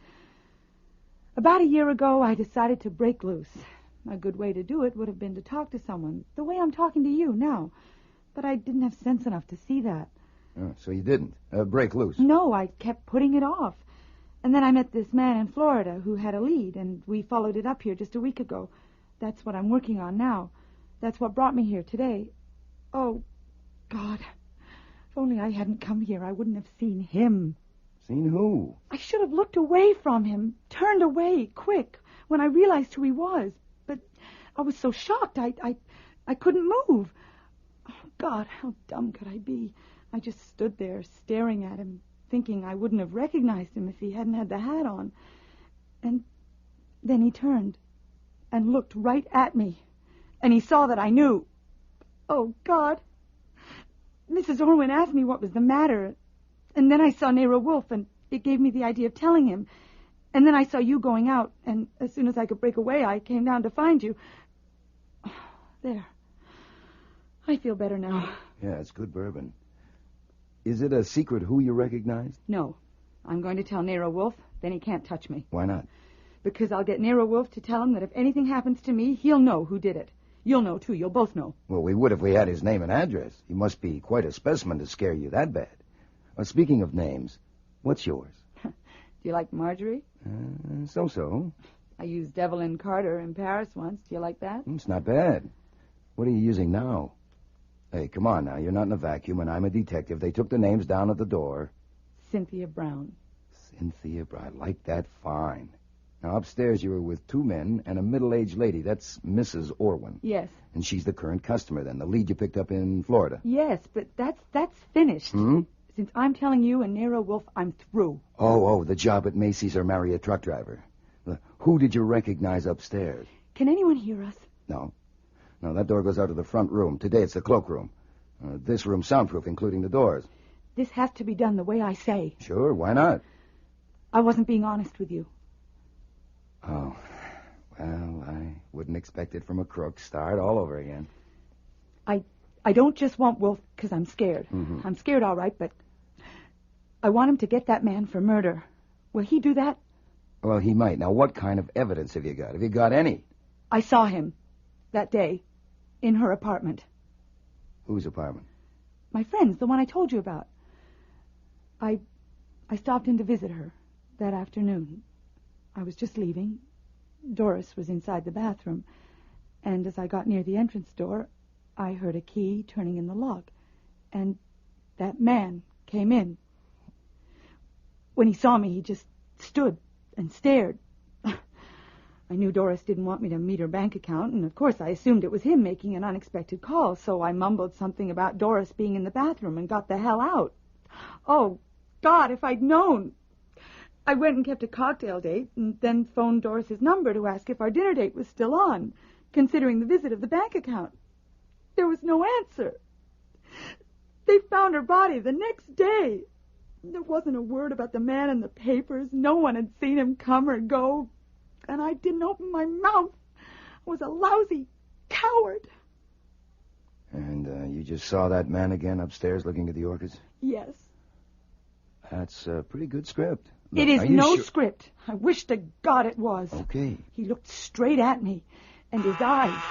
[SPEAKER 27] About a year ago, I decided to break loose. A good way to do it would have been to talk to someone, the way I'm talking to you now. But I didn't have sense enough to see that.
[SPEAKER 18] Oh, so you didn't break loose?
[SPEAKER 27] No, I kept putting it off. And then I met this man in Florida who had a lead, and we followed it up here just a week ago. That's what I'm working on now. That's what brought me here today. Oh, God. If only I hadn't come here, I wouldn't have seen him.
[SPEAKER 18] Seen who?
[SPEAKER 27] I should have looked away from him, turned away, quick, when I realized who he was. But I was so shocked, I couldn't move. Oh, God, how dumb could I be? I just stood there, staring at him, thinking I wouldn't have recognized him if he hadn't had the hat on. And then he turned and looked right at me. And he saw that I knew. Oh, God. Mrs. Orwin asked me what was the matter. And then I saw Nero Wolfe, and it gave me the idea of telling him. And then I saw you going out, and as soon as I could break away, I came down to find you. There. I feel better now.
[SPEAKER 18] Yeah, it's good bourbon. Is it a secret who you recognized?
[SPEAKER 27] No. I'm going to tell Nero Wolfe, then he can't touch me.
[SPEAKER 18] Why not?
[SPEAKER 27] Because I'll get Nero Wolfe to tell him that if anything happens to me, he'll know who did it. You'll know, too. You'll both know.
[SPEAKER 18] Well, we would if we had his name and address. He must be quite a specimen to scare you that bad. Well, speaking of names, what's yours?
[SPEAKER 27] Do you like Marjorie?
[SPEAKER 18] So-so.
[SPEAKER 27] I used Evelyn Carter in Paris once. Do you like that?
[SPEAKER 18] It's not bad. What are you using now? Hey, come on now. You're not in a vacuum, and I'm a detective. They took the names down at the door.
[SPEAKER 27] Cynthia Brown.
[SPEAKER 18] Cynthia Brown. I like that fine. Now, upstairs you were with 2 men and a middle-aged lady. That's Mrs. Orwin.
[SPEAKER 27] Yes.
[SPEAKER 18] And she's the current customer, then, the lead you picked up in Florida.
[SPEAKER 27] Yes, but that's finished. Since I'm telling you and Nero Wolfe, I'm through.
[SPEAKER 18] Oh, the job at Macy's or marry a truck driver. Who did you recognize upstairs?
[SPEAKER 27] Can anyone hear us?
[SPEAKER 18] No, that door goes out to the front room. Today it's the cloakroom. This room's soundproof, including the doors.
[SPEAKER 27] This has to be done the way I say.
[SPEAKER 18] Sure, why not?
[SPEAKER 27] I wasn't being honest with you.
[SPEAKER 18] Oh, well, I wouldn't expect it from a crook. Start all over again.
[SPEAKER 27] I don't just want Wolfe because I'm scared. I'm scared, all right, but I want him to get that man for murder. Will he do that?
[SPEAKER 18] Well, he might. Now, what kind of evidence have you got? Have you got any?
[SPEAKER 27] I saw him that day in her apartment.
[SPEAKER 18] Whose apartment?
[SPEAKER 27] My friend's, the one I told you about. I stopped in to visit her that afternoon. I was just leaving. Doris was inside the bathroom. And as I got near the entrance door, I heard a key turning in the lock. And that man came in. When he saw me, he just stood and stared. I knew Doris didn't want me to meet her bank account, and of course I assumed it was him making an unexpected call, so I mumbled something about Doris being in the bathroom and got the hell out. Oh, God, if I'd known. I went and kept a cocktail date, and then phoned Doris's number to ask if our dinner date was still on, considering the visit of the bank account. There was no answer. They found her body the next day. There wasn't a word about the man in the papers. No one had seen him come or go. And I didn't open my mouth. I was a lousy coward.
[SPEAKER 18] And you just saw that man again upstairs looking at the orchids?
[SPEAKER 27] Yes.
[SPEAKER 18] That's a pretty good script. Look,
[SPEAKER 27] it is no script. I wish to God it was.
[SPEAKER 18] Okay.
[SPEAKER 27] He looked straight at me, and his eyes...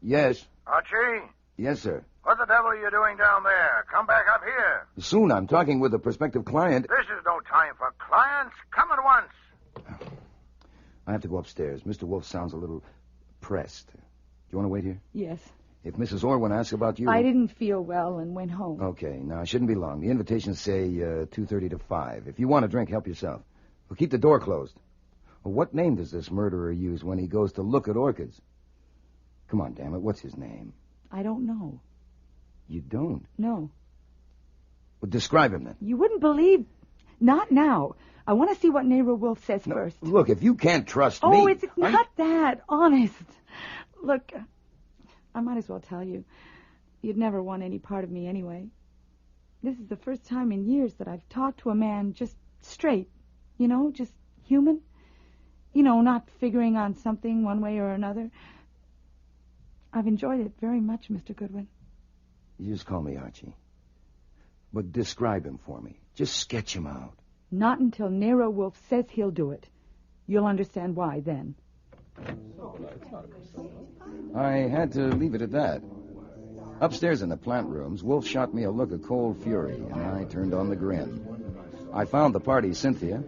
[SPEAKER 18] Yes?
[SPEAKER 1] Archie?
[SPEAKER 18] Yes, sir.
[SPEAKER 1] What the devil are you doing down there? Come back up here.
[SPEAKER 18] Soon. I'm talking with a prospective client.
[SPEAKER 1] This is no time for clients. Come at once.
[SPEAKER 18] I have to go upstairs. Mr. Wolfe sounds a little pressed. Do you want to wait here?
[SPEAKER 27] Yes.
[SPEAKER 18] If Mrs. Orwin asks about you...
[SPEAKER 27] I didn't feel well and went home.
[SPEAKER 18] Okay. Now, it shouldn't be long. The invitations say 2:30 to 5. If you want a drink, help yourself. We'll keep the door closed. Well, what name does this murderer use when he goes to look at orchids? Come on, damn it. What's his name?
[SPEAKER 27] I don't know.
[SPEAKER 18] You don't?
[SPEAKER 27] No.
[SPEAKER 18] Well, describe him, then.
[SPEAKER 27] You wouldn't believe... Not now. I want to see what Nero Wolfe says first.
[SPEAKER 18] Look, if you can't trust me...
[SPEAKER 27] Oh, it's not that. Honest. Look, I might as well tell you. You'd never want any part of me anyway. This is the first time in years that I've talked to a man just straight. You know, just human. You know, not figuring on something one way or another. I've enjoyed it very much, Mr. Goodwin.
[SPEAKER 18] You just call me Archie. But describe him for me. Just sketch him out.
[SPEAKER 27] Not until Nero Wolfe says he'll do it. You'll understand why then.
[SPEAKER 18] I had to leave it at that. Upstairs in the plant rooms, Wolfe shot me a look of cold fury, and I turned on the grin. I found the party Cynthia,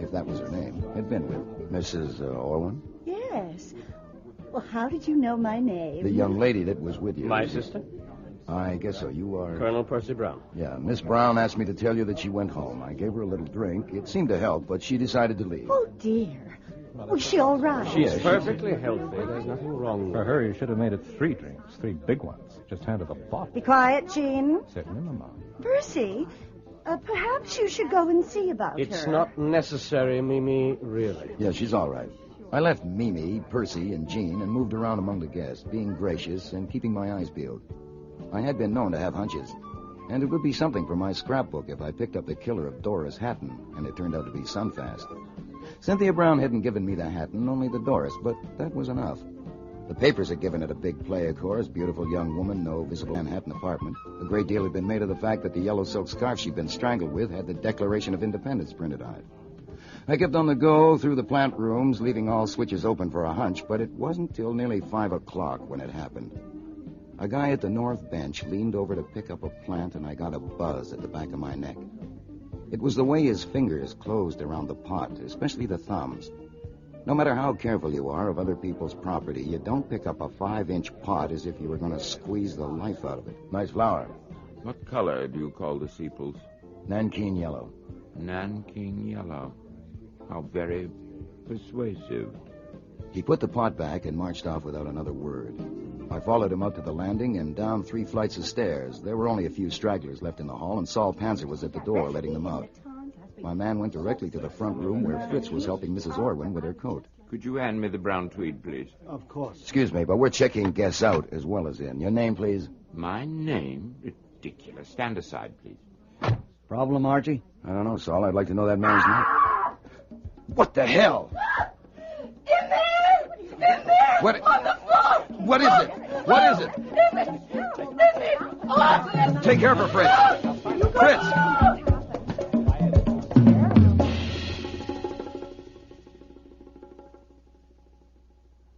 [SPEAKER 18] if that was her name, had been with. Mrs. Orwin?
[SPEAKER 25] Yes. Well, how did you know my name?
[SPEAKER 18] The young lady that was with you.
[SPEAKER 6] My sister?
[SPEAKER 18] I guess so. You are...
[SPEAKER 6] Colonel Percy Brown.
[SPEAKER 18] Yeah, Miss Brown asked me to tell you that she went home. I gave her a little drink. It seemed to help, but she decided to leave.
[SPEAKER 25] Oh, dear. Was she all right?
[SPEAKER 6] She's perfectly healthy. There's nothing wrong with her.
[SPEAKER 23] For her, you should have made it 3 drinks, 3 big ones. Just handed the bottle.
[SPEAKER 25] Be quiet, Jean.
[SPEAKER 23] Certainly, Mama.
[SPEAKER 25] Percy, perhaps you should go and see about her.
[SPEAKER 6] It's not necessary, Mimi, really.
[SPEAKER 18] Yeah, she's all right. I left Mimi, Percy, and Jean and moved around among the guests, being gracious and keeping my eyes peeled. I had been known to have hunches. And it would be something for my scrapbook if I picked up the killer of Doris Hatton, and it turned out to be Sunfast. Cynthia Brown hadn't given me the Hatton, only the Doris, but that was enough. The papers had given it a big play, of course. Beautiful young woman, no visible Manhattan apartment. A great deal had been made of the fact that the yellow silk scarf she'd been strangled with had the Declaration of Independence printed on it. I kept on the go through the plant rooms, leaving all switches open for a hunch, but it wasn't till nearly 5 o'clock when it happened. A guy at the north bench leaned over to pick up a plant, and I got a buzz at the back of my neck. It was the way his fingers closed around the pot, especially the thumbs. No matter how careful you are of other people's property, you don't pick up a 5-inch pot as if you were going to squeeze the life out of it. Nice flower.
[SPEAKER 11] What color do you call the sepals?
[SPEAKER 18] Nanking yellow.
[SPEAKER 11] Nanking yellow. How very persuasive.
[SPEAKER 18] He put the pot back and marched off without another word. I followed him up to the landing and down 3 flights of stairs. There were only a few stragglers left in the hall, and Saul Panzer was at the door letting them out. My man went directly to the front room where Fritz was helping Mrs. Orwin with her coat.
[SPEAKER 11] Could you hand me the brown tweed, please?
[SPEAKER 10] Of course.
[SPEAKER 18] Excuse me, but we're checking guests out as well as in. Your name, please?
[SPEAKER 11] My name? Ridiculous. Stand aside, please.
[SPEAKER 18] Problem, Archie? I don't know, Saul. I'd like to know that man's name. What the hell?
[SPEAKER 12] In there! In there!
[SPEAKER 18] What?
[SPEAKER 12] On the floor!
[SPEAKER 18] What is it? What is it?
[SPEAKER 12] In there! Oh,
[SPEAKER 18] Take care of her, Fritz. Fritz!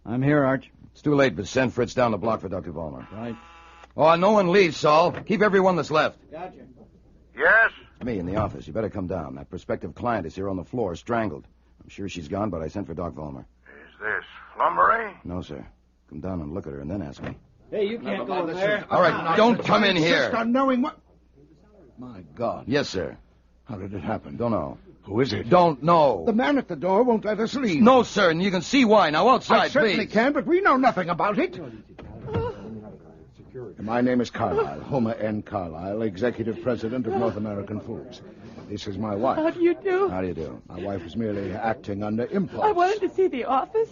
[SPEAKER 13] I'm here, Arch.
[SPEAKER 18] It's too late, but send Fritz down the block for Dr. Vollmer.
[SPEAKER 13] Right.
[SPEAKER 18] Oh, no one leaves, Saul. Keep everyone that's left.
[SPEAKER 13] Gotcha.
[SPEAKER 1] Yes?
[SPEAKER 18] Me in the office. You better come down. That prospective client is here on the floor, strangled. I'm sure she's gone, but I sent for Doc Vollmer.
[SPEAKER 1] Is this flummery?
[SPEAKER 18] No, sir. Come down and look at her and then ask me.
[SPEAKER 13] Hey, you can't go in there.
[SPEAKER 18] All right, don't come in here.
[SPEAKER 16] Insist on knowing what... My God.
[SPEAKER 18] Yes, sir.
[SPEAKER 16] How did it happen?
[SPEAKER 18] Don't know.
[SPEAKER 16] Who is it?
[SPEAKER 18] Don't know.
[SPEAKER 16] The man at the door won't let us leave.
[SPEAKER 18] No, sir, and you can see why. Now, outside,
[SPEAKER 16] I certainly
[SPEAKER 18] please.
[SPEAKER 16] can, but we know nothing about it. My name is Carlyle, Homer N. Carlyle, Executive President of North American Foods. This is my wife.
[SPEAKER 27] How do you do?
[SPEAKER 18] How do you do?
[SPEAKER 16] My wife is merely acting under impulse.
[SPEAKER 27] I wanted to see the office.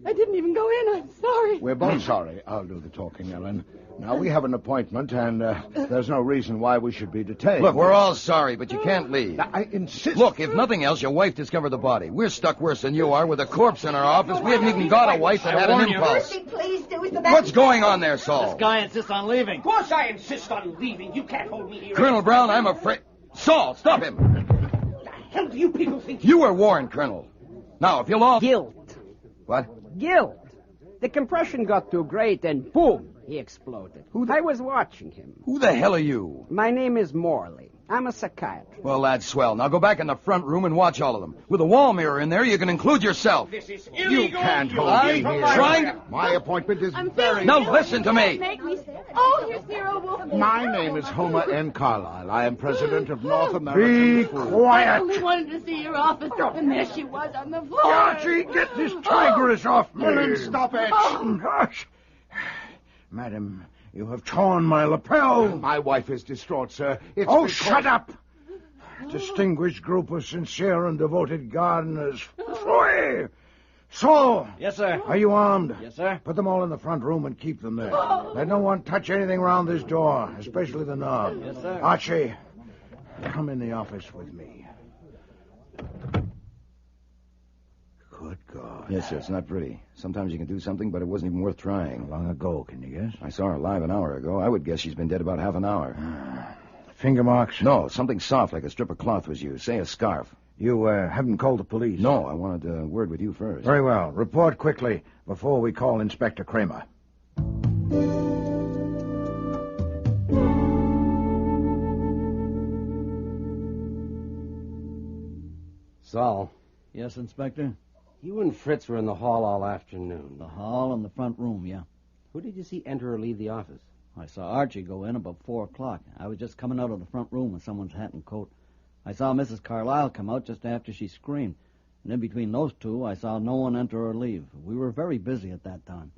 [SPEAKER 27] I didn't even go in. I'm sorry.
[SPEAKER 16] We're both sorry. I'll do the talking, Ellen. Now, we have an appointment, and there's no reason why we should be detained.
[SPEAKER 18] Look, we're all sorry, but you can't leave.
[SPEAKER 16] I insist.
[SPEAKER 18] Look, if nothing else, your wife discovered the body. We're stuck worse than you are with a corpse in our office. We haven't even got a wife that had an impulse.
[SPEAKER 25] Please do it.
[SPEAKER 18] What's going on there, Saul?
[SPEAKER 13] This guy insists on leaving.
[SPEAKER 14] Of course I insist on leaving. You can't hold me here.
[SPEAKER 18] Colonel Brown, I'm afraid... Saul, stop him.
[SPEAKER 14] What the hell do you people think?
[SPEAKER 18] You were warned, Colonel. Now, if you'll all...
[SPEAKER 14] Guilt.
[SPEAKER 18] What?
[SPEAKER 14] Guilt. The compression got too great and boom, he exploded. I was watching him.
[SPEAKER 18] Who the hell are you?
[SPEAKER 14] My name is Morley. I'm a psychiatrist.
[SPEAKER 18] Well, that's swell. Now go back in the front room and watch all of them. With a wall mirror in there, you can include yourself.
[SPEAKER 14] This is
[SPEAKER 16] You
[SPEAKER 14] illegal.
[SPEAKER 16] can't hold me here.
[SPEAKER 18] Trying...
[SPEAKER 16] My appointment is very...
[SPEAKER 18] Now listen to me.
[SPEAKER 27] Make me sick. Oh, here's Nero Wolf.
[SPEAKER 16] My name is Homer N. Carlyle. I am president of North American Foods.
[SPEAKER 27] I
[SPEAKER 16] Quiet!
[SPEAKER 27] only wanted to see your office, and there she was on the floor.
[SPEAKER 16] Archie, get this tigress off me! Ellen, stop it!
[SPEAKER 27] Oh.
[SPEAKER 16] Hush! Madam, you have torn my lapel. My wife is distraught, sir. Shut up! Distinguished group of sincere and devoted gardeners. Free! Saul!
[SPEAKER 13] Yes, sir.
[SPEAKER 16] Are you armed?
[SPEAKER 13] Yes, sir.
[SPEAKER 16] Put them all in the front room and keep them there. Let no one touch anything around this door, especially the knob.
[SPEAKER 13] Yes, sir.
[SPEAKER 16] Archie, come in the office with me. Good God.
[SPEAKER 18] Yes, sir, it's not pretty. Sometimes you can do something, but it wasn't even worth trying.
[SPEAKER 16] How long ago, can you guess?
[SPEAKER 18] I saw her alive an hour ago. I would guess she's been dead about half an hour.
[SPEAKER 16] Finger marks?
[SPEAKER 18] No, something soft like a strip of cloth was used. Say a scarf.
[SPEAKER 16] You haven't called the police?
[SPEAKER 18] No, I wanted a word with you first.
[SPEAKER 16] Very well. Report quickly before we call Inspector Kramer.
[SPEAKER 6] Saul,
[SPEAKER 13] Yes, Inspector?
[SPEAKER 6] you and Fritz were in the hall all afternoon.
[SPEAKER 13] The hall and the front room, yeah.
[SPEAKER 6] Who did you see enter or leave the office?
[SPEAKER 13] I saw Archie go in about 4 o'clock. I was just coming out of the front room with someone's hat and coat. I saw Mrs. Carlyle come out just after she screamed. And in between those two, I saw no one enter or leave. We were very busy at that time.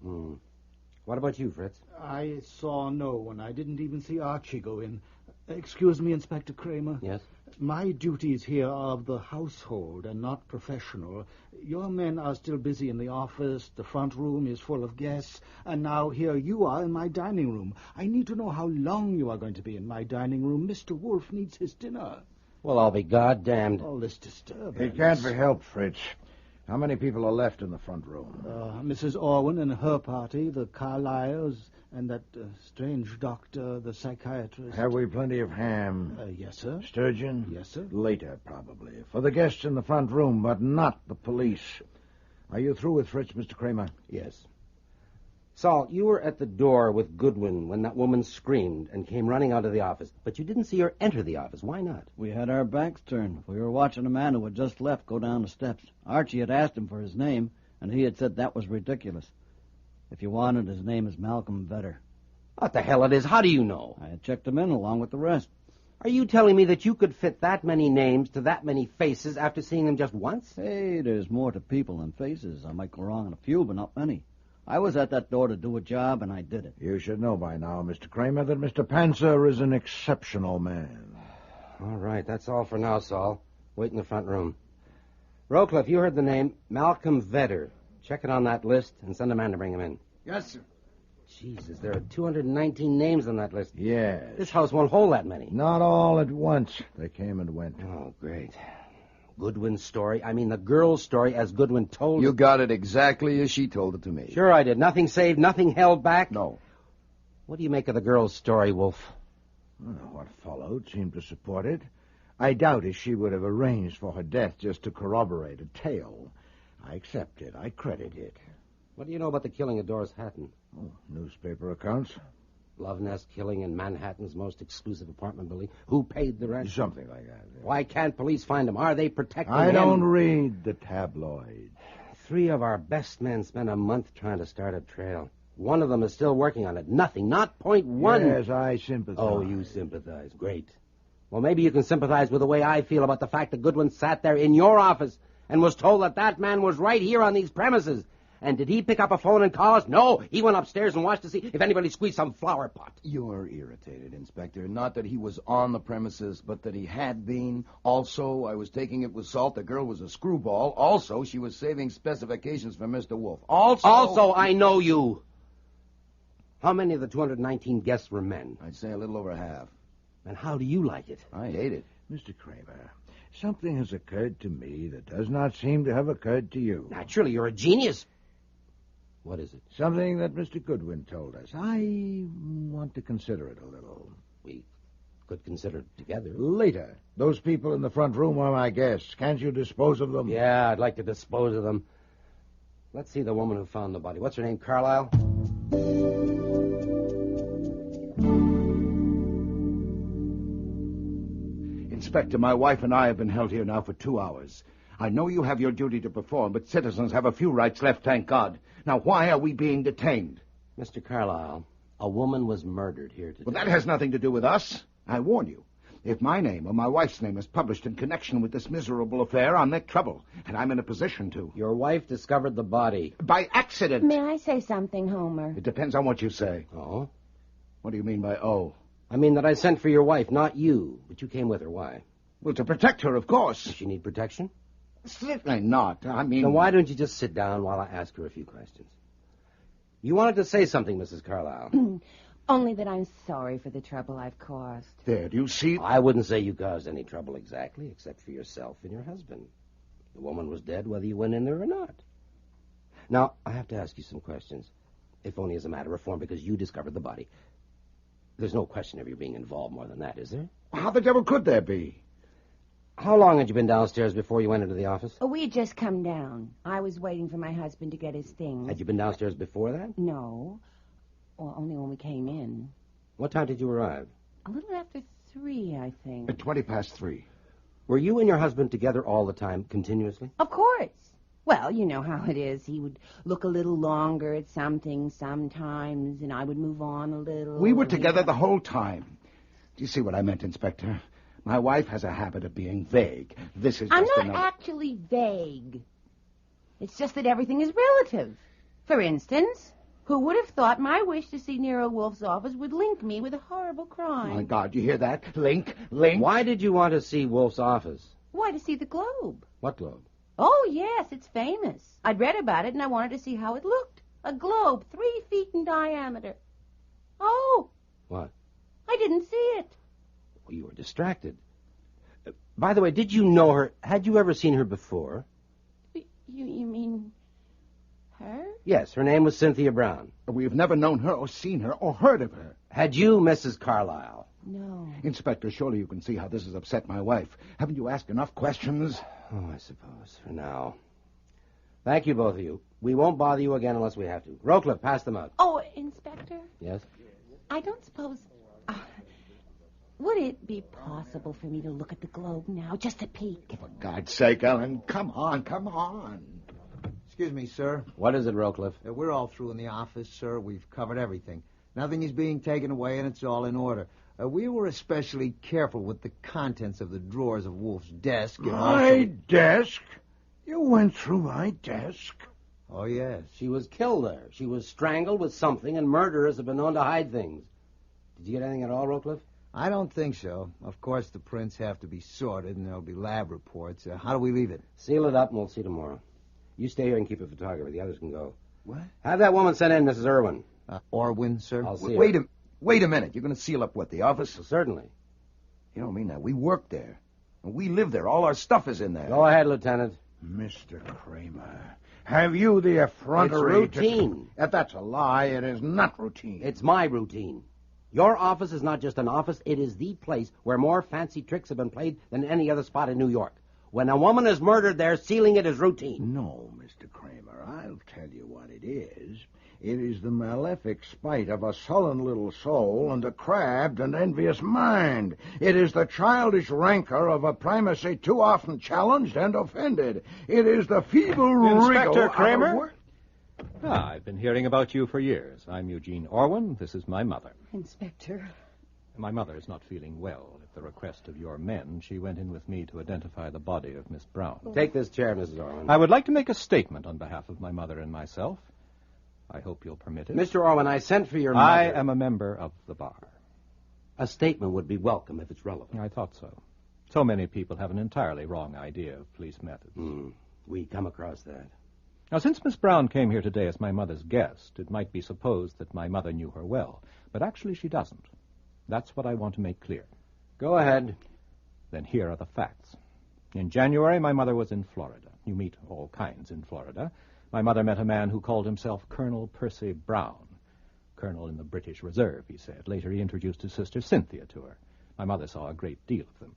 [SPEAKER 6] What about you, Fritz?
[SPEAKER 10] I saw no one. I didn't even see Archie go in. Excuse me, Inspector Kramer.
[SPEAKER 6] Yes?
[SPEAKER 4] My duties here are of the household and not professional. Your men are still busy in the office, the front room is full of guests, and now here you are in my dining room. I need to know how long you are going to be in my dining room. Mr. Wolfe needs his dinner.
[SPEAKER 6] Well, I'll be goddamned.
[SPEAKER 4] All this disturbance.
[SPEAKER 5] It can't be helped, Fritz. How many people are left in the front room?
[SPEAKER 4] Mrs. Orwin and her party, the Carlyles, and that strange doctor, the psychiatrist.
[SPEAKER 5] Have we plenty of ham?
[SPEAKER 4] Yes, sir.
[SPEAKER 5] Sturgeon?
[SPEAKER 4] Yes, sir.
[SPEAKER 5] Later, probably. For the guests in the front room, but not the police. Are you through with Fritz, Mr. Kramer?
[SPEAKER 6] Yes. Saul, you were at the door with Goodwin when that woman screamed and came running out of the office, but you didn't see her enter the office. Why not?
[SPEAKER 13] We had our backs turned. We were watching a man who had just left go down the steps. Archie had asked him for his name, and he had said that was ridiculous. If you wanted, his name is Malcolm Vedder.
[SPEAKER 6] What the hell it is? How do you know?
[SPEAKER 13] I had checked him in along with the rest.
[SPEAKER 6] Are you telling me that you could fit that many names to that many faces after seeing them just once?
[SPEAKER 13] Hey, there's more to people than faces. I might go wrong in a few, but not many. I was at that door to do a job, and I did it.
[SPEAKER 5] You should know by now, Mr. Kramer, that Mr. Panzer is an exceptional man.
[SPEAKER 6] All right, that's all for now, Saul. Wait in the front room. Rowcliffe, you heard the name Malcolm Vedder. Check it on that list and send a man to bring him in.
[SPEAKER 5] Yes, sir.
[SPEAKER 6] Jesus, there are 219 names on that list.
[SPEAKER 5] Yes.
[SPEAKER 6] This house won't hold that many.
[SPEAKER 5] Not all at once. They came and went.
[SPEAKER 6] Oh, great. Goodwin's story. I mean, the girl's story as Goodwin told it.
[SPEAKER 18] You got it exactly as she told it to me.
[SPEAKER 6] Sure I did. Nothing saved, nothing held back?
[SPEAKER 18] No.
[SPEAKER 6] What do you make of the girl's story, Wolf?
[SPEAKER 5] Well, what followed seemed to support it. I doubt if she would have arranged for her death just to corroborate a tale. I accept it. I credit it.
[SPEAKER 6] What do you know about the killing of Doris Hatton?
[SPEAKER 5] Oh, newspaper accounts.
[SPEAKER 6] Love nest killing in Manhattan's most exclusive apartment building. Who paid the rent?
[SPEAKER 5] Something like that. Yeah.
[SPEAKER 6] Why can't police find him? Are they protecting him?
[SPEAKER 5] I don't read the tabloids.
[SPEAKER 6] 3 of our best men spent a month trying to start a trail. One of them is still working on it. Nothing. Not .1.
[SPEAKER 5] Yes, I sympathize.
[SPEAKER 6] Oh, you sympathize. Great. Well, maybe you can sympathize with the way I feel about the fact that Goodwin sat there in your office and was told that that man was right here on these premises. And did he pick up a phone and call us? No, he went upstairs and watched to see if anybody squeezed some flower pot.
[SPEAKER 18] You're irritated, Inspector. Not that he was on the premises, but that he had been. Also, I was taking it with salt. The girl was a screwball. Also, she was saving specifications for Mr. Wolfe.
[SPEAKER 6] Also, I know you. How many of the 219 guests were men?
[SPEAKER 18] I'd say a little over half.
[SPEAKER 6] And how do you like it?
[SPEAKER 18] I hate it.
[SPEAKER 5] Mr. Kramer, something has occurred to me that does not seem to have occurred to you.
[SPEAKER 6] Naturally, you're a genius. What is it?
[SPEAKER 5] Something that Mr. Goodwin told us. I want to consider it a little.
[SPEAKER 6] We could consider it together.
[SPEAKER 5] Later. Those people in the front room are my guests. Can't you dispose of them?
[SPEAKER 6] Yeah, I'd like to dispose of them. Let's see the woman who found the body. What's her name, Carlyle?
[SPEAKER 5] Inspector, my wife and I have been held here now for 2 hours. I know you have your duty to perform, but citizens have a few rights left, thank God. Now, why are we being detained?
[SPEAKER 6] Mr. Carlyle, a woman was murdered here today.
[SPEAKER 5] Well, that has nothing to do with us. I warn you. If my name or my wife's name is published in connection with this miserable affair, I'll make trouble, and I'm in a position to.
[SPEAKER 6] Your wife discovered the body.
[SPEAKER 5] By accident.
[SPEAKER 24] May I say something, Homer?
[SPEAKER 5] It depends on what you say.
[SPEAKER 6] Oh?
[SPEAKER 5] What do you mean by oh?
[SPEAKER 6] I mean that I sent for your wife, not you. But you came with her. Why?
[SPEAKER 5] Well, to protect her, of course.
[SPEAKER 6] Does she need protection?
[SPEAKER 5] Certainly not. I mean...
[SPEAKER 6] Then why don't you just sit down while I ask her a few questions? You wanted to say something, Mrs. Carlyle.
[SPEAKER 24] Only that I'm sorry for the trouble I've caused.
[SPEAKER 5] There, do you see?
[SPEAKER 6] I wouldn't say you caused any trouble exactly, except for yourself and your husband. The woman was dead whether you went in there or not. Now, I have to ask you some questions, if only as a matter of form, because you discovered the body. There's no question of your being involved more than that, is there?
[SPEAKER 5] How the devil could there be?
[SPEAKER 6] How long had you been downstairs before you went into the office?
[SPEAKER 24] Oh, we had just come down. I was waiting for my husband to get his things.
[SPEAKER 6] Had you been downstairs before that?
[SPEAKER 24] No. Well, only when we came in.
[SPEAKER 6] What time did you arrive?
[SPEAKER 24] A little after 3, I think.
[SPEAKER 5] At 3:20.
[SPEAKER 6] Were you and your husband together all the time, continuously?
[SPEAKER 24] Of course. Well, you know how it is. He would look a little longer at something sometimes, and I would move on a little.
[SPEAKER 5] We were together the whole time. Do you see what I meant, Inspector? My wife has a habit of being vague. This is
[SPEAKER 24] I'm
[SPEAKER 5] just
[SPEAKER 24] not actually vague. It's just that everything is relative. For instance, Who would have thought my wish to see Nero Wolfe's office would link me with a horrible crime?
[SPEAKER 5] My God, you hear that? Link.
[SPEAKER 6] Why did you want to see Wolfe's office?
[SPEAKER 24] Why, to see the globe.
[SPEAKER 6] What globe?
[SPEAKER 24] Oh, yes, it's famous. I'd read about it, and I wanted to see how it looked. A globe 3 feet in diameter. Oh!
[SPEAKER 6] What?
[SPEAKER 24] I didn't see it.
[SPEAKER 6] Well, you were distracted. By the way, did you know her? Had you ever seen her before?
[SPEAKER 24] You mean her?
[SPEAKER 6] Yes, her name was Cynthia Brown.
[SPEAKER 5] We've never known her or seen her or heard of her.
[SPEAKER 6] Had you, Mrs. Carlyle?
[SPEAKER 24] No.
[SPEAKER 5] Inspector, surely you can see how this has upset my wife. Haven't you asked enough questions?
[SPEAKER 6] Oh, I suppose, for now. Thank you, both of you. We won't bother you again unless we have to. Rowcliffe, pass them out.
[SPEAKER 24] Oh, Inspector?
[SPEAKER 6] Yes?
[SPEAKER 24] I don't suppose... would it be possible for me to look at the globe now, just a peek?
[SPEAKER 5] For God's sake, Ellen, come on.
[SPEAKER 8] Excuse me, sir.
[SPEAKER 6] What is it, Rowcliffe?
[SPEAKER 8] We're all through in the office, sir. We've covered everything. Nothing is being taken away, and it's all in order. We were especially careful with the contents of the drawers of Wolfe's desk. And
[SPEAKER 16] My desk? You went through my desk?
[SPEAKER 8] Oh, yes.
[SPEAKER 6] She was killed there. She was strangled with something, and murderers have been known to hide things. Did you get anything at all, Rowcliffe?
[SPEAKER 8] I don't think so. Of course, the prints have to be sorted, and there'll be lab reports. How do we leave it?
[SPEAKER 6] Seal it up, and we'll see tomorrow. You stay here and keep a photographer. The others can go.
[SPEAKER 8] What?
[SPEAKER 6] Have that woman sent in, Mrs. Irwin.
[SPEAKER 8] Orwin, sir?
[SPEAKER 6] I'll see
[SPEAKER 5] Wait
[SPEAKER 6] her.
[SPEAKER 5] a minute. You're going to seal up what, the office?
[SPEAKER 6] Well, certainly.
[SPEAKER 5] You don't mean that. We work there. We live there. All our stuff is in there.
[SPEAKER 6] Go ahead, Lieutenant.
[SPEAKER 16] Mr. Kramer, have you the effrontery
[SPEAKER 6] It's routine.
[SPEAKER 16] If that's a lie, it is not routine.
[SPEAKER 6] It's my routine. Your office is not just an office. It is the place where more fancy tricks have been played than any other spot in New York. When a woman is murdered there, sealing it is routine.
[SPEAKER 16] No, Mr. Kramer, I'll tell you what it is. It is the malefic spite of a sullen little soul and a crabbed and envious mind. It is the childish rancor of a primacy too often challenged and offended. It is the feeble
[SPEAKER 23] Inspector
[SPEAKER 16] wriggle
[SPEAKER 23] Kramer? I've been hearing about you for years. I'm Eugene Orwin. This is my mother.
[SPEAKER 25] Inspector.
[SPEAKER 23] My mother is not feeling well. At the request of your men, she went in with me to identify the body of Miss Brown.
[SPEAKER 6] Take this chair, Mrs. Orwin.
[SPEAKER 23] I would like to make a statement on behalf of my mother and myself. I hope you'll permit it.
[SPEAKER 6] Mr. Orwin, I sent for your mother.
[SPEAKER 23] I am a member of the bar.
[SPEAKER 6] A statement would be welcome if it's relevant.
[SPEAKER 23] I thought so. So many people have an entirely wrong idea of police methods.
[SPEAKER 6] We come across that.
[SPEAKER 23] Now, since Miss Brown came here today as my mother's guest, it might be supposed that my mother knew her well. But actually she doesn't. That's what I want to make clear.
[SPEAKER 6] Go ahead.
[SPEAKER 23] Then here are the facts. In January, my mother was in Florida. You meet all kinds in Florida. My mother met a man who called himself Colonel Percy Brown. Colonel in the British Reserve, he said. Later he introduced his sister Cynthia to her. My mother saw a great deal of them.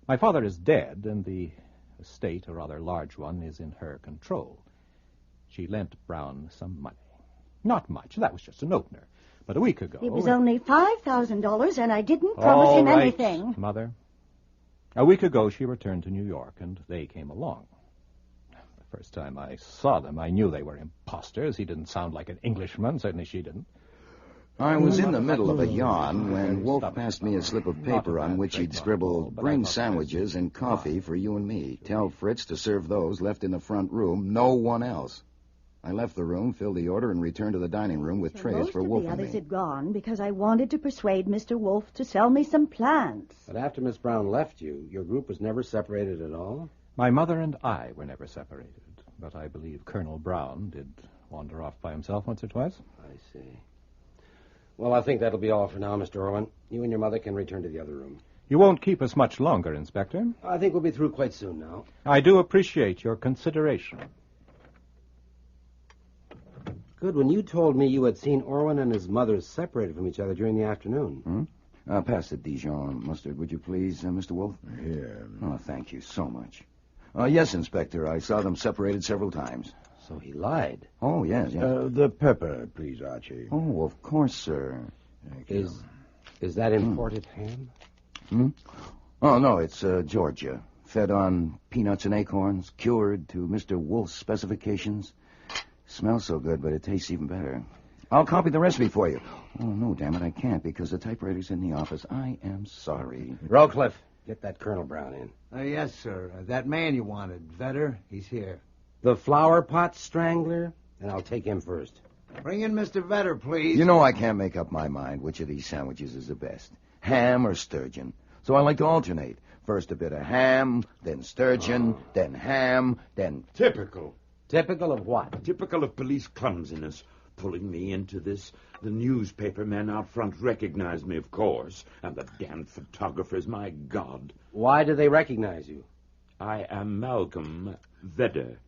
[SPEAKER 23] My father is dead, and the estate, a rather large one, is in her control. She lent Brown some money. Not much. That was just an opener. But a week ago...
[SPEAKER 25] It was only $5,000, and I didn't promise him anything.
[SPEAKER 23] Mother. A week ago, she returned to New York, and they came along. The first time I saw them, I knew they were imposters. He didn't sound like an Englishman. Certainly she didn't.
[SPEAKER 18] I was in the middle of a yawn when Wolf passed me a slip of paper on which he'd scribbled, "Bring sandwiches and coffee for you and me. Tell Fritz to serve those left in the front room, no one else." I left the room, filled the order, and returned to the dining room with trays for Wolf
[SPEAKER 25] Most of the
[SPEAKER 18] and me.
[SPEAKER 25] others had gone because I wanted to persuade Mr. Wolfe to sell me some plants.
[SPEAKER 6] But after Miss Brown left you, your group was never separated at all?
[SPEAKER 23] My mother and I were never separated, but I believe Colonel Brown did wander off by himself once or twice.
[SPEAKER 6] I see. Well, I think that'll be all for now, Mr. Orwin. You and your mother can return to the other room.
[SPEAKER 23] You won't keep us much longer, Inspector.
[SPEAKER 6] I think we'll be through quite soon now.
[SPEAKER 23] I do appreciate your consideration.
[SPEAKER 6] Good. When you told me you had seen Orwin and his mother separated from each other during the afternoon.
[SPEAKER 18] Pass the Dijon mustard, would you please, Mr. Wolf?
[SPEAKER 16] Here.
[SPEAKER 18] Oh, thank you so much. Yes, Inspector. I saw them separated several times.
[SPEAKER 6] So he lied.
[SPEAKER 18] Oh, yes.
[SPEAKER 16] The pepper, please, Archie.
[SPEAKER 18] Oh, of course, sir.
[SPEAKER 6] Is that imported ham?
[SPEAKER 18] Oh, no, it's Georgia. Fed on peanuts and acorns, cured to Mr. Wolf's specifications. Smells so good, but it tastes even better. I'll copy the recipe for you. Oh, no, damn it, I can't, because the typewriter's in the office. I am sorry.
[SPEAKER 6] Rowcliffe, get that Colonel Brown in.
[SPEAKER 8] Yes, sir. That man you wanted, Vetter, he's here.
[SPEAKER 6] The flower pot strangler? And I'll take him first.
[SPEAKER 8] Bring in Mr. Vedder, please.
[SPEAKER 18] You know I can't make up my mind which of these sandwiches is the best, ham or sturgeon. So I like to alternate. First a bit of ham, then sturgeon, then ham, then...
[SPEAKER 11] Typical.
[SPEAKER 6] Typical of what?
[SPEAKER 11] Typical of police clumsiness. Pulling me into this. The newspaper men out front recognize me, of course. And the damned photographers, my God.
[SPEAKER 6] Why do they recognize you?
[SPEAKER 11] I am Malcolm Vedder.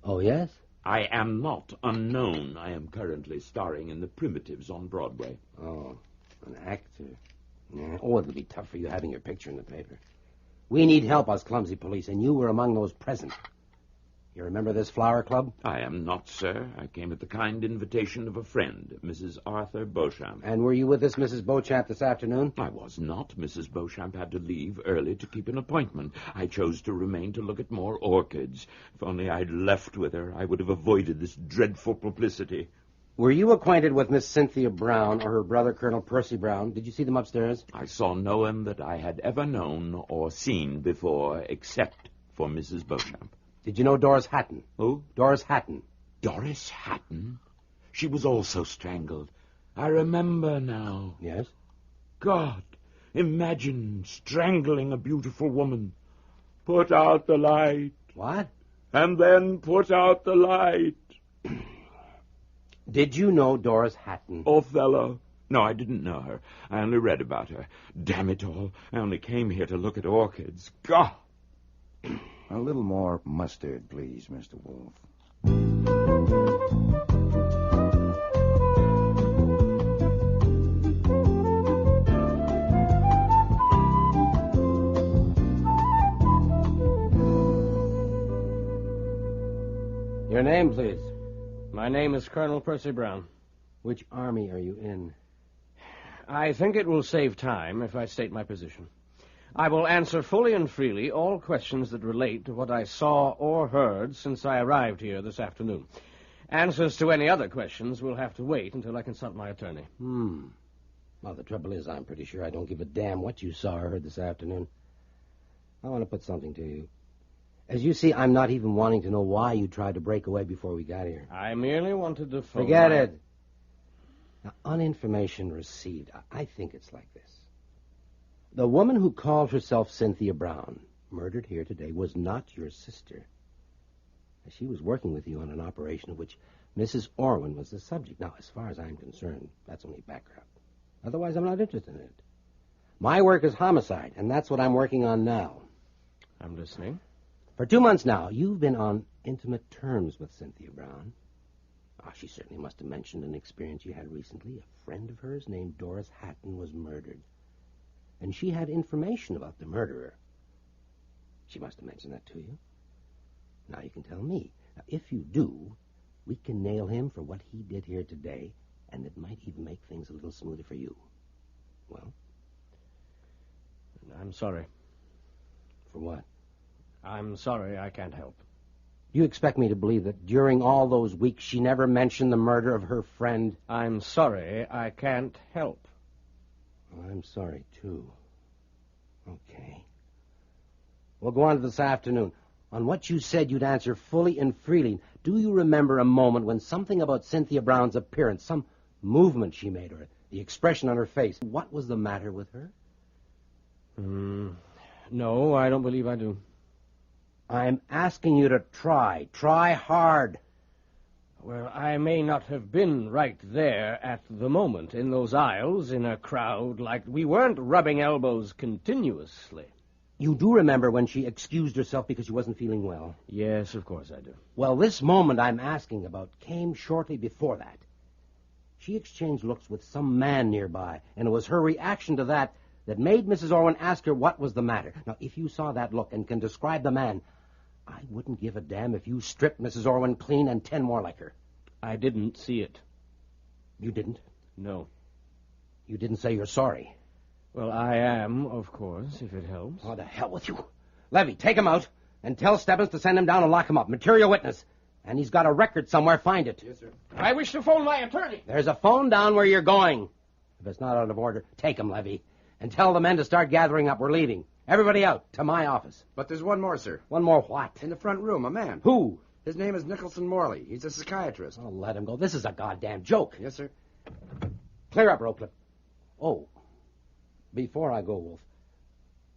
[SPEAKER 6] Oh, yes?
[SPEAKER 11] I am not unknown. I am currently starring in The Primitives on Broadway.
[SPEAKER 6] Oh, an actor. Yeah. Oh, it'll be tough for you having your picture in the paper. We need help, us clumsy police, and you were among those present. You remember this flower club?
[SPEAKER 11] I am not, sir. I came at the kind invitation of a friend, Mrs. Arthur Beauchamp.
[SPEAKER 6] And were you with this Mrs. Beauchamp this afternoon?
[SPEAKER 11] I was not. Mrs. Beauchamp had to leave early to keep an appointment. I chose to remain to look at more orchids. If only I'd left with her, I would have avoided this dreadful publicity.
[SPEAKER 6] Were you acquainted with Miss Cynthia Brown or her brother, Colonel Percy Brown? Did you see them upstairs?
[SPEAKER 11] I saw no one that I had ever known or seen before, except for Mrs. Beauchamp.
[SPEAKER 6] Did you know Doris Hatton?
[SPEAKER 11] Who?
[SPEAKER 6] Doris Hatton.
[SPEAKER 11] Doris Hatton? She was also strangled. I remember now.
[SPEAKER 6] Yes?
[SPEAKER 11] God, imagine strangling a beautiful woman. Put out the light.
[SPEAKER 6] What?
[SPEAKER 11] And then put out the light.
[SPEAKER 6] Did you know Doris Hatton?
[SPEAKER 11] Othello. No, I didn't know her. I only read about her. Damn it all. I only came here to look at orchids. God!
[SPEAKER 18] A little more mustard, please, Mr. Wolf.
[SPEAKER 6] Your name, please.
[SPEAKER 2] My name is Colonel Percy Brown.
[SPEAKER 6] Which army are you in?
[SPEAKER 2] I think it will save time if I state my position. I will answer fully and freely all questions that relate to what I saw or heard since I arrived here this afternoon. Answers to any other questions will have to wait until I consult my attorney.
[SPEAKER 6] Well, the trouble is, I'm pretty sure I don't give a damn what you saw or heard this afternoon. I want to put something to you. As you see, I'm not even wanting to know why you tried to break away before we got here.
[SPEAKER 2] I merely wanted to phone...
[SPEAKER 6] Forget it. Now, on information received, I think it's like this. The woman who called herself Cynthia Brown, murdered here today, was not your sister. She was working with you on an operation of which Mrs. Orwin was the subject. Now, as far as I'm concerned, that's only background. Otherwise, I'm not interested in it. My work is homicide, and that's what I'm working on now.
[SPEAKER 2] I'm listening.
[SPEAKER 6] For 2 months now, you've been on intimate terms with Cynthia Brown. She certainly must have mentioned an experience you had recently. A friend of hers named Doris Hatton was murdered. And she had information about the murderer. She must have mentioned that to you. Now you can tell me. Now, if you do, we can nail him for what he did here today, and it might even make things a little smoother for you. Well?
[SPEAKER 2] I'm sorry.
[SPEAKER 6] For what?
[SPEAKER 2] I'm sorry I can't help.
[SPEAKER 6] You expect me to believe that during all those weeks she never mentioned the murder of her friend?
[SPEAKER 2] I'm sorry I can't help.
[SPEAKER 6] I'm sorry, too. Okay. We'll go on to this afternoon. On what you said you'd answer fully and freely, do you remember a moment when something about Cynthia Brown's appearance, some movement she made, or the expression on her face, what was the matter with her?
[SPEAKER 2] No, I don't believe I do.
[SPEAKER 6] I'm asking you to try. Try hard.
[SPEAKER 2] Well, I may not have been right there at the moment, in those aisles, in a crowd like... We weren't rubbing elbows continuously.
[SPEAKER 6] You do remember when she excused herself because she wasn't feeling well?
[SPEAKER 2] Yes, of course I do.
[SPEAKER 6] Well, this moment I'm asking about came shortly before that. She exchanged looks with some man nearby, and it was her reaction to that made Mrs. Orwin ask her what was the matter. Now, if you saw that look and can describe the man... I wouldn't give a damn if you stripped Mrs. Orwin clean and 10 more like her.
[SPEAKER 2] I didn't see it.
[SPEAKER 6] You didn't?
[SPEAKER 2] No.
[SPEAKER 6] You didn't say you're sorry.
[SPEAKER 2] Well, I am, of course, if it helps.
[SPEAKER 6] Oh, the hell with you. Levy, take him out and tell Stebbins to send him down and lock him up. Material witness. And he's got a record somewhere. Find it.
[SPEAKER 2] Yes, sir. I wish to phone my attorney.
[SPEAKER 6] There's a phone down where you're going. If it's not out of order, take him, Levy. And tell the men to start gathering up. We're leaving. Everybody out to my office.
[SPEAKER 8] But there's one more, sir.
[SPEAKER 6] One more what?
[SPEAKER 8] In the front room, a man.
[SPEAKER 6] Who?
[SPEAKER 3] His name is Nicholson Morley. He's a psychiatrist.
[SPEAKER 6] Oh, let him go. This is a goddamn joke.
[SPEAKER 3] Yes, sir.
[SPEAKER 6] Clear up, Rocliffe. Oh, before I go, Wolf,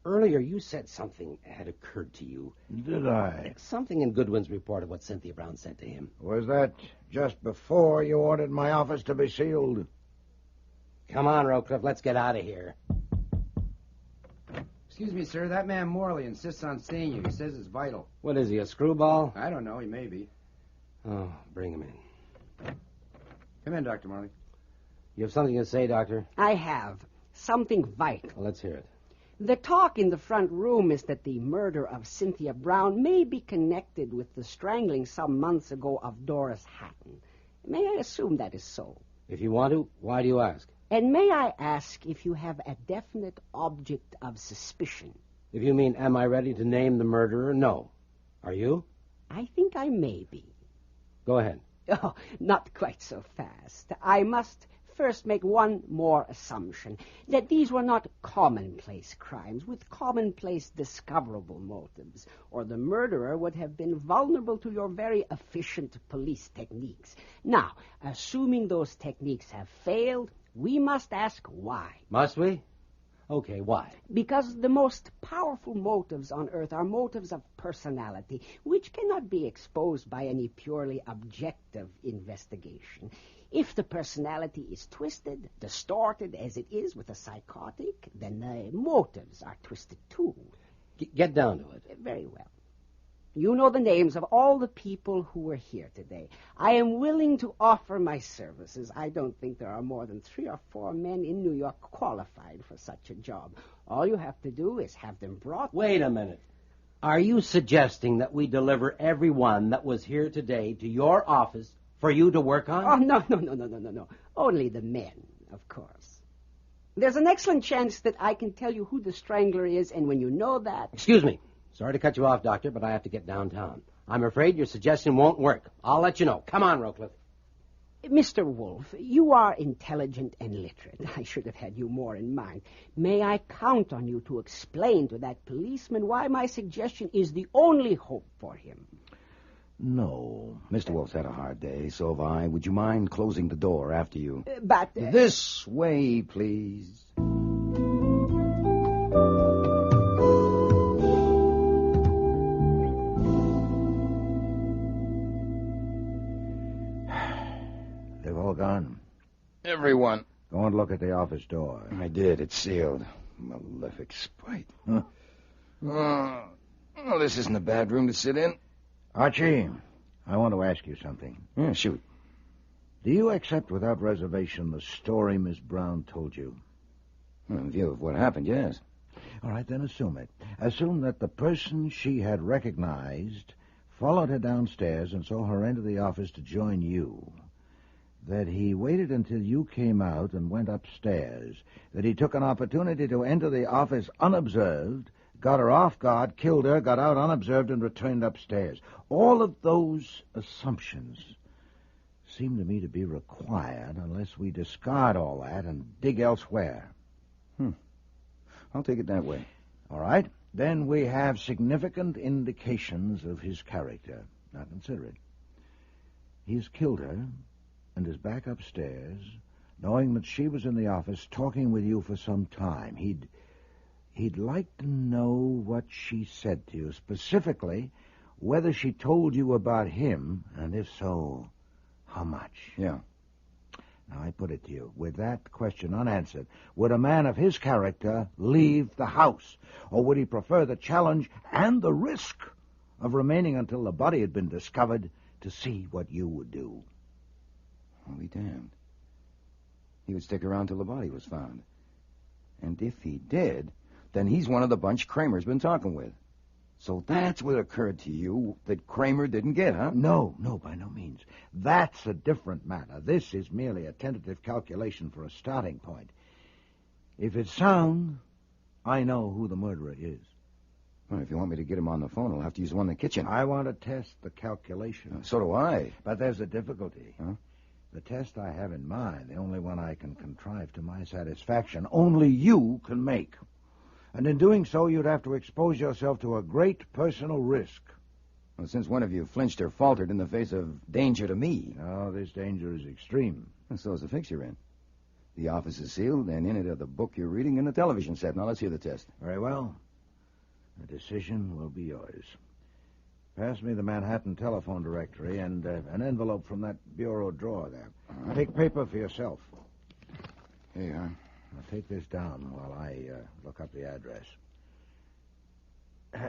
[SPEAKER 6] earlier you said something had occurred to you.
[SPEAKER 5] Did I?
[SPEAKER 6] Something in Goodwin's report of what Cynthia Brown said to him.
[SPEAKER 5] Was that just before you ordered my office to be sealed?
[SPEAKER 6] Come on, Rocliffe, let's get out of here.
[SPEAKER 3] Excuse me, sir. That man Morley insists on seeing you. He says it's vital.
[SPEAKER 6] What is he, a screwball?
[SPEAKER 3] I don't know. He may be.
[SPEAKER 6] Oh, bring him in.
[SPEAKER 3] Come in, Dr. Morley.
[SPEAKER 6] You have something to say, Doctor?
[SPEAKER 14] I have. Something vital.
[SPEAKER 6] Well, let's hear it.
[SPEAKER 14] The talk in the front room is that the murder of Cynthia Brown may be connected with the strangling some months ago of Doris Hatton. May I assume that is so?
[SPEAKER 6] If you want to, why do you ask?
[SPEAKER 14] And may I ask if you have a definite object of suspicion?
[SPEAKER 6] If you mean, am I ready to name the murderer? No. Are you?
[SPEAKER 14] I think I may be.
[SPEAKER 6] Go ahead.
[SPEAKER 14] Oh, not quite so fast. I must first make one more assumption, that these were not commonplace crimes with commonplace discoverable motives, or the murderer would have been vulnerable to your very efficient police techniques. Now, assuming those techniques have failed, we must ask why.
[SPEAKER 6] Must we? Okay, why?
[SPEAKER 14] Because the most powerful motives on earth are motives of personality, which cannot be exposed by any purely objective investigation. If the personality is twisted, distorted as it is with a psychotic, then the motives are twisted too.
[SPEAKER 6] Get down to it.
[SPEAKER 14] Very well. You know the names of all the people who were here today. I am willing to offer my services. I don't think there are more than 3 or 4 men in New York qualified for such a job. All you have to do is have them brought...
[SPEAKER 6] Wait a minute. Are you suggesting that we deliver everyone that was here today to your office for you to work on?
[SPEAKER 14] Oh, no. Only the men, of course. There's an excellent chance that I can tell you who the strangler is, and when you know that...
[SPEAKER 6] Excuse me. Sorry to cut you off, Doctor, but I have to get downtown. I'm afraid your suggestion won't work. I'll let you know. Come on, Rocliffe.
[SPEAKER 14] Mr. Wolfe, you are intelligent and literate. I should have had you more in mind. May I count on you to explain to that policeman why my suggestion is the only hope for him?
[SPEAKER 18] No. Mr. Wolf's had a hard day, so have I. Would you mind closing the door after you?
[SPEAKER 14] But...
[SPEAKER 18] This way, please.
[SPEAKER 5] They've all gone.
[SPEAKER 18] Everyone.
[SPEAKER 5] Go and look at the office door.
[SPEAKER 18] I did. It's sealed. Malefic spite. Huh? Oh, this isn't a bad room to sit in.
[SPEAKER 5] Archie, I want to ask you something.
[SPEAKER 18] Yeah, shoot.
[SPEAKER 5] Do you accept without reservation the story Miss Brown told you?
[SPEAKER 18] In view of what happened, yes.
[SPEAKER 5] All right, then assume it. Assume that the person she had recognized followed her downstairs and saw her enter the office to join you. That he waited until you came out and went upstairs. That he took an opportunity to enter the office unobserved, got her off guard, killed her, got out unobserved, and returned upstairs. All of those assumptions seem to me to be required unless we discard all that and dig elsewhere.
[SPEAKER 18] I'll take it that way.
[SPEAKER 5] All right. Then we have significant indications of his character. Now consider it. He's killed her and is back upstairs, knowing that she was in the office talking with you for some time. He'd like to know what she said to you, specifically whether she told you about him, and if so, how much.
[SPEAKER 18] Yeah.
[SPEAKER 5] Now, I put it to you, with that question unanswered, would a man of his character leave the house? Or would he prefer the challenge and the risk of remaining until the body had been discovered to see what you would do?
[SPEAKER 18] I'll be damned. He would stick around till the body was found. And if he did, then he's one of the bunch Kramer's been talking with. So that's what occurred to you that Kramer didn't get, huh?
[SPEAKER 5] No, by no means. That's a different matter. This is merely a tentative calculation for a starting point. If it's sound, I know who the murderer is.
[SPEAKER 18] Well, if you want me to get him on the phone, I'll have to use one in the kitchen.
[SPEAKER 5] I want to test the calculation.
[SPEAKER 18] So do I.
[SPEAKER 5] But there's a difficulty.
[SPEAKER 18] Huh?
[SPEAKER 5] The test I have in mind, the only one I can contrive to my satisfaction, only you can make. And in doing so, you'd have to expose yourself to a great personal risk.
[SPEAKER 18] Well, since when have you flinched or faltered in the face of danger to me?
[SPEAKER 5] No, this danger is extreme.
[SPEAKER 18] And so is the fix you're in. The office is sealed, and in it are the book you're reading and the television set. Now, let's hear the test.
[SPEAKER 5] Very well. The decision will be yours. Pass me the Manhattan telephone directory and an envelope from that bureau drawer there. Take paper for yourself.
[SPEAKER 18] Here you are.
[SPEAKER 5] Now, take this down while I look up the address.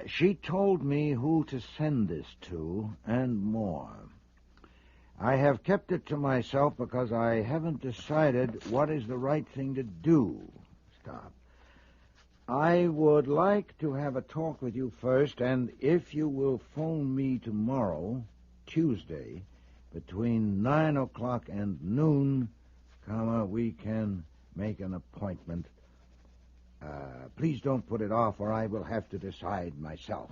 [SPEAKER 5] She told me who to send this to, and more. I have kept it to myself because I haven't decided what is the right thing to do. Stop. I would like to have a talk with you first, and if you will phone me tomorrow, Tuesday, between 9 o'clock and noon, we can make an appointment. Please don't put it off, or I will have to decide myself.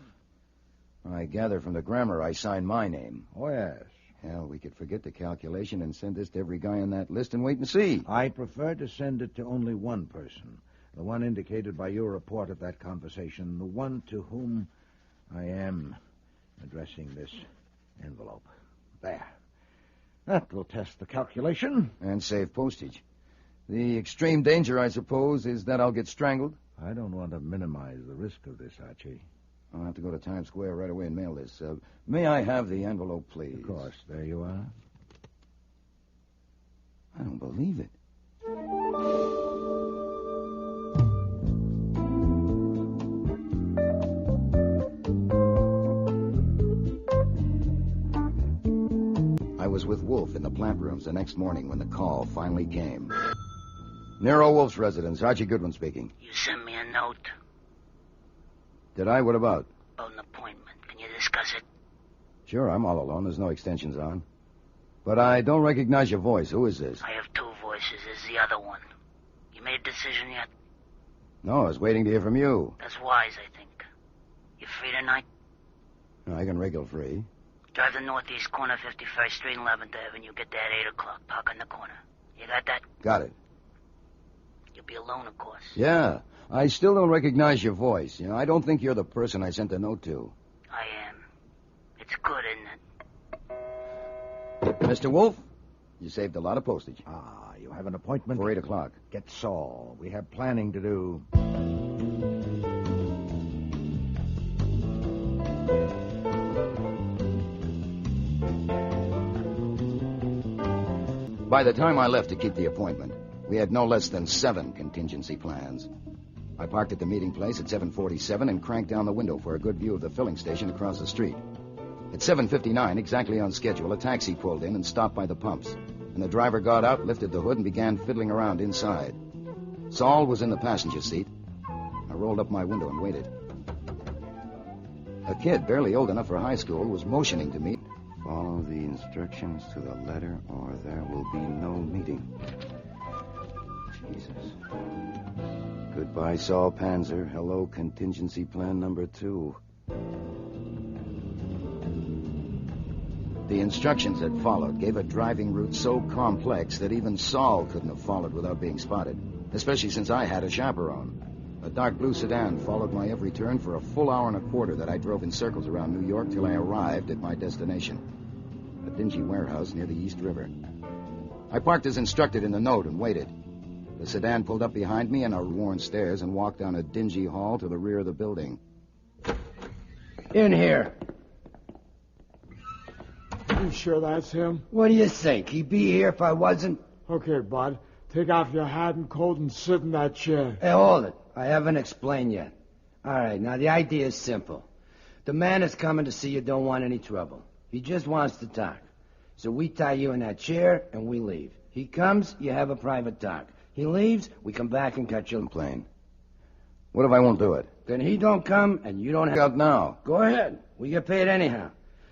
[SPEAKER 18] I gather from the grammar I signed my name.
[SPEAKER 5] Oh, yes.
[SPEAKER 18] Hell, we could forget the calculation and send this to every guy on that list and wait and see.
[SPEAKER 5] I prefer to send it to only one person, the one indicated by your report of that conversation, the one to whom I am addressing this envelope. There. That will test the calculation.
[SPEAKER 18] And save postage. The extreme danger, I suppose, is that I'll get strangled?
[SPEAKER 5] I don't want to minimize the risk of this, Archie.
[SPEAKER 18] I'll have to go to Times Square right away and mail this. May I have the envelope, please?
[SPEAKER 5] Of course. There you are.
[SPEAKER 18] I don't believe it. I was with Wolf in the plant rooms the next morning when the call finally came. Nero Wolf's residence. Archie Goodwin speaking.
[SPEAKER 9] You sent me a note.
[SPEAKER 18] Did I? What about?
[SPEAKER 9] About an appointment. Can you discuss it?
[SPEAKER 18] Sure, I'm all alone. There's no extensions on. But I don't recognize your voice. Who is this?
[SPEAKER 9] I have two voices. This is the other one. You made a decision yet?
[SPEAKER 18] No, I was waiting to hear from you.
[SPEAKER 9] That's wise, I think. You free tonight?
[SPEAKER 18] No, I can wriggle free.
[SPEAKER 9] Drive the northeast corner, 51st Street and 11th Avenue. Get there at 8 o'clock. Park in the corner. You got that?
[SPEAKER 18] Got it.
[SPEAKER 9] You'll be alone, of course.
[SPEAKER 18] Yeah. I still don't recognize your voice. You know, I don't think you're the person I sent the note to.
[SPEAKER 9] I am. It's good, isn't it?
[SPEAKER 18] Mr. Wolf, you saved a lot of postage.
[SPEAKER 5] Ah, you have an appointment?
[SPEAKER 18] For 8 o'clock.
[SPEAKER 5] Get Saul. We have planning to do.
[SPEAKER 18] By the time I left to keep the appointment, we had no less than 7 contingency plans. I parked at the meeting place at 7:47 and cranked down the window for a good view of the filling station across the street. At 7:59, exactly on schedule, a taxi pulled in and stopped by the pumps, and the driver got out, lifted the hood, and began fiddling around inside. Saul was in the passenger seat. I rolled up my window and waited. A kid, barely old enough for high school, was motioning to me.
[SPEAKER 26] Follow the instructions to the letter, or there will be no meeting. Jesus. Goodbye, Saul Panzer. Hello, contingency plan number 2.
[SPEAKER 18] The instructions that followed gave a driving route so complex that even Saul couldn't have followed without being spotted, especially since I had a chaperone. A dark blue sedan followed my every turn for a full hour and a quarter that I drove in circles around New York till I arrived at my destination, a dingy warehouse near the East River. I parked as instructed in the note and waited. The sedan pulled up behind me and I worn stairs and walked down a dingy hall to the rear of the building.
[SPEAKER 15] In here.
[SPEAKER 17] You sure that's him?
[SPEAKER 15] What do you think? He'd be here if I wasn't?
[SPEAKER 17] Okay, bud. Take off your hat and coat and sit in that chair.
[SPEAKER 15] Hey, hold it. I haven't explained yet. All right, now the idea is simple. The man that's coming to see you don't want any trouble. He just wants to talk. So we tie you in that chair and we leave. He comes, you have a private talk. He leaves, we come back and cut your plane.
[SPEAKER 18] What if I won't do it?
[SPEAKER 15] Then he don't come and you don't have...
[SPEAKER 18] Out now.
[SPEAKER 15] Go ahead. We get paid anyhow.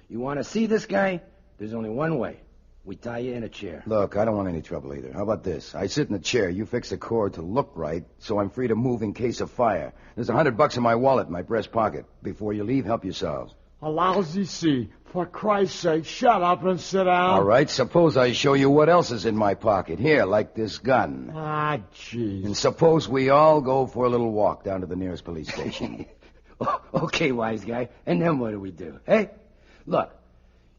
[SPEAKER 15] You want to see this guy? There's only one way. We tie you in a chair.
[SPEAKER 18] Look, I don't want any trouble either. How about this? I sit in the chair, you fix the cord to look right, so I'm free to move in case of fire. There's $100 in my wallet in my breast pocket. Before you leave, help yourselves.
[SPEAKER 17] A lousy C. For Christ's sake, shut up and sit down.
[SPEAKER 18] All right, suppose I show you what else is in my pocket. Here, like this gun.
[SPEAKER 17] Ah, jeez.
[SPEAKER 18] And suppose we all go for a little walk down to the nearest police station.
[SPEAKER 15] Okay, wise guy. And then what do we do? Hey? Look,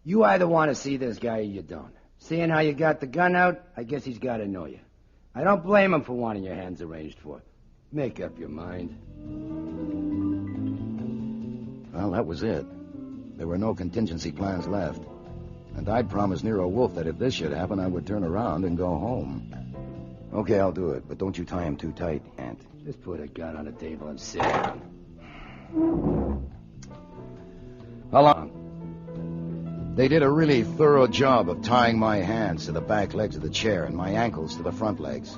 [SPEAKER 15] you either want to see this guy or you don't. Seeing how you got the gun out, I guess he's got to know you. I don't blame him for wanting your hands arranged for. Make up your mind.
[SPEAKER 18] Well, that was it. There were no contingency plans left. And I'd promised Nero Wolf that if this should happen, I would turn around and go home.
[SPEAKER 26] Okay, I'll do it, but don't you tie him too tight, Ant.
[SPEAKER 15] Just put a gun on the table and sit down.
[SPEAKER 18] How long? They did a really thorough job of tying my hands to the back legs of the chair and my ankles to the front legs.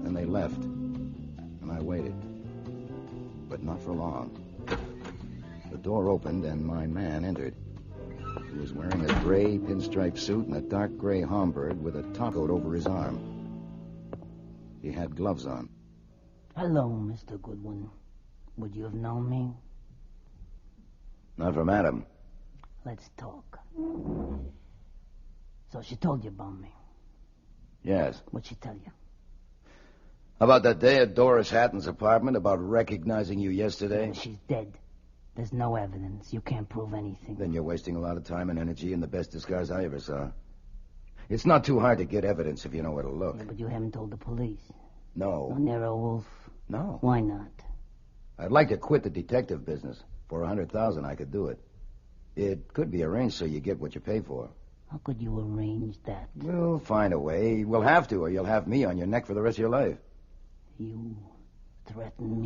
[SPEAKER 18] Then they left. And I waited. But not for long. The door opened and my man entered. He was wearing a gray pinstripe suit and a dark gray Homburg with a topcoat over his arm. He had gloves on.
[SPEAKER 1] Hello, Mr. Goodwin. Would you have known me?
[SPEAKER 26] Not from Adam.
[SPEAKER 1] Let's talk. So she told you about me.
[SPEAKER 26] Yes.
[SPEAKER 1] What'd she tell you?
[SPEAKER 18] About that day at Doris Hatton's apartment, about recognizing you yesterday?
[SPEAKER 1] She's dead. There's no evidence. You can't prove anything.
[SPEAKER 18] Then you're wasting a lot of time and energy in the best disguise I ever saw. It's not too hard to get evidence if you know where to look.
[SPEAKER 1] Yeah, but you haven't told the police.
[SPEAKER 18] No.
[SPEAKER 1] No, Nero Wolf.
[SPEAKER 18] No.
[SPEAKER 1] Why not?
[SPEAKER 18] I'd like to quit the detective business. For $100,000, I could do it. It could be arranged so you get what you pay for.
[SPEAKER 1] How could you arrange that?
[SPEAKER 18] We'll find a way. We'll have to, or you'll have me on your neck for the rest of your life.
[SPEAKER 1] You threaten me?